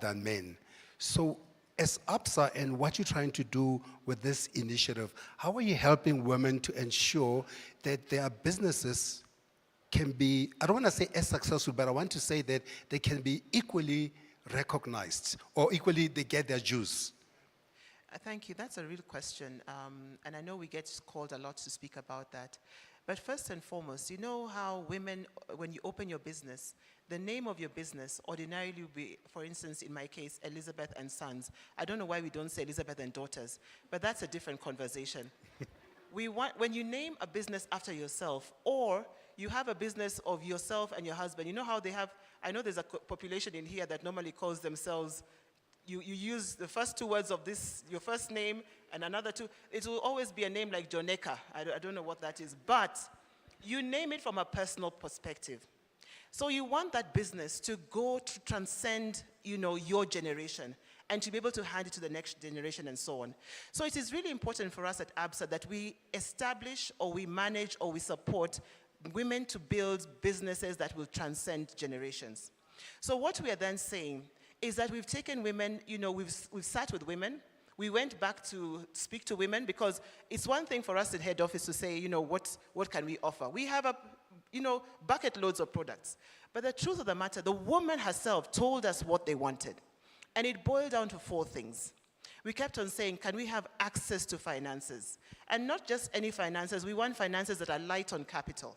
than men. So as Absa and what you're trying to do with this initiative, how are you helping women to ensure that their businesses can be, I don't want to say as successful, but I want to say that they can be equally recognized, or equally they get their dues? Thank you. That's a real question. And I know we get called a lot to speak about that. But first and foremost, you know how women, when you open your business, the name of your business ordinarily will be, for instance, in my case, Elizabeth and Sons. I don't know why we don't say Elizabeth and Daughters, but that's a different conversation. When you name a business after yourself, or you have a business of yourself and your husband, you know how they have, I know there's a population in here that normally calls themselves, you use the first two words of this, your first name, and another two. It will always be a name like Joneka. I don't know what that is. But you name it from a personal perspective. So you want that business to go to transcend, your generation, and to be able to hand it to the next generation and so on. So it is really important for us at Absa that we establish, or we manage, or we support women to build businesses that will transcend generations. So what we are then saying is that we've taken women, we've sat with women. We went back to speak to women, because it's one thing for us at head office to say, what can we offer? We have bucket loads of products. But the truth of the matter, the woman herself told us what they wanted. And it boiled down to 4 things. We kept on saying, can we have access to finances? And not just any finances, we want finances that are light on capital,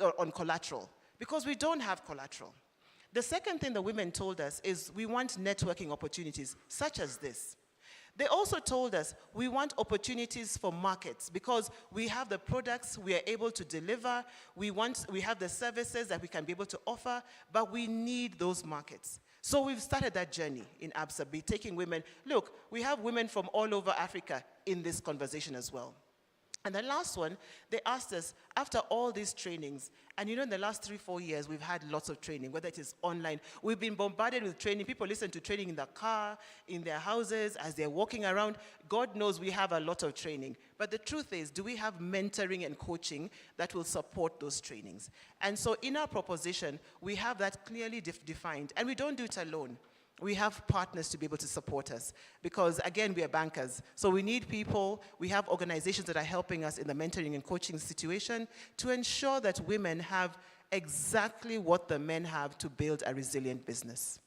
or on collateral, because we don't have collateral. The second thing the women told us is we want networking opportunities, such as this. They also told us, we want opportunities for markets because we have the products we are able to deliver, we have the services that we can be able to offer, but we need those markets. So we've started that journey in Absa, taking women. Look, we have women from all over Africa in this conversation as well. And the last one, they asked us, after all these trainings, and in the last 3-4 years, we've had lots of training, whether it is online. We've been bombarded with training. People listen to training in the car, in their houses, as they're walking around. God knows we have a lot of training. But the truth is, do we have mentoring and coaching that will support those trainings? And so in our proposition, we have that clearly defined. And we don't do it alone. We have partners to be able to support us because, again, we are bankers. So we need people. We have organizations that are helping us in the mentoring and coaching situation to ensure that women have exactly what the men have to build a resilient business.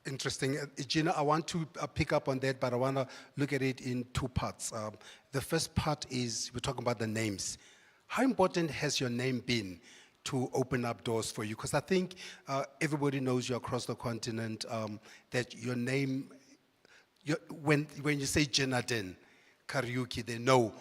Interesting. Gina, I want to pick up on that, but I want to look at it in two parts. The first part is we're talking about the names. How important has your name been to open up doors for you? Because I think everybody knows you across the continent, that your name, when you say Jenadin, karaoke, they know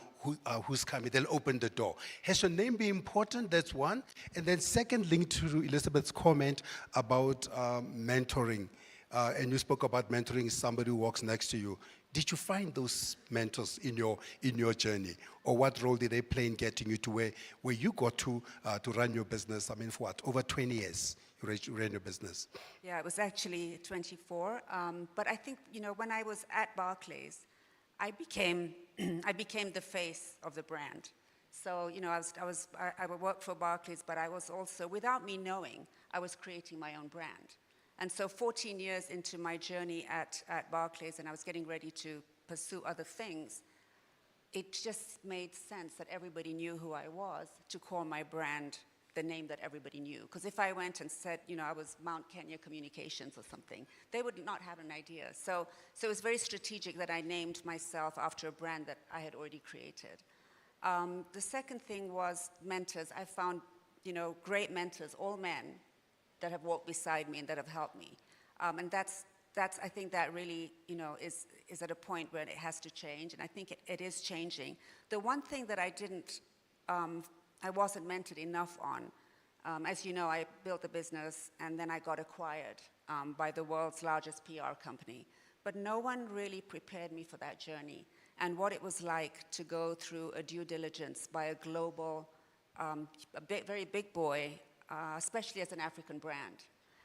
who's coming, they'll open the door. Has your name been important? That's one. And then second, linked to Elizabeth's comment about mentoring, and you spoke about mentoring somebody who walks next to you. Did you find those mentors in your journey? Or what role did they play in getting you to where you got to run your business? I mean, for what, over 20 years you ran your business? Yeah, it was actually 24. But I think, when I was at Barclays, I became the face of the brand. So, I worked for Barclays, but I was also, without me knowing, I was creating my own brand. And so 14 years into my journey at Barclays, and I was getting ready to pursue other things, it just made sense that everybody knew who I was to call my brand the name that everybody knew. Because if I went and said, I was Mount Kenya Communications or something, they would not have an idea. So it was very strategic that I named myself after a brand that I had already created. The second thing was mentors. I found, great mentors, all men, that have walked beside me and that have helped me. And that's I think that really, is at a point where it has to change, and I think it is changing. The one thing that I wasn't mentored enough on, as you know, I built the business and then I got acquired by the world's largest PR company. But no one really prepared me for that journey and what it was like to go through a due diligence by a global, very big boy, especially as an African brand.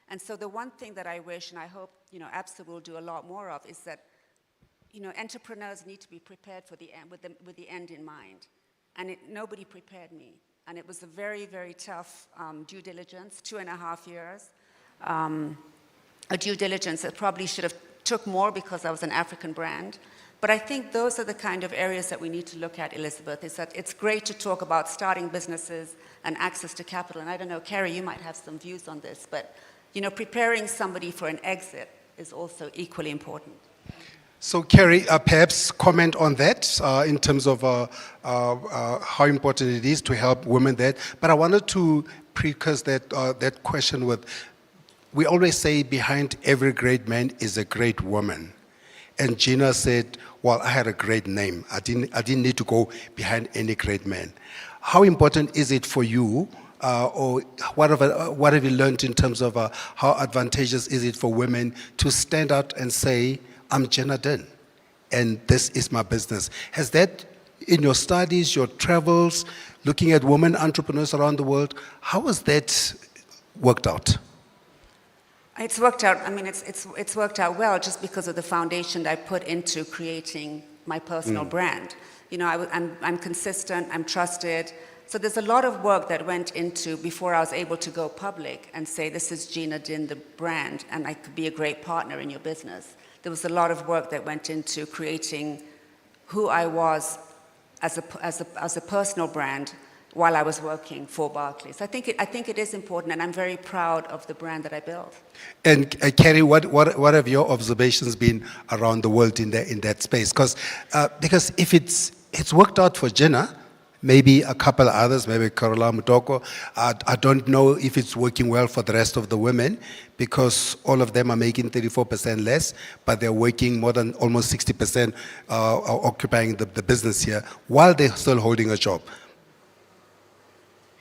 And so the one thing that I wish, and I hope, Absa will do a lot more of, is that, entrepreneurs need to be prepared for the end, with the end in mind. And nobody prepared me. And it was a very, very tough due diligence, 2.5 years. A due diligence that probably should have took more because I was an African brand. But I think those are the kind of areas that we need to look at, Elizabeth, is that it's great to talk about starting businesses and access to capital. And I don't know, Carrie, you might have some views on this, but preparing somebody for an exit is also equally important. So Carrie, perhaps comment on that in terms of how important it is to help women there. But I wanted to precursor that question with, we always say behind every great man is a great woman. And Gina said, well, I had a great name. I didn't need to go behind any great man. How important is it for you, or what have you learned in terms of how advantageous is it for women to stand out and say, I'm Jenna Den, and this is my business? Has that, in your studies, your travels, looking at women entrepreneurs around the world, how has that worked out? It's worked out, it's worked out well just because of the foundation that I put into creating my personal brand. I'm consistent, I'm trusted. So there's a lot of work that went into before I was able to go public and say, this is Gina Din, the brand, and I could be a great partner in your business. There was a lot of work that went into creating who I was as a personal brand while I was working for Barclays. I think it is important, and I'm very proud of the brand that I built. And Carrie, what have your observations been around the world in that space? Because if it's worked out for Jenna, maybe a couple others, maybe Carola Mutoko. I don't know if it's working well for the rest of the women because all of them are making 34% less, but they're working more than almost 60% occupying the business here while they're still holding a job.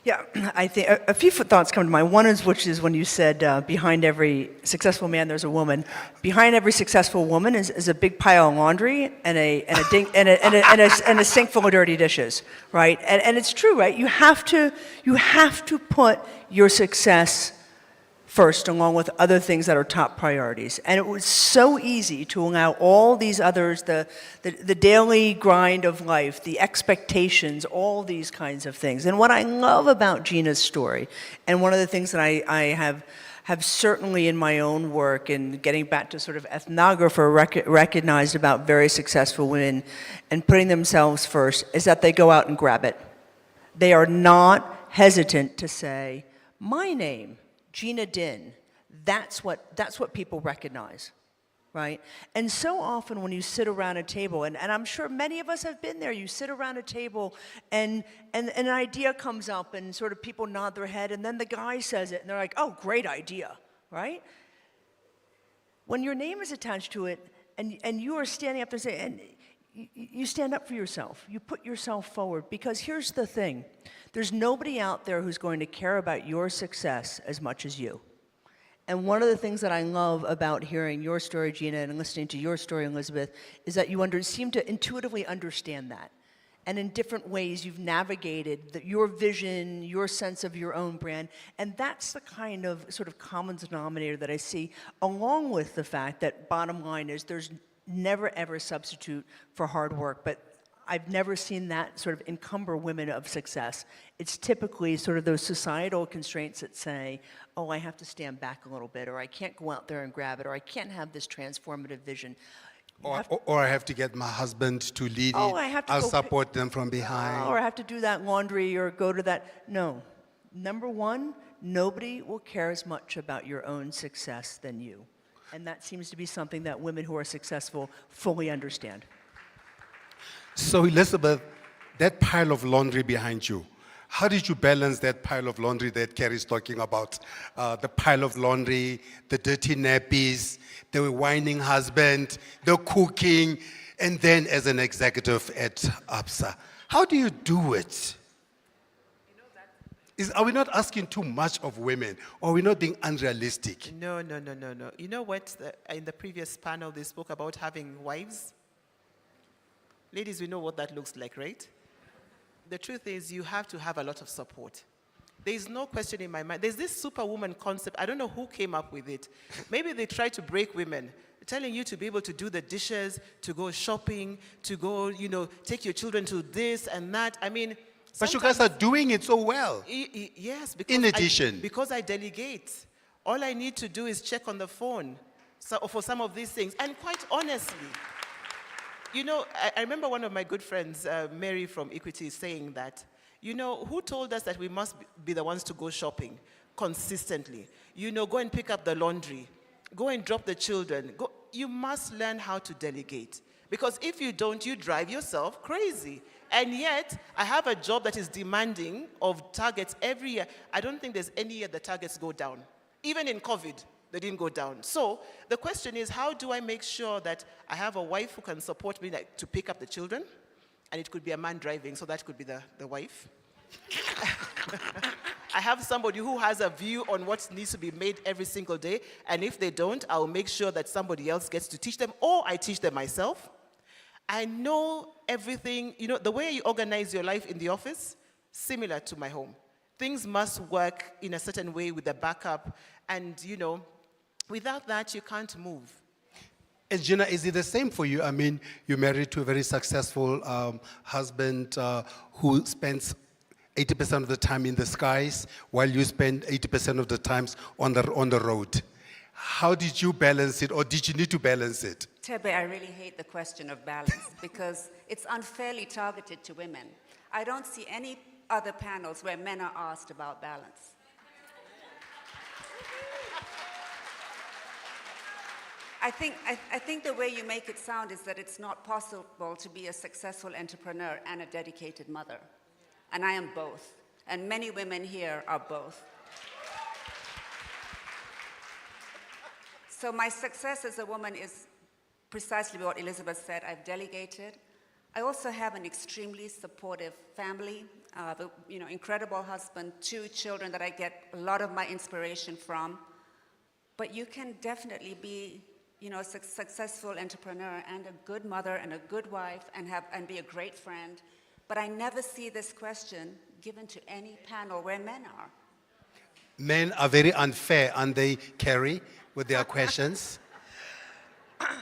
Yeah, I think a few thoughts come to mind. One is, which is when you said behind every successful man there's a woman. Behind every successful woman is a big pile of laundry and a sink full of dirty dishes, right? And it's true, right? You have to put your success first, along with other things that are top priorities. And it was so easy to allow all these others, the daily grind of life, the expectations, all these kinds of things. And what I love about Gina's story, and one of the things that I have certainly in my own work and getting back to sort of ethnographer recognized about very successful women and putting themselves first, is that they go out and grab it. They are not hesitant to say, my name, Gina Din, that's what people recognize, right? And so often when you sit around a table, and I'm sure many of us have been there, you sit around a table and an idea comes up and sort of people nod their head and then the guy says it and they're like, oh, great idea, right? When your name is attached to it and you are standing up there saying, and you stand up for yourself, you put yourself forward, because here's the thing. There's nobody out there who's going to care about your success as much as you. And one of the things that I love about hearing your story, Gina, and listening to your story, Elizabeth, is that you seem to intuitively understand that. And in different ways, you've navigated your vision, your sense of your own brand. And that's the kind of sort of common denominator that I see, along with the fact that bottom line is there's never ever substitute for hard work. But I've never seen that sort of encumber women of success. It's typically sort of those societal constraints that say, oh, I have to stand back a little bit, or I can't go out there and grab it, or I can't have this transformative vision. Or I have to get my husband to lead it. I'll support them from behind. Or I have to do that laundry or go to that. No. Number one, nobody will care as much about your own success than you. And that seems to be something that women who are successful fully understand. So Elizabeth, that pile of laundry behind you, how did you balance that pile of laundry that Carrie's talking about? The pile of laundry, the dirty nappies, the whining husband, the cooking, and then as an executive at Absa. How do you do it? Are we not asking too much of women? Or are we not being unrealistic? No. You know what? In the previous panel, they spoke about having wives. Ladies, we know what that looks like, right? The truth is you have to have a lot of support. There is no question in my mind. There's this superwoman concept. I don't know who came up with it. Maybe they try to break women, telling you to be able to do the dishes, to go shopping, to go, take your children to this and that. I mean, but you guys are doing it so well. Yes, because I delegate. All I need to do is check on the phone for some of these things. And quite honestly, I remember one of my good friends, Mary from Equity, saying that, who told us that we must be the ones to go shopping consistently? Go and pick up the laundry. Go and drop the children. You must learn how to delegate. Because if you don't, you drive yourself crazy. And yet, I have a job that is demanding of targets every year. I don't think there's any year the targets go down. Even in COVID, they didn't go down. So the question is, how do I make sure that I have a wife who can support me to pick up the children? And it could be a man driving, so that could be the wife. I have somebody who has a view on what needs to be made every single day. And if they don't, I'll make sure that somebody else gets to teach them, or I teach them myself. I know everything, the way you organize your life in the office, similar to my home. Things must work in a certain way with a backup. And, without that, you can't move. And Gina, is it the same for you? I mean, you're married to a very successful husband who spends 80% of the time in the skies, while you spend 80% of the times on the road. How did you balance it, or did you need to balance it? Tebe, I really hate the question of balance because it's unfairly targeted to women. I don't see any other panels where men are asked about balance. I think the way you make it sound is that it's not possible to be a successful entrepreneur and a dedicated mother. And I am both. And many women here are both. So my success as a woman is precisely what Elizabeth said. I've delegated. I also have an extremely supportive family, incredible husband, 2 children that I get a lot of my inspiration from. But you can definitely be, a successful entrepreneur and a good mother and a good wife and be a great friend. But I never see this question given to any panel where men are. Men are very unfair, aren't they, Carrie, with their questions? I'm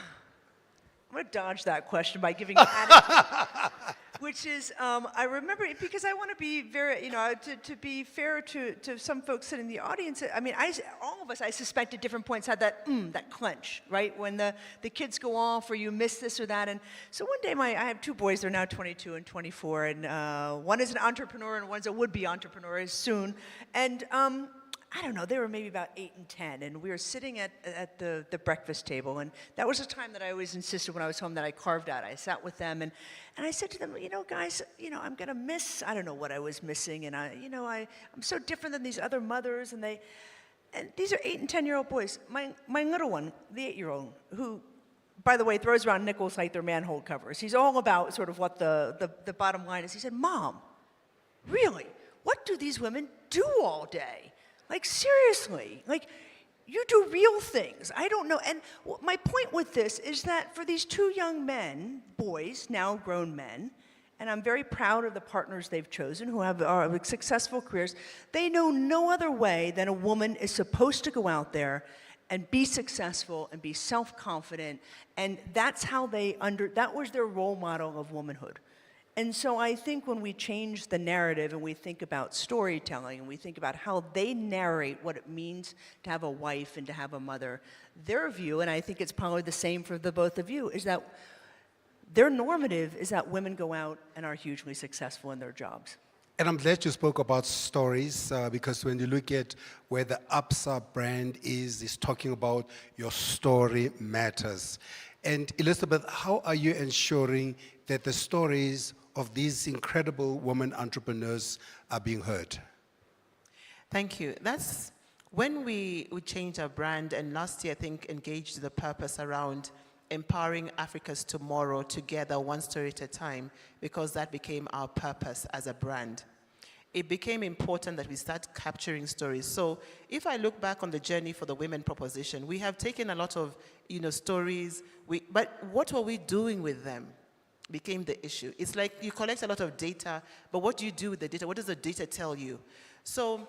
going to dodge that question by giving an anecdote, which is, I remember, because I want to be very, to be fair to some folks sitting in the audience. I mean, all of us, I suspect, at different points had that clench, right? When the kids go off or you miss this or that. And so one day, I have 2 boys, they're now 22 and 24, and one is an entrepreneur and one's a would-be entrepreneur soon. And I don't know, they were maybe about 8 and 10, and we were sitting at the breakfast table, and that was a time that I always insisted when I was home that I carved out. I sat with them, and I said to them, guys, I'm gonna miss, I don't know what I was missing, and I'm so different than these other mothers, and these are 8 and 10-year-old boys. My little one, the 8-year-old, who, by the way, throws around nickels like they're manhole covers. He's all about sort of what the bottom line is. He said, Mom, really, what do these women do all day? Like, seriously, like, you do real things. I don't know. And my point with this is that for these 2 young men, boys, now grown men, and I'm very proud of the partners they've chosen who have successful careers, they know no other way than a woman is supposed to go out there and be successful and be self-confident. And that's how that was their role model of womanhood. And so I think when we change the narrative and we think about storytelling and we think about how they narrate what it means to have a wife and to have a mother, their view, and I think it's probably the same for the both of you, is that their normative is that women go out and are hugely successful in their jobs. And I'm glad you spoke about stories because when you look at where the Absa brand is talking about your story matters. And Elizabeth, how are you ensuring that the stories of these incredible women entrepreneurs are being heard? Thank you. That's when we changed our brand, and last year I think engaged the purpose around empowering Africa's tomorrow together, one story at a time, because that became our purpose as a brand. It became important that we start capturing stories. So if I look back on the journey for the women proposition, we have taken a lot of stories, but what were we doing with them? Became the issue. It's like you collect a lot of data, but what do you do with the data? What does the data tell you? So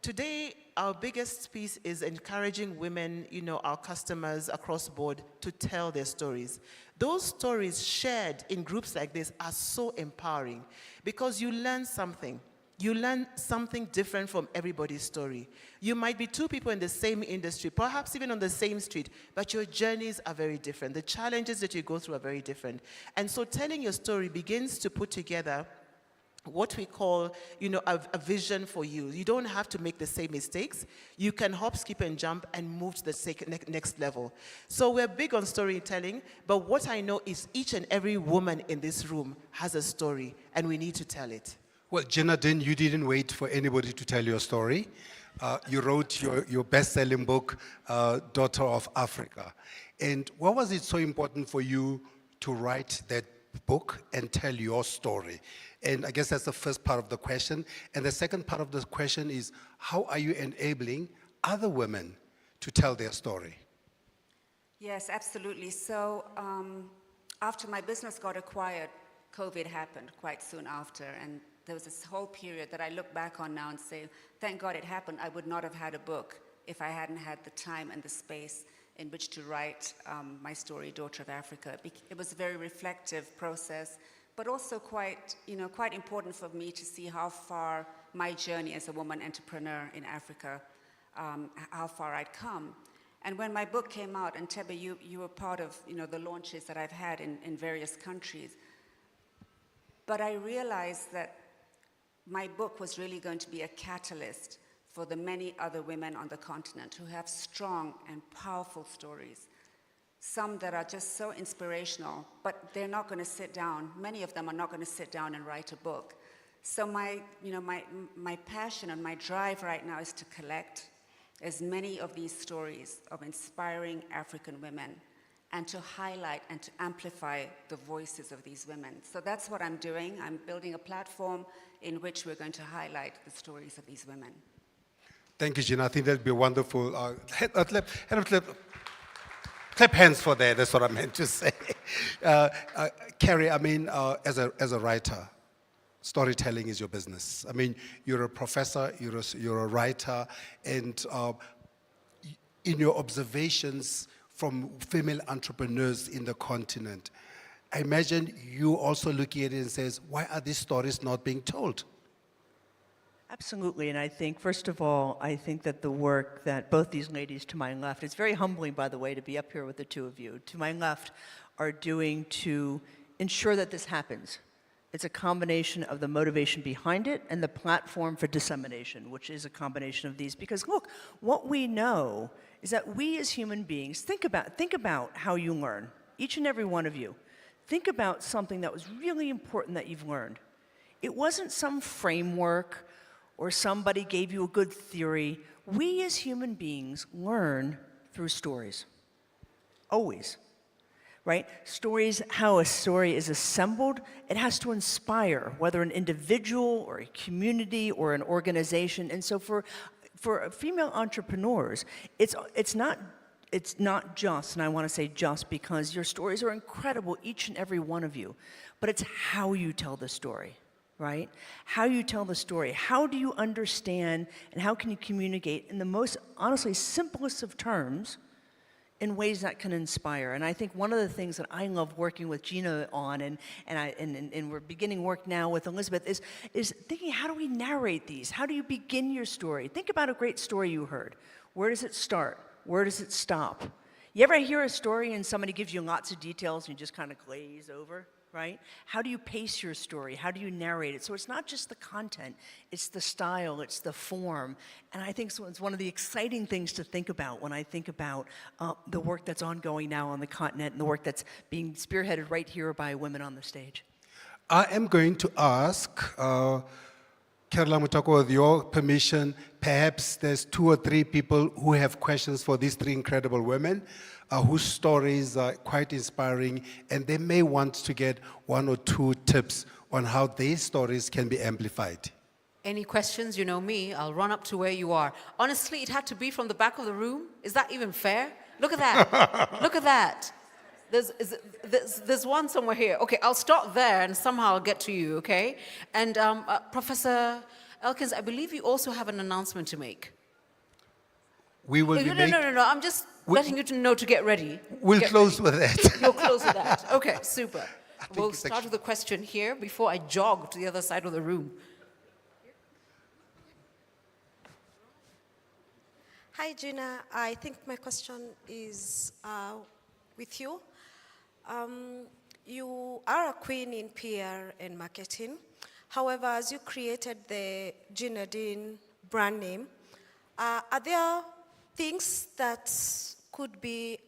today, our biggest piece is encouraging women, our customers across board, to tell their stories. Those stories shared in groups like this are so empowering because you learn something. You learn something different from everybody's story. You might be 2 people in the same industry, perhaps even on the same street, but your journeys are very different. The challenges that you go through are very different. And so telling your story begins to put together what we call, a vision for you. You don't have to make the same mistakes. You can hop, skip, and jump and move to the next level. So we're big on storytelling, but what I know is each and every woman in this room has a story, and we need to tell it. Well, Jenadine, you didn't wait for anybody to tell your story. You wrote your best-selling book, Daughter of Africa. And why was it so important for you to write that book and tell your story? And I guess that's the first part of the question. And the second part of the question is, how are you enabling other women to tell their story? Yes, absolutely. So after my business got acquired, COVID happened quite soon after, and there was this whole period that I look back on now and say, thank God it happened. I would not have had a book if I hadn't had the time and the space in which to write my story, Daughter of Africa. It was a very reflective process, but also quite important for me to see how far my journey as a woman entrepreneur in Africa, how far I'd come. And when my book came out, and Tebe, you were part of the launches that I've had in various countries, but I realized that my book was really going to be a catalyst for the many other women on the continent who have strong and powerful stories. Some that are just so inspirational, but they're not going to sit down. Many of them are not going to sit down and write a book. So my passion and my drive right now is to collect as many of these stories of inspiring African women and to highlight and to amplify the voices of these women. So that's what I'm doing. I'm building a platform in which we're going to highlight the stories of these women. Thank you, Gina. I think that'd be wonderful. Clap hands for that. That's what I meant to say. Carrie, I mean, as a writer, storytelling is your business. I mean, you're a professor, you're a writer, and in your observations from female entrepreneurs in the continent, I imagine you also looking at it and says, why are these stories not being told? Absolutely, and I think, first of all, I think that the work that both these ladies to my left, it's very humbling, by the way, to be up here with the two of you, to my left, are doing to ensure that this happens. It's a combination of the motivation behind it and the platform for dissemination, which is a combination of these. Because look, what we know is that we as human beings, think about how you learn, each and every one of you. Think about something that was really important that you've learned. It wasn't some framework or somebody gave you a good theory. We as human beings learn through stories, always. Right? Stories, how a story is assembled, it has to inspire, whether an individual or a community or an organization. And so for female entrepreneurs, it's not just, and I want to say just because your stories are incredible, each and every one of you, but it's how you tell the story, right? How you tell the story. How do you understand and how can you communicate in the most, honestly, simplest of terms in ways that can inspire? And I think one of the things that I love working with Gina on, and we're beginning work now with Elizabeth, is thinking, how do we narrate these? How do you begin your story? Think about a great story you heard. Where does it start? Where does it stop? You ever hear a story and somebody gives you lots of details and you just kind of glaze over? Right? How do you pace your story? How do you narrate it? So it's not just the content, it's the style, it's the form. And I think so it's one of the exciting things to think about when I think about the work that's ongoing now on the continent and the work that's being spearheaded right here by women on the stage. I am going to ask, Kerala Mutako, with your permission, perhaps there's 2 or 3 people who have questions for these 3 incredible women. Whose stories are quite inspiring, and they may want to get 1 or 2 tips on how their stories can be amplified. Any questions? You know me, I'll run up to where you are. Honestly, it had to be from the back of the room. Is that even fair? Look at that. Look at that. There's one somewhere here. Okay, I'll start there and somehow I'll get to you, okay? And Professor Elkins, I believe you also have an announcement to make. We will be No. I'm just letting you to know to get ready. We'll close with that. You'll close with that. Okay, super. We'll start with a question here before I jog to the other side of the room. Hi, Gina. I think my question is with you. You are a queen in PR and marketing. However, as you created the Gina Dean brand name, are there things that could be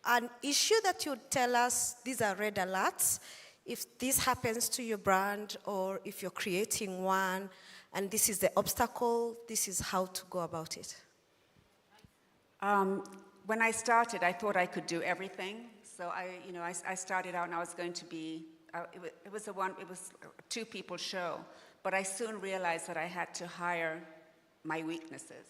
an issue that you'd tell us these are red alerts if this happens to your brand, or if you're creating one and this is the obstacle, this is how to go about it? When I started, I thought I could do everything. So I started out and I was going to be, it was a 2-people show, but I soon realized that I had to hire my weaknesses.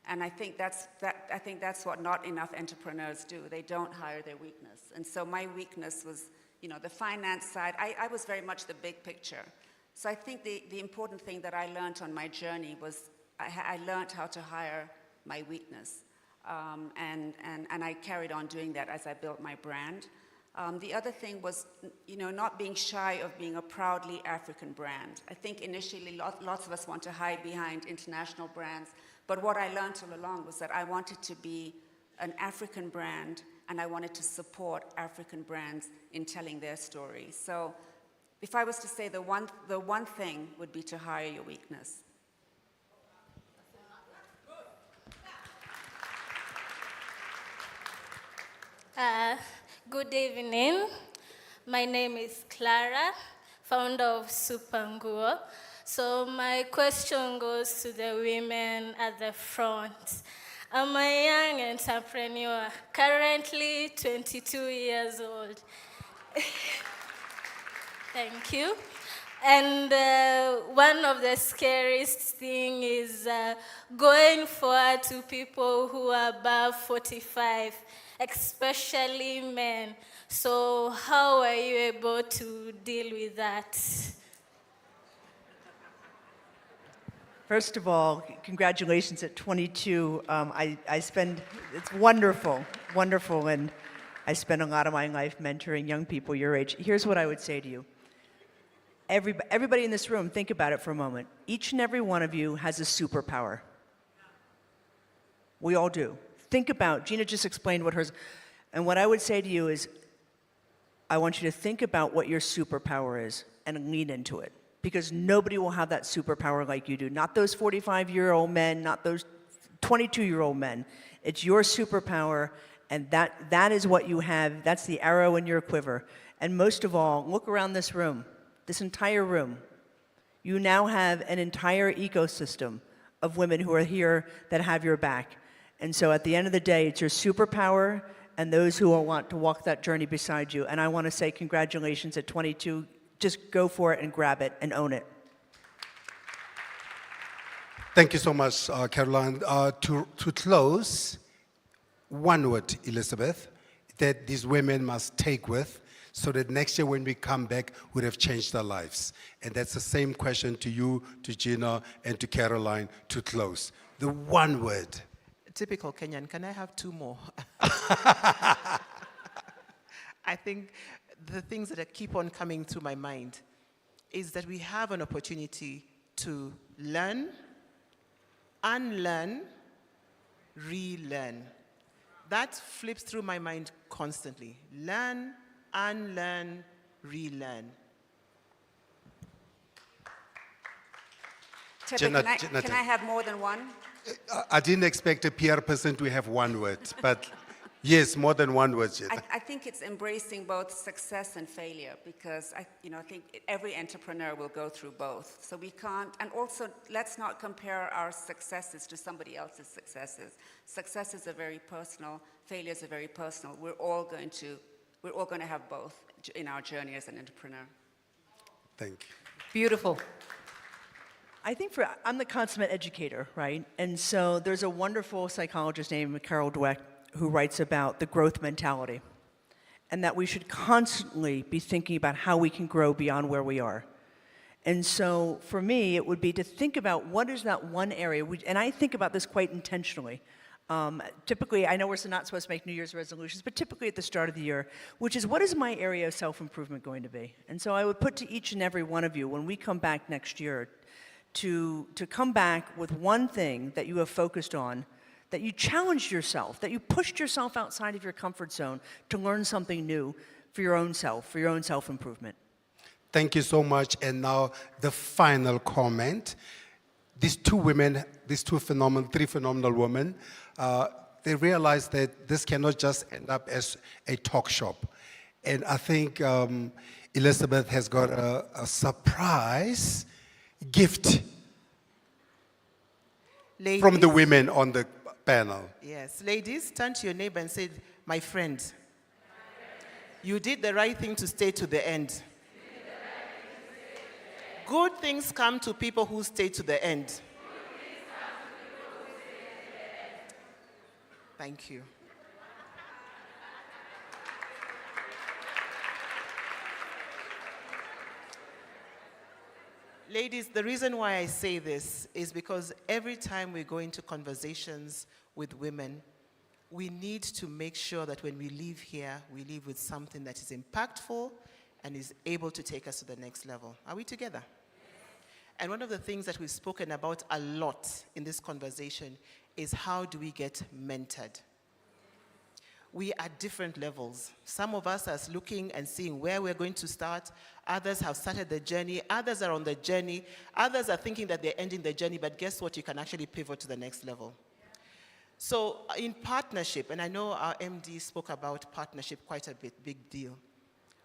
And I think that's what not enough entrepreneurs do. They don't hire their weakness. And so my weakness was, the finance side. I was very much the big picture. So I think the important thing that I learned on my journey was I learned how to hire my weakness. And I carried on doing that as I built my brand. The other thing was, not being shy of being a proudly African brand. I think initially lots of us want to hide behind international brands. But what I learned all along was that I wanted to be an African brand, and I wanted to support African brands in telling their story. So if I was to say the one thing would be to hire your weakness. Good evening. My name is Clara, founder of Supanguo. So my question goes to the women at the front. I'm a young entrepreneur, currently 22 years old. Thank you. And one of the scariest thing is going forward to people who are above 45, especially men. So how are you able to deal with that? First of all, congratulations at 22. It's wonderful, wonderful, and I spend a lot of my life mentoring young people your age. Here's what I would say to you. Everybody in this room, think about it for a moment. Each and every one of you has a superpower. We all do. Think about, Gina just explained what hers, and what I would say to you is, I want you to think about what your superpower is and lean into it. Because nobody will have that superpower like you do. Not those 45-year-old men, not those 22-year-old men. It's your superpower, and that is what you have. That's the arrow in your quiver. And most of all, look around this room, this entire room. You now have an entire ecosystem of women who are here that have your back. And so at the end of the day, it's your superpower and those who will want to walk that journey beside you. And I want to say congratulations at 22. Just go for it and grab it and own it. Thank you so much, Caroline. To close, one word, Elizabeth, that these women must take with so that next year when we come back, we'd have changed their lives. And that's the same question to you, to Gina, and to Caroline to close. The one word. Typical Kenyan. Can I have two more? I think the things that keep on coming to my mind is that we have an opportunity to learn, unlearn, relearn. That flips through my mind constantly. Learn, unlearn, relearn. Jenna, Can I have more than one? I didn't expect a PR person to have one word, but yes, more than one word, Jenna. I think it's embracing both success and failure, because I think every entrepreneur will go through both. So we can't, and also let's not compare our successes to somebody else's successes. Successes are very personal, failures are very personal. We're all going to have both in our journey as an entrepreneur. Thank you. Beautiful. I think I'm the consummate educator, right? And so there's a wonderful psychologist named Carol Dweck who writes about the growth mentality, and that we should constantly be thinking about how we can grow beyond where we are. And so for me, it would be to think about what is that one area, and I think about this quite intentionally. Typically, I know we're not supposed to make New Year's resolutions, but typically at the start of the year, which is what is my area of self-improvement going to be? And so I would put to each and every one of you, when we come back next year, to come back with one thing that you have focused on, that you challenged yourself, that you pushed yourself outside of your comfort zone to learn something new for your own self, for your own self-improvement. Thank you so much. And now the final comment. These two women, three phenomenal women, they realized that this cannot just end up as a talk shop. And I think Elizabeth has got a surprise gift Ladies, from the women on the panel. Yes, ladies, turn to your neighbor and say, my friend, you did the right thing to stay to the end. Good things come to people who stay to the end. Thank you. Ladies, the reason why I say this is because every time we go into conversations with women, we need to make sure that when we leave here, we leave with something that is impactful and is able to take us to the next level. Are we together? And one of the things that we've spoken about a lot in this conversation is how do we get mentored? We are at different levels. Some of us are looking and seeing where we're going to start. Others have started the journey. Others are on the journey. Others are thinking that they're ending the journey, but guess what? You can actually pivot to the next level. So in partnership, and I know our MD spoke about partnership quite a bit, big deal.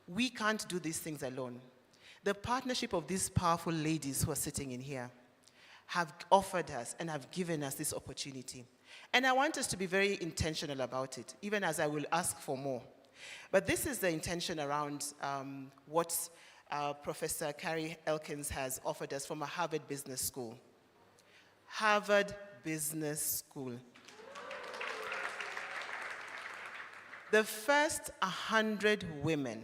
We can't do these things alone. The partnership of these powerful ladies who are sitting in here have offered us and have given us this opportunity. And I want us to be very intentional about it, even as I will ask for more. But this is the intention around what Professor Carrie Elkins has offered us from a Harvard Business School. Harvard Business School. The first 100 women,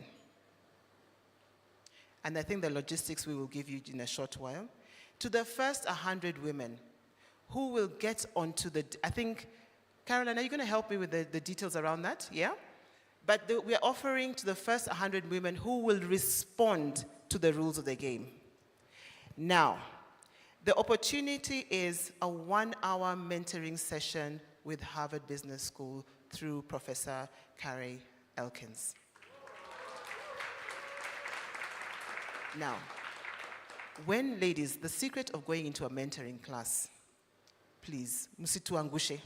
and I think the logistics we will give you in a short while, to the first 100 women who will get onto the, I think, Caroline, are you going to help me with the details around that? Yeah? But we're offering to the first 100 women who will respond to the rules of the game. Now, the opportunity is a 1-hour mentoring session with Harvard Business School through Professor Carrie Elkins. Now, ladies, the secret of going into a mentoring class, please, musituangushe.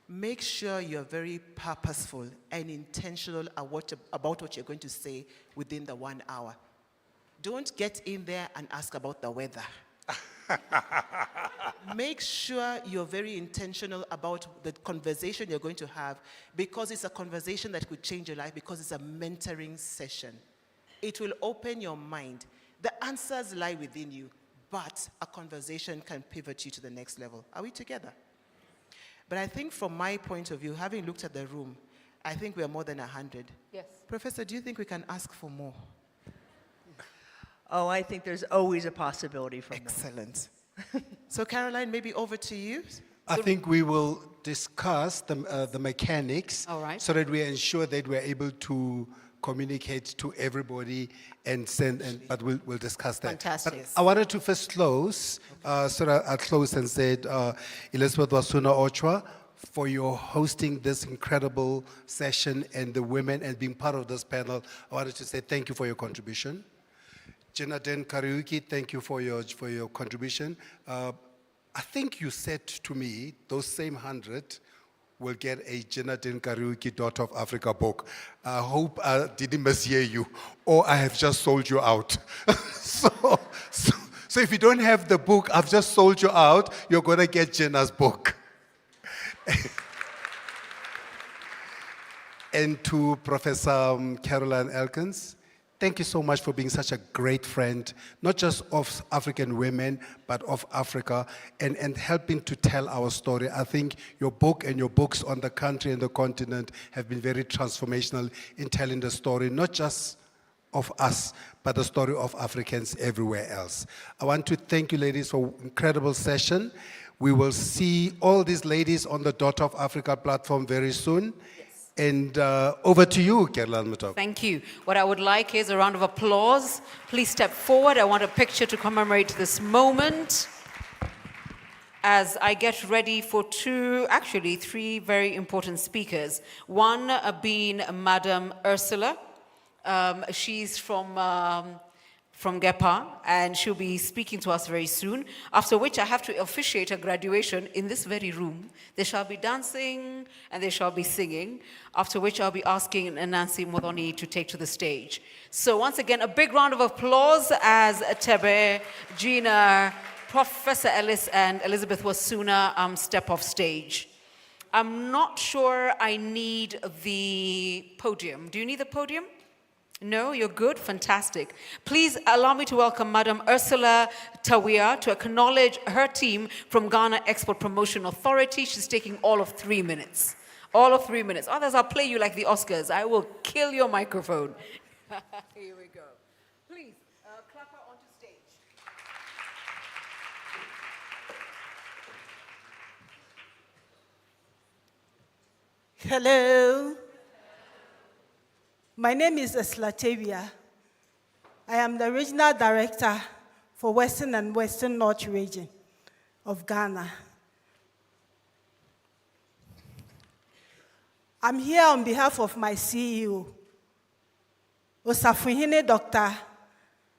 Make sure you're very purposeful and intentional about what you're going to say within the 1 hour. Don't get in there and ask about the weather. Make sure you're very intentional about the conversation you're going to have, because it's a conversation that could change your life, because it's a mentoring session. It will open your mind. The answers lie within you, but a conversation can pivot you to the next level. Are we together? But I think from my point of view, having looked at the room, I think we are more than 100. Yes. Professor, do you think we can ask for more? Oh, I think there's always a possibility for more. Excellent. So Caroline, maybe over to you. I think we will discuss the mechanics, All right, so that we ensure that we're able to communicate to everybody and send, but we'll discuss that. Fantastic. But I wanted to first close, so that I'll close and said, Elizabeth Wasuna Ochwa, for your hosting this incredible session and the women and being part of this panel. I wanted to say thank you for your contribution. Jonathan Kariuki, thank you for your contribution. I think you said to me, those same 100 will get a Jonathan Kariuki Daughter of Africa book. I hope I didn't mishear you, or I have just sold you out. So if you don't have the book, I've just sold you out, you're going to get Jenna's book. And to Professor Caroline Elkins, thank you so much for being such a great friend, not just of African women, but of Africa, and helping to tell our story. I think your book and your books on the country and the continent have been very transformational in telling the story, not just of us, but the story of Africans everywhere else. I want to thank you, ladies, for an incredible session. We will see all these ladies on the Daughter of Africa platform very soon. And over to you, Caroline Mutoko. Thank you. What I would like is a round of applause. Please step forward. I want a picture to commemorate this moment as I get ready for three very important speakers. One being Madam Ursula. She's from GEPA, and she'll be speaking to us very soon, after which I have to officiate a graduation in this very room. They shall be dancing and they shall be singing, after which I'll be asking Nancy Modoni to take to the stage. So once again, a big round of applause as Tebe, Gina, Professor Ellis, and Elizabeth Wasuna step off stage. I'm not sure I need the podium. Do you need the podium? No, you're good? Fantastic. Please allow me to welcome Madam Ursula Tawia to acknowledge her team from Ghana Export Promotion Authority. She's taking all of 3 minutes. All of 3 minutes. Others, I'll play you like the Oscars. I will kill your microphone. Here we go. Please, clap her onto stage. Hello. My name is Eslatevia. I am the Regional Director for Western and Western North region of Ghana. I'm here on behalf of my CEO, Osafuhene Dr.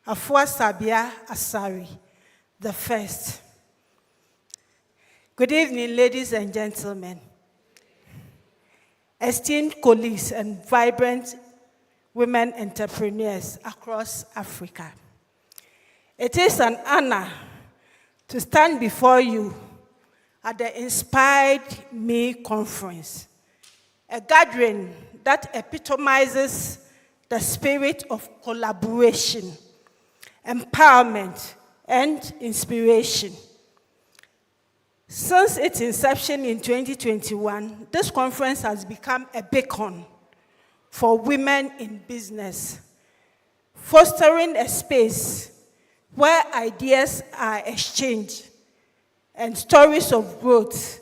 Afua Sabia Asari, the first. Good evening, ladies and gentlemen. Esteemed colleagues and vibrant women entrepreneurs across Africa. It is an honor to stand before you at the Inspire Me Conference, a gathering that epitomizes the spirit of collaboration, empowerment, and inspiration. Since its inception in 2021, this conference has become a beacon for women in business, fostering a space where ideas are exchanged and stories of growth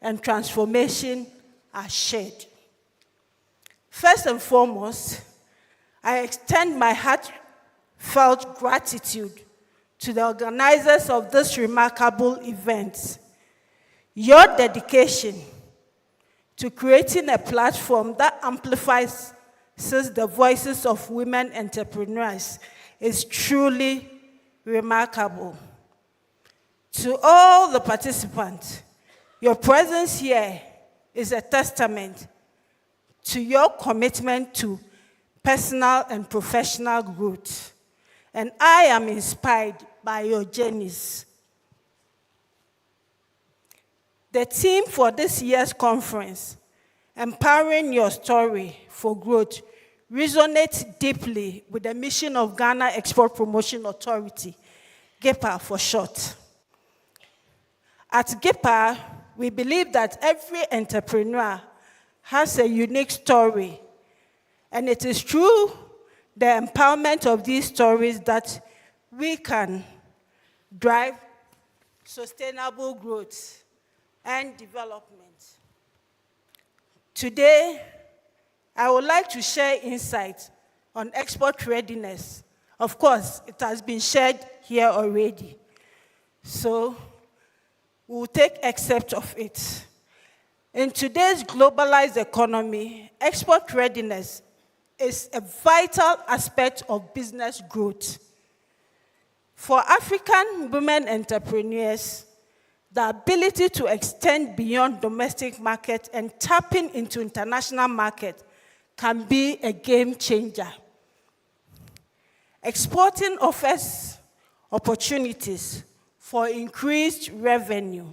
and transformation are shared. First and foremost, I extend my heartfelt gratitude to the organizers of this remarkable event. Your dedication to creating a platform that amplifies the voices of women entrepreneurs is truly remarkable. To all the participants, your presence here is a testament to your commitment to personal and professional growth, and I am inspired by your journeys. The theme for this year's conference, Empowering Your Story for Growth, resonates deeply with the mission of Ghana Export Promotion Authority, GEPA for short. At GEPA, we believe that every entrepreneur has a unique story, and it is through the empowerment of these stories that we can drive sustainable growth and development. Today, I would like to share insights on export readiness. Of course, it has been shared here already. So, we'll take excerpt of it. In today's globalized economy, export readiness is a vital aspect of business growth. For African women entrepreneurs, the ability to extend beyond domestic market and tapping into international market can be a game changer. Exporting offers opportunities for increased revenue,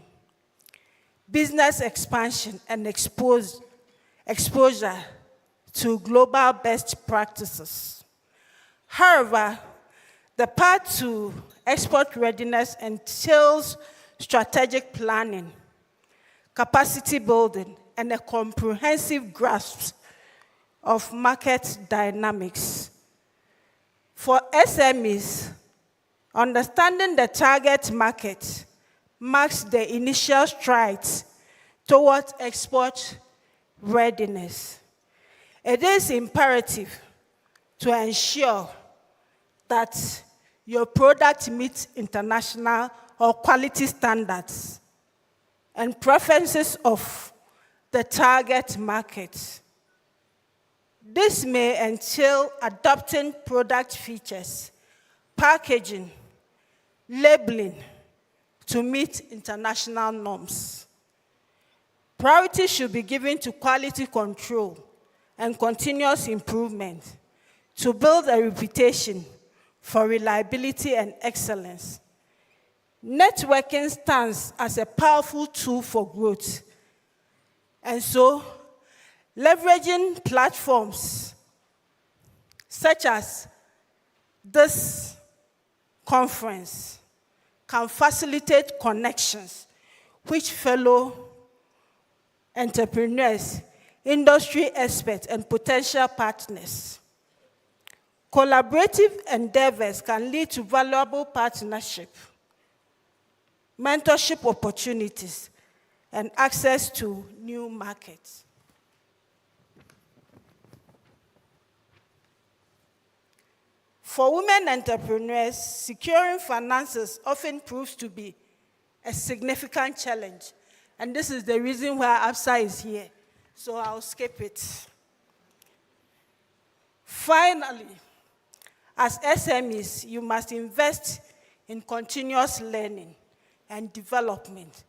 business expansion, and exposure to global best practices. However, the path to export readiness entails strategic planning, capacity building, and a comprehensive grasp of market dynamics. For SMEs, understanding the target market marks the initial strides towards export readiness. It is imperative to ensure that your product meets international or quality standards and preferences of the target market. This may entail adopting product features, packaging, labeling to meet international norms. Priority should be given to quality control and continuous improvement to build a reputation for reliability and excellence. Networking stands as a powerful tool for growth. And so, leveraging platforms such as this conference can facilitate connections which fellow entrepreneurs, industry experts, and potential partners. Collaborative endeavors can lead to valuable partnership, mentorship opportunities, and access to new markets. For women entrepreneurs, securing finances often proves to be a significant challenge. And this is the reason why Absa is here. So I'll skip it. Finally, as SMEs, you must invest in continuous learning and development.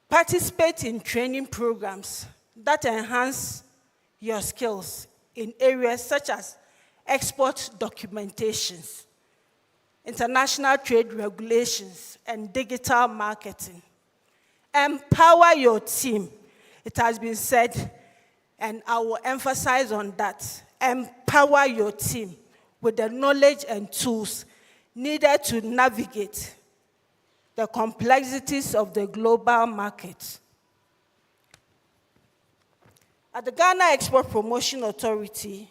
Participate in training programs that enhance your skills in areas such as export documentations, international trade regulations, and digital marketing. Empower your team. It has been said, and I will emphasize on that. Empower your team with the knowledge and tools needed to navigate the complexities of the global market. At the Ghana Export Promotion Authority,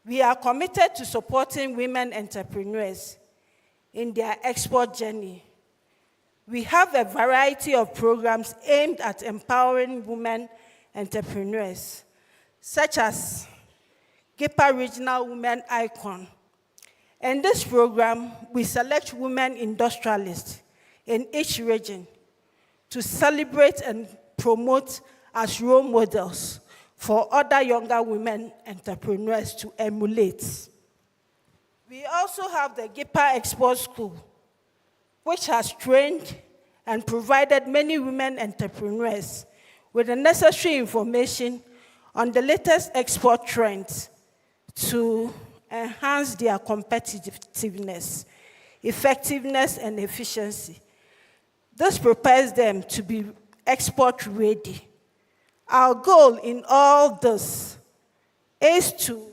we are committed to supporting women entrepreneurs in their export journey. We have a variety of programs aimed at empowering women entrepreneurs, such as GIPA Regional Women Icon. In this program, we select women industrialists in each region to celebrate and promote as role models for other younger women entrepreneurs to emulate. We also have the GIPA Export School, which has trained and provided many women entrepreneurs with the necessary information on the latest export trends to enhance their competitiveness, effectiveness, and efficiency. This prepares them to be export ready. Our goal in all this is to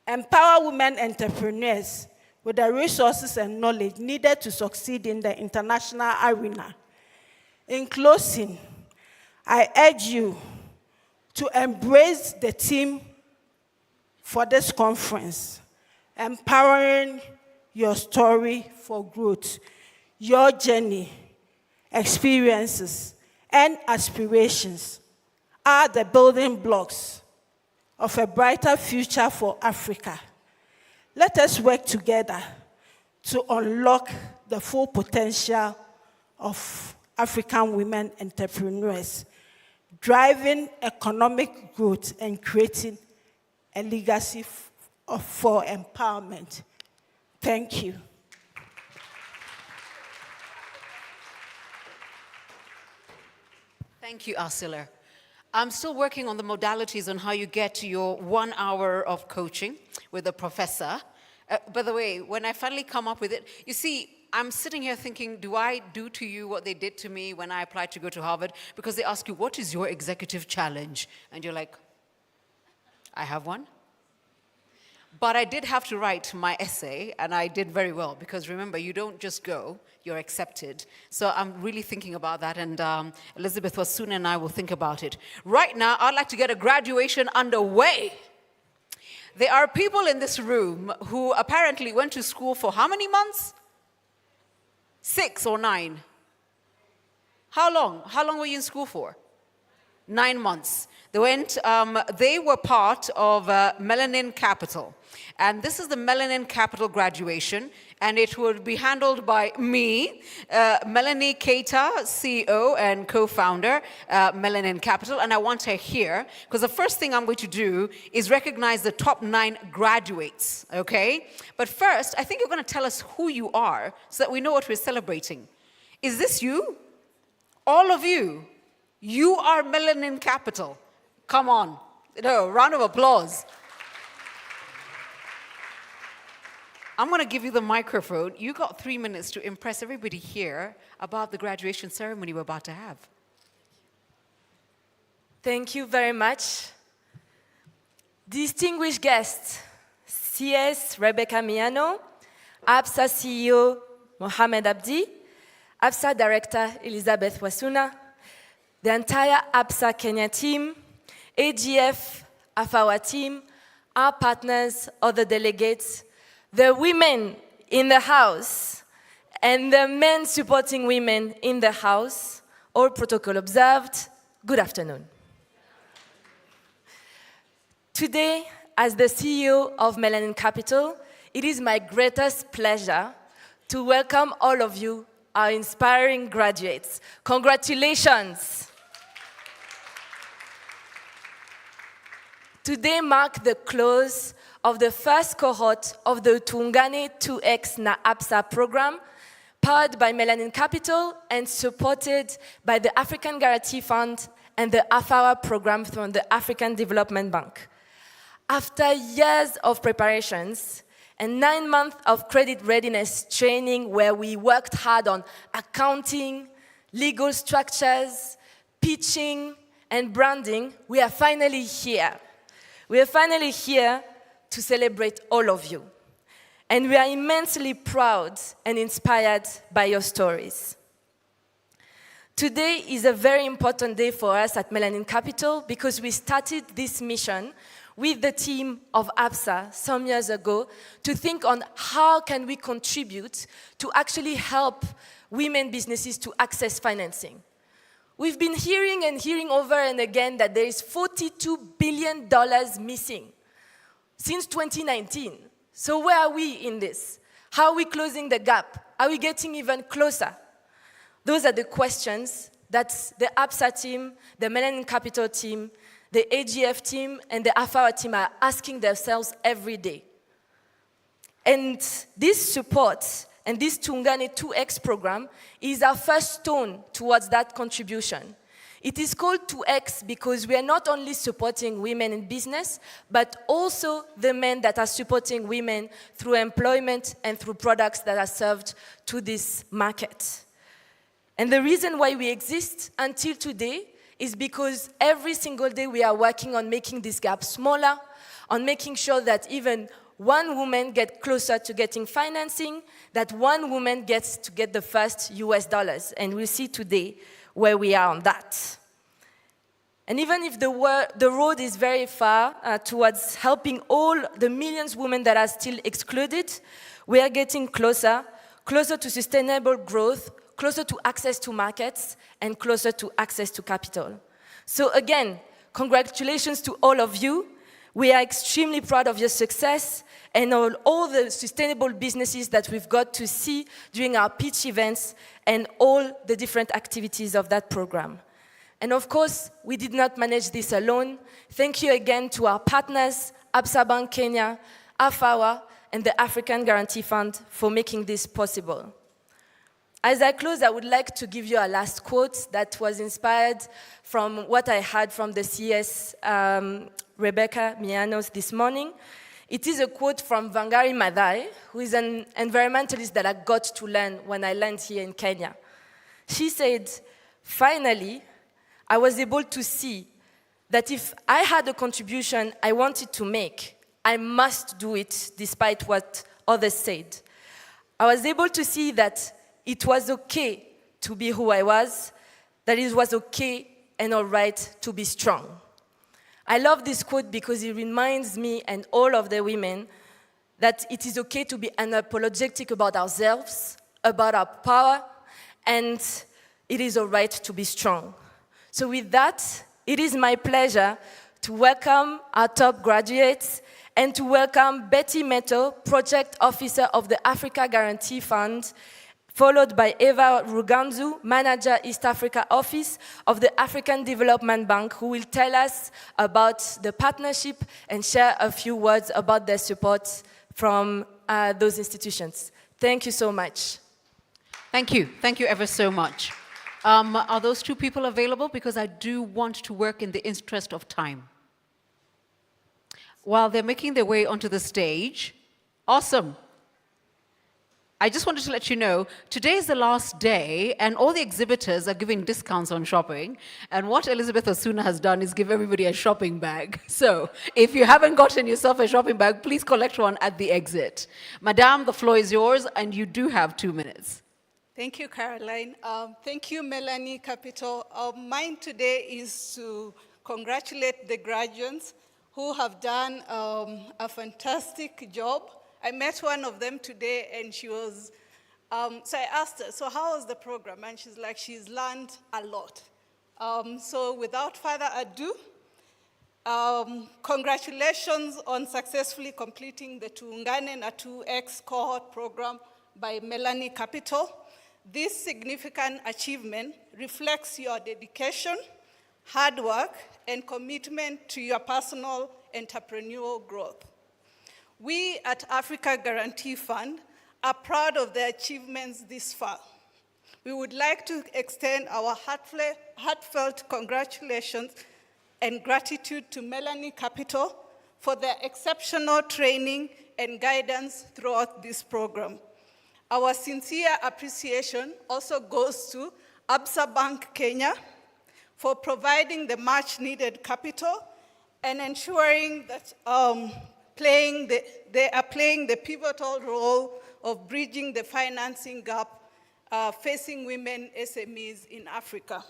empower women entrepreneurs with the resources and knowledge needed to succeed in the international arena. In closing, I urge you to embrace the theme for this conference, empowering your story for growth, your journey, experiences, and aspirations are the building blocks of a brighter future for Africa. Let us work together to unlock the full potential of African women entrepreneurs, driving economic growth and creating a legacy for empowerment. Thank you. Thank you, Ursula. I'm still working on the modalities on how you get to your 1 hour of coaching with a professor. By the way, when I finally come up with it, you see, I'm sitting here thinking, do I do to you what they did to me when I applied to go to Harvard? Because they ask you, what is your executive challenge? And you're like, I have one. But I did have to write my essay, and I did very well, because remember, you don't just go, you're accepted. So I'm really thinking about that, and Elizabeth Wasuna and I will think about it. Right now, I'd like to get a graduation underway. There are people in this room who apparently went to school for how many months? 6 or 9? How long? How long were you in school for? 9 months. They were part of Melanin Capital. And this is the Melanin Capital graduation, and it will be handled by me, Melanie Keita, CEO and co-founder, Melanin Capital, and I want her here, because the first thing I'm going to do is recognize the top 9 graduates, okay? But first, I think you're going to tell us who you are, so that we know what we're celebrating. Is this you? All of you? You are Melanin Capital. Come on. No, round of applause. I'm going to give you the microphone. You got 3 minutes to impress everybody here about the graduation ceremony we're about to have. Thank you very much. Distinguished guests, CS Rebecca Miano, Absa CEO Mohamed Abdi, Absa Director Elizabeth Wasuna, the entire Absa Kenya team, AGF, AFAWA team, our partners, other delegates, the women in the house, and the men supporting women in the house, all protocol observed, good afternoon. Today, as the CEO of Melanin Capital, it is my greatest pleasure to welcome all of you, our inspiring graduates. Congratulations. Today marks the close of the first cohort of the Tungane 2X na Absa program, powered by Melanin Capital and supported by the African Guarantee Fund and the AFAWA program from the African Development Bank. After years of preparations and 9 months of credit readiness training where we worked hard on accounting, legal structures, pitching, and branding, we are finally here. We are finally here to celebrate all of you. And we are immensely proud and inspired by your stories. Today is a very important day for us at Melanin Capital because we started this mission with the team of Absa some years ago to think on how can we contribute to actually help women businesses to access financing. We've been hearing and hearing over and again that there is $42 billion missing since 2019. So where are we in this? How are we closing the gap? Are we getting even closer? Those are the questions that the Absa team, the Melanin Capital team, the AGF team, and the AFAWA team are asking themselves every day. And this support and this Tungane 2X program is our first stone towards that contribution. It is called 2X because we are not only supporting women in business, but also the men that are supporting women through employment and through products that are served to this market. And the reason why we exist until today is because every single day we are working on making this gap smaller, on making sure that even one woman gets closer to getting financing, that one woman gets to get the first US dollars. And we'll see today where we are on that. And even if the road is very far towards helping all the millions of women that are still excluded, we are getting closer to sustainable growth, closer to access to markets, and closer to access to capital. So again, congratulations to all of you. We are extremely proud of your success and all the sustainable businesses that we've got to see during our pitch events and all the different activities of that program. And of course, we did not manage this alone. Thank you again to our partners, Absa Bank Kenya, AFAWA, and the African Guarantee Fund for making this possible. As I close, I would like to give you a last quote that was inspired from what I heard from the CS Rebecca Mianos this morning. It is a quote from Wangari Maathai, who is an environmentalist that I got to learn when I landed here in Kenya. She said, "Finally, I was able to see that if I had a contribution I wanted to make, I must do it despite what others said. I was able to see that it was okay to be who I was, that it was okay and all right to be strong." I love this quote because it reminds me and all of the women that it is okay to be unapologetic about ourselves, about our power, and it is all right to be strong. So with that, it is my pleasure to welcome our top graduates and to welcome Betty Meto, Project Officer of the Africa Guarantee Fund, followed by Eva Ruganzu, Manager East Africa Office of the African Development Bank, who will tell us about the partnership and share a few words about their support from those institutions. Thank you so much. Thank you. Thank you ever so much. Are those two people available? Because I do want to work in the interest of time. While they're making their way onto the stage, awesome. I just wanted to let you know, today is the last day, and all the exhibitors are giving discounts on shopping. And what Elizabeth Osuna has done is give everybody a shopping bag. So if you haven't gotten yourself a shopping bag, please collect one at the exit. Madame, the floor is yours, and you do have 2 minutes. Thank you, Caroline. Thank you, Melanin Capital. Mine today is to congratulate the graduates who have done a fantastic job. I met one of them today, and she was, so I asked her, so how was the program? And she's like, she's learned a lot. So without further ado, congratulations on successfully completing the Tungane 2X cohort program by Melanin Capital. This significant achievement reflects your dedication, hard work, and commitment to your personal entrepreneurial growth. We at Africa Guarantee Fund are proud of their achievements this far. We would like to extend our heartfelt congratulations and gratitude to Melanie Capital for their exceptional training and guidance throughout this program. Our sincere appreciation also goes to Absa Bank Kenya for providing the much-needed capital and ensuring that they are playing the pivotal role of bridging the financing gap facing women SMEs in Africa.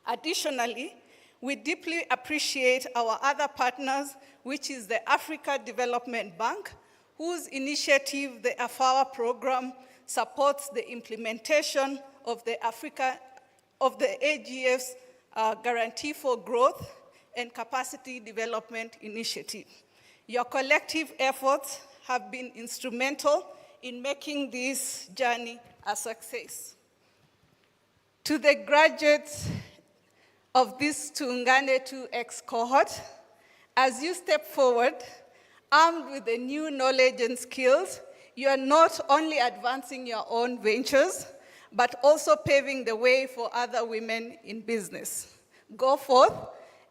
Additionally, we deeply appreciate our other partners, which is the Africa Development Bank, whose initiative, the AFAWA program, supports the implementation of the AGF's Guarantee for Growth and Capacity Development Initiative. Your collective efforts have been instrumental in making this journey a success. To the graduates of this Tuungane 2X cohort, as you step forward, armed with the new knowledge and skills, you are not only advancing your own ventures, but also paving the way for other women in business. Go forth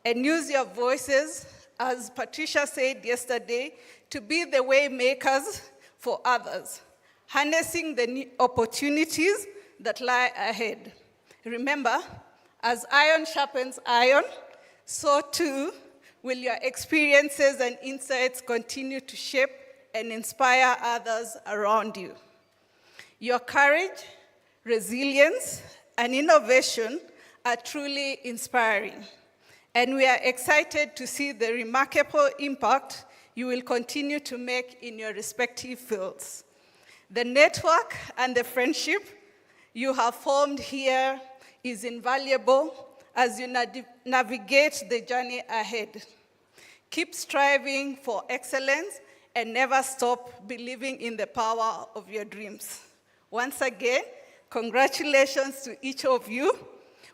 and use your voices, as Patricia said yesterday, to be the way makers for others, harnessing the new opportunities that lie ahead. Remember, as iron sharpens iron, so too will your experiences and insights continue to shape and inspire others around you. Your courage, resilience, and innovation are truly inspiring, and we are excited to see the remarkable impact you will continue to make in your respective fields. The network and the friendship you have formed here is invaluable as you navigate the journey ahead. Keep striving for excellence and never stop believing in the power of your dreams. Once again, congratulations to each of you.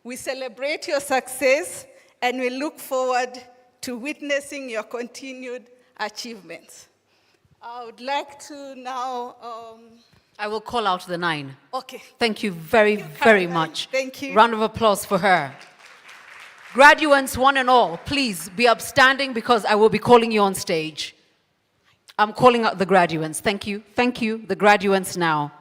We celebrate your success and we look forward to witnessing your continued achievements. I would like to now... I will call out the 9. Okay. Thank you very, very much. Thank you. Round of applause for her. Graduates, one and all, please be upstanding because I will be calling you on stage. I'm calling out the graduates. Thank you. Thank you. The graduates now.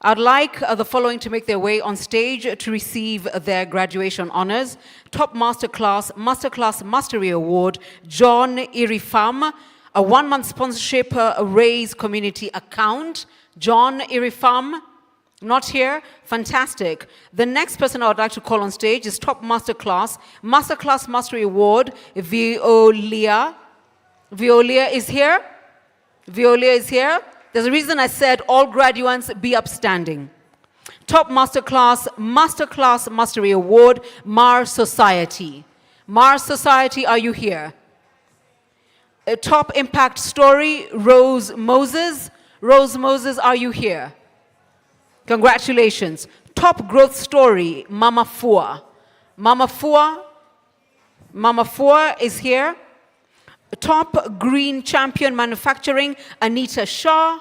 I'd like the following to make their way on stage to receive their graduation honors. Top Masterclass Mastery Award, John Irifam, a one-month sponsorship raise community account. John Irifam, not here? Fantastic. The next person I would like to call on stage is Top Masterclass Mastery Award, Violia. Violia is here? Violia is here? There's a reason I said all graduates be upstanding. Top Masterclass Mastery Award, Mars Society. Mars Society, are you here? A top Impact Story, Rose Moses. Rose Moses, are you here? Congratulations. Top Growth Story, Mama Fua. Mama Fua is here. Top Green Champion Manufacturing, Anita Shaw.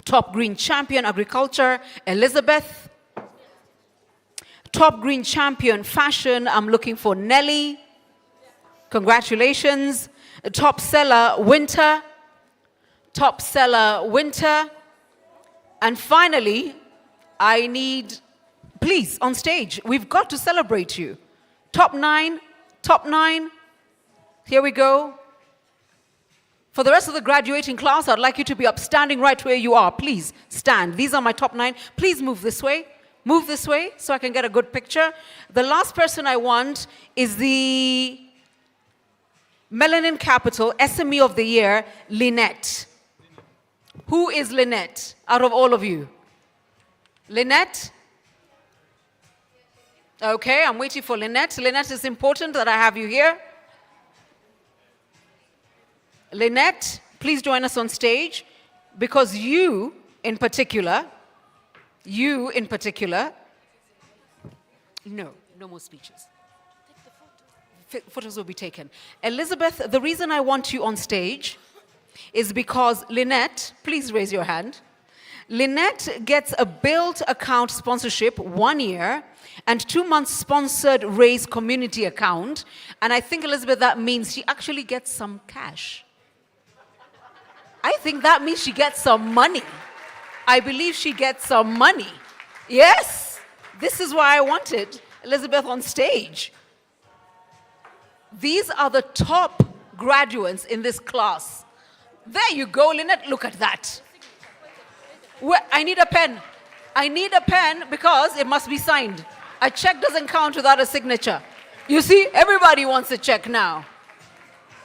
Top Green Champion Agriculture, Elizabeth. Top Green Champion Fashion, I'm looking for Nelly. Congratulations. Top Seller Winter. Top Seller Winter. And finally, I need, please, on stage, we've got to celebrate you. Top 9. Here we go. For the rest of the graduating class, I'd like you to be upstanding right where you are. Please stand. These are my top 9. Please move this way. Move this way so I can get a good picture. The last person I want is the Melanin Capital SME of the Year, Lynette. Who is Lynette out of all of you? Lynette? Okay, I'm waiting for Lynette. Lynette, it's important that I have you here. Lynette, please join us on stage because you in particular, no more speeches. Photos will be taken. Elizabeth, the reason I want you on stage is because Lynette, please raise your hand. Lynette gets a built account sponsorship 1 year and 2 months sponsored raise community account. And I think, Elizabeth, that means she actually gets some cash. I think that means she gets some money. I believe she gets some money. Yes, this is why I wanted Elizabeth on stage. These are the top graduates in this class. There you go, Lynette, look at that. I need a pen. I need a pen because it must be signed. A check doesn't count without a signature. You see, everybody wants a check now.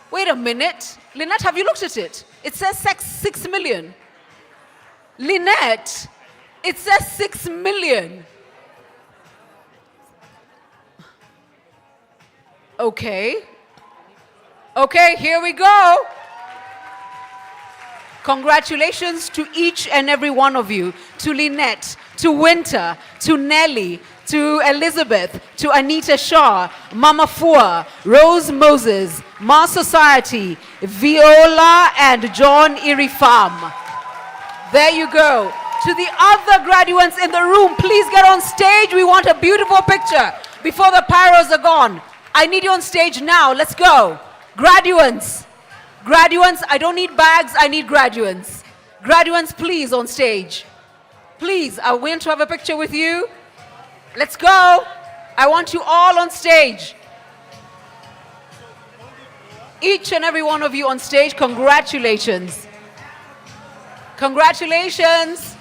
Wait a minute. Lynette, have you looked at it? It says 6 million. Lynette, it says 6 million. Okay. Okay, here we go. Congratulations to each and every one of you. To Lynette, to Winter, to Nellie, to Elizabeth, to Anita Shaw, Mama Fua, Rose Moses, Ma Society, Viola, and John Irifam. There you go. To the other graduates in the room, please get on stage. We want a beautiful picture before the pyros are gone. I need you on stage now. Let's go. Graduates. Graduates, I don't need bags, I need graduates. Graduates, please, on stage. Please, I want to have a picture with you. Let's go. I want you all on stage. Each and every one of you on stage, congratulations. Congratulations.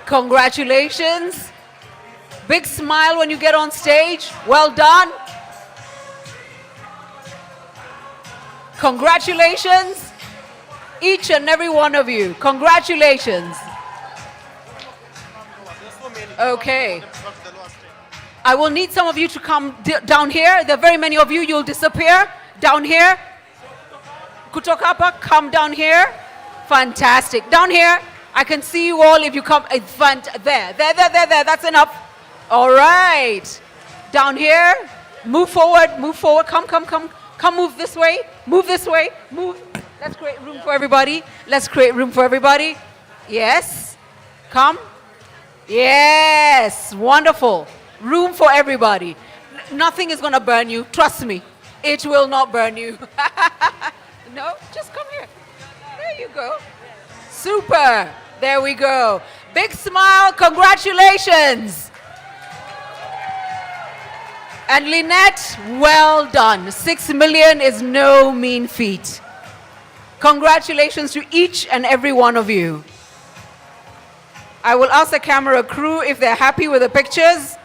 Congratulations. Big smile when you get on stage. Well done. Congratulations, each and every one of you. Congratulations. Okay. I will need some of you to come down here. There are very many of you. You'll disappear. Down here. Kutokapa, come down here. Fantastic. Down here. I can see you all if you come. There. That's enough. All right. Down here. Move forward. Move forward. Come. Come, move this way. Move this way. Move. Let's create room for everybody. Let's create room for everybody. Yes. Come. Yes. Wonderful. Room for everybody. Nothing is going to burn you. Trust me. It will not burn you. No, just come here. There you go. Super. There we go. Big smile. Congratulations. And Lynette, well done. 6 million is no mean feat. Congratulations to each and every one of you. I will ask the camera crew if they're happy with the pictures.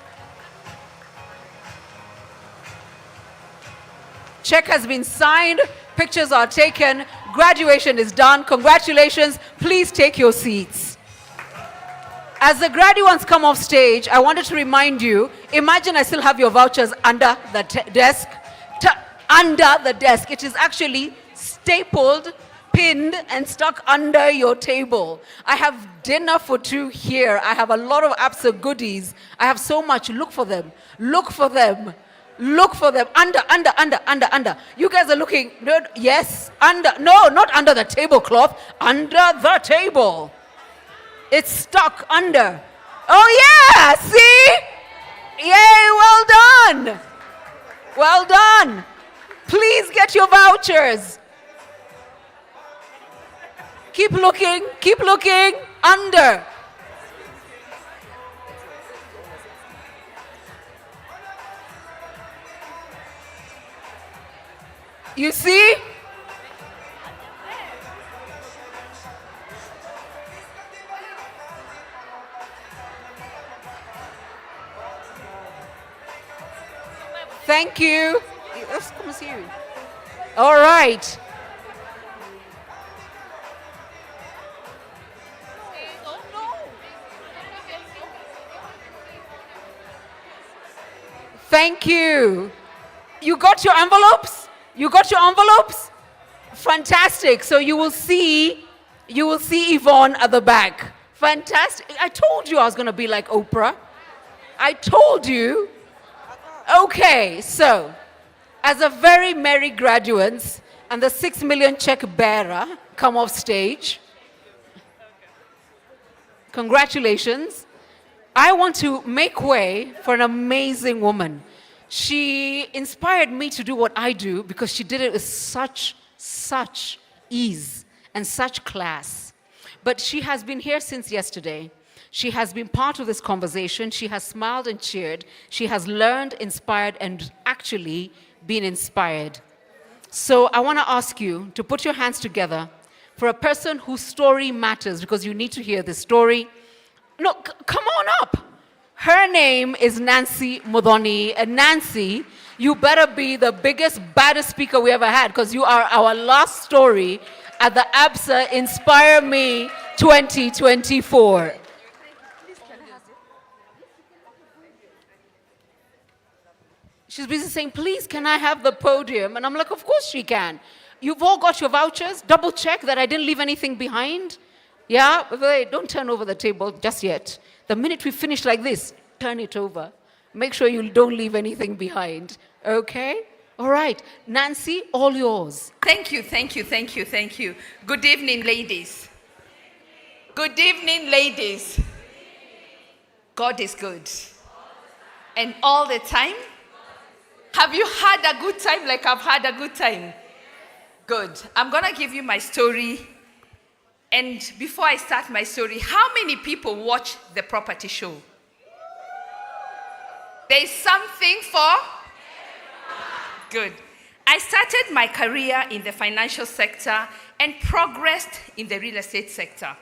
Check has been signed. Pictures are taken. Graduation is done. Congratulations. Please take your seats. As the graduates come off stage, I wanted to remind you, imagine I still have your vouchers under the desk. Under the desk. It is actually stapled, pinned, and stuck under your table. I have dinner for 2 here. I have a lot of Absa goodies. I have so much. Look for them. Look for them. Look for them. Under. You guys are looking. Yes. Under. No, not under the tablecloth. Under the table. It's stuck under. Oh yeah, see? Yay, well done. Well done. Please get your vouchers. Keep looking, under. You see? Thank you. Let's come and see you. All right. Thank you. You got your envelopes? You got your envelopes? Fantastic. So you will see Yvonne at the back. Fantastic. I told you I was going to be like Oprah. I told you. Okay, so as a very merry graduates and the 6 million check bearer come off stage. Congratulations. I want to make way for an amazing woman. She inspired me to do what I do because she did it with such ease and such class. But she has been here since yesterday. She has been part of this conversation. She has smiled and cheered. She has learned, inspired, and actually been inspired. So I want to ask you to put your hands together for a person whose story matters, because you need to hear this story. No, come on up. Her name is Nancy Modoni. And Nancy, you better be the biggest, baddest speaker we ever had, because you are our last story at the Absa Inspire Me 2024. She's busy saying, please, can I have the podium? And I'm like, of course she can. You've all got your vouchers. Double check that I didn't leave anything behind. Yeah, wait, don't turn over the table just yet. The minute we finish like this, turn it over. Make sure you don't leave anything behind. Okay? All right. Nancy, all yours. Thank you, thank you, thank you, thank you. Good evening, ladies. Good evening, ladies. God is good. And all the time? Have you had a good time like I've had a good time? Good. I'm going to give you my story. And before I start my story, how many people watch the property show? There's something for? Good. I started my career in the financial sector and progressed in the real estate sector.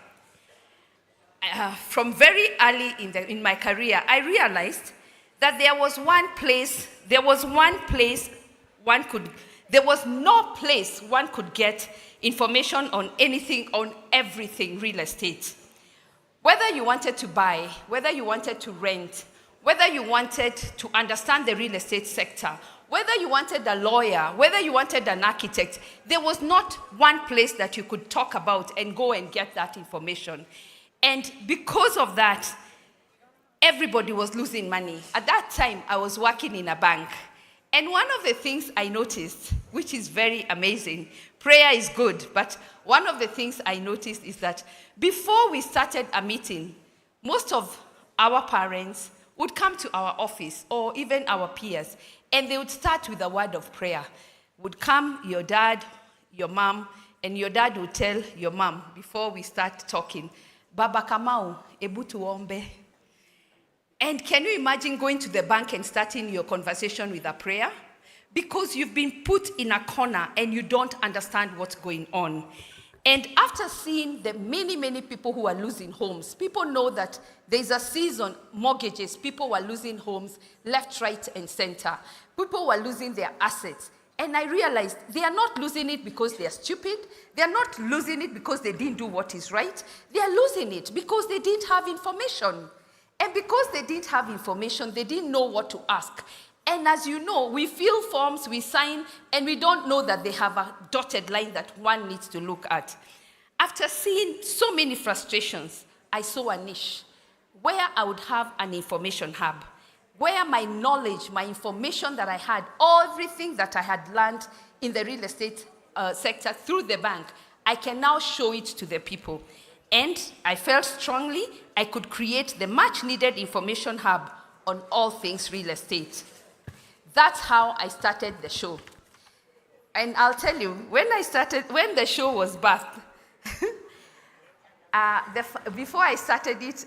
From very early in my career, I realized that there was no place one could get information on anything, on everything real estate. Whether you wanted to buy, whether you wanted to rent, whether you wanted to understand the real estate sector, whether you wanted a lawyer, whether you wanted an architect, there was not one place that you could talk about and go and get that information. And because of that, everybody was losing money. At that time, I was working in a bank. And one of the things I noticed, which is very amazing, prayer is good, but one of the things I noticed is that before we started a meeting, most of our parents would come to our office, or even our peers, and they would start with a word of prayer. Would come your dad, your mom, and your dad would tell your mom before we start talking, Baba Kamau, ebu tuombe. And can you imagine going to the bank and starting your conversation with a prayer? Because you've been put in a corner and you don't understand what's going on. And after seeing the many people who are losing homes, people know that there's a season, mortgages, people were losing homes left, right, and center. People were losing their assets. And I realized they are not losing it because they are stupid. They are not losing it because they didn't do what is right. They are losing it because they didn't have information. And because they didn't have information, they didn't know what to ask. And as you know, we fill forms, we sign, and we don't know that they have a dotted line that one needs to look at. After seeing so many frustrations, I saw a niche where I would have an information hub, where my knowledge, my information that I had, everything that I had learned in the real estate sector through the bank, I can now show it to the people. And I felt strongly I could create the much needed information hub on all things real estate. That's how I started the show. And I'll tell you, when the show was birthed, before I started it,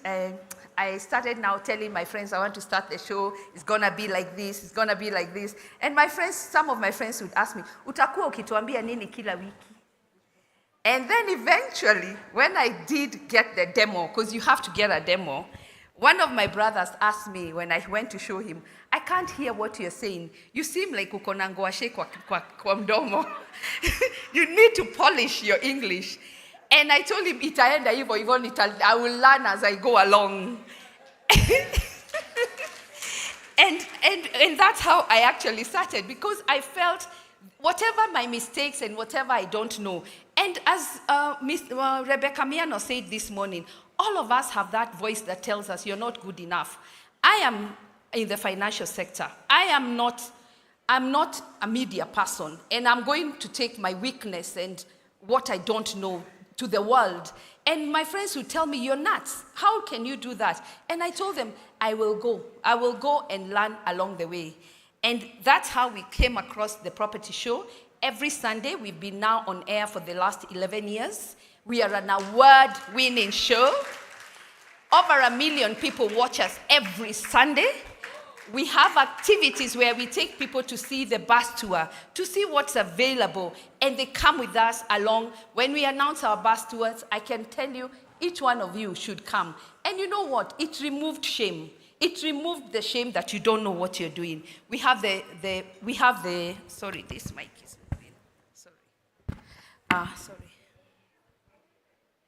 I started now telling my friends, I want to start the show, it's gonna be like this, it's gonna be like this. And my friends, some of my friends would ask me, utakuwa ukituambia nini kila wiki? And then eventually, when I did get the demo, because you have to get a demo, one of my brothers asked me when I went to show him, I can't hear what you're saying. You seem like uko na ngwashe kwa mdomo. You need to polish your English. And I told him, itaenda hivyo hivyo, I will learn as I go along. and that's how I actually started, because I felt whatever my mistakes and whatever I don't know. And as Rebecca Miano said this morning, all of us have that voice that tells us you're not good enough. I am in the financial sector. I am not I'm not a media person, and I'm going to take my weakness and what I don't know to the world. And my friends would tell me, you're nuts. How can you do that? And I told them, I will go. I will go and learn along the way. And that's how we came across the property show. Every Sunday, we've been now on air for the last 11 years. We are an award-winning show. Over 1 million people watch us every Sunday. We have activities where we take people to see the bus tour, to see what's available, and they come with us along. When we announce our bus tours, I can tell you, each one of you should come. And you know what? It removed shame. It removed the shame that you don't know what you're doing. We have sorry, this mic is moving. Sorry.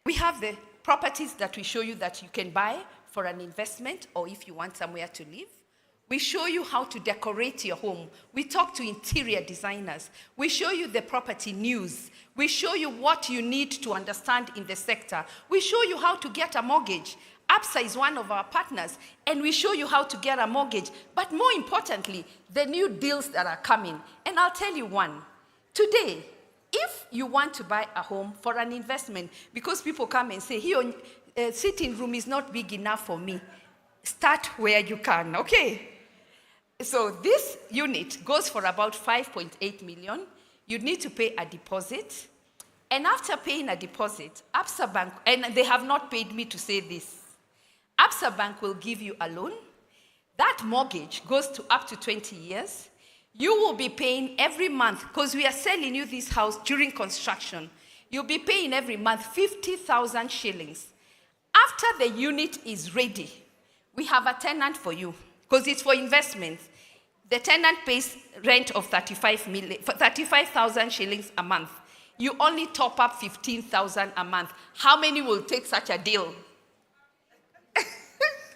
We have the properties that we show you that you can buy for an investment or if you want somewhere to live. We show you how to decorate your home. We talk to interior designers. We show you the property news. We show you what you need to understand in the sector. We show you how to get a mortgage. Absa is one of our partners, and we show you how to get a mortgage. But more importantly, the new deals that are coming. And I'll tell you one. Today, if you want to buy a home for an investment, because people come and say, here, sitting room is not big enough for me. Start where you can, okay? So this unit goes for about 5.8 million. You need to pay a deposit. And after paying a deposit, Absa Bank, and they have not paid me to say this, Absa Bank will give you a loan. That mortgage goes to up to 20 years. You will be paying every month, because we are selling you this house during construction. You'll be paying every month 50,000 shillings. After the unit is ready, we have a tenant for you, because it's for investment. The tenant pays rent of 35,000 shillings a month. You only top up 15,000 a month. How many will take such a deal?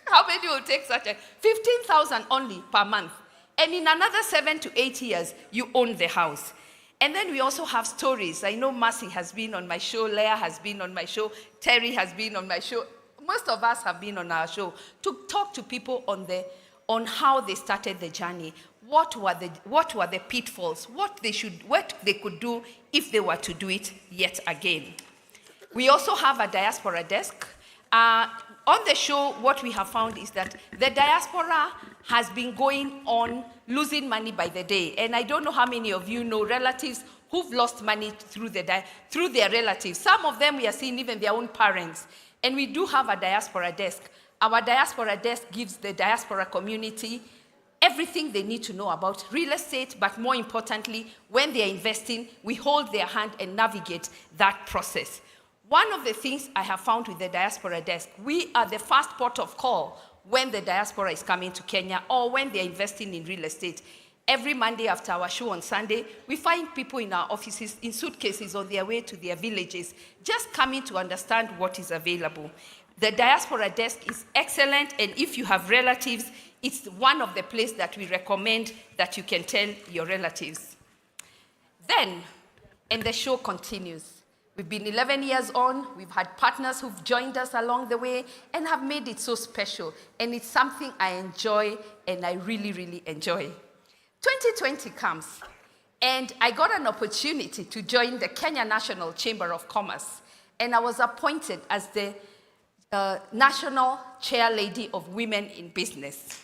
How many will take such a 15,000 only per month? And in another 7 to 8 years, you own the house. And then we also have stories. I know Mercy has been on my show, Leah has been on my show, Terry has been on my show. Most of us have been on our show to talk to people on how they started the journey. What were the pitfalls? What they could do if they were to do it yet again. We also have a diaspora desk. On the show, what we have found is that the diaspora has been going on losing money by the day. And I don't know how many of you know relatives who've lost money through their relatives. Some of them we are seeing even their own parents. And we do have a diaspora desk. Our diaspora desk gives the diaspora community everything they need to know about real estate, but more importantly, when they are investing, we hold their hand and navigate that process. One of the things I have found with the diaspora desk, we are the first port of call when the diaspora is coming to Kenya or when they're investing in real estate. Every Monday after our show on Sunday, we find people in our offices in suitcases on their way to their villages, just coming to understand what is available. The diaspora desk is excellent, and if you have relatives, it's one of the places that we recommend that you can tell your relatives. Then, and the show continues. We've been 11 years on, we've had partners who've joined us along the way and have made it so special. And it's something I enjoy and I really, really enjoy. 2020 comes, and I got an opportunity to join the Kenya National Chamber of Commerce, and I was appointed as the National Chair Lady of Women in Business.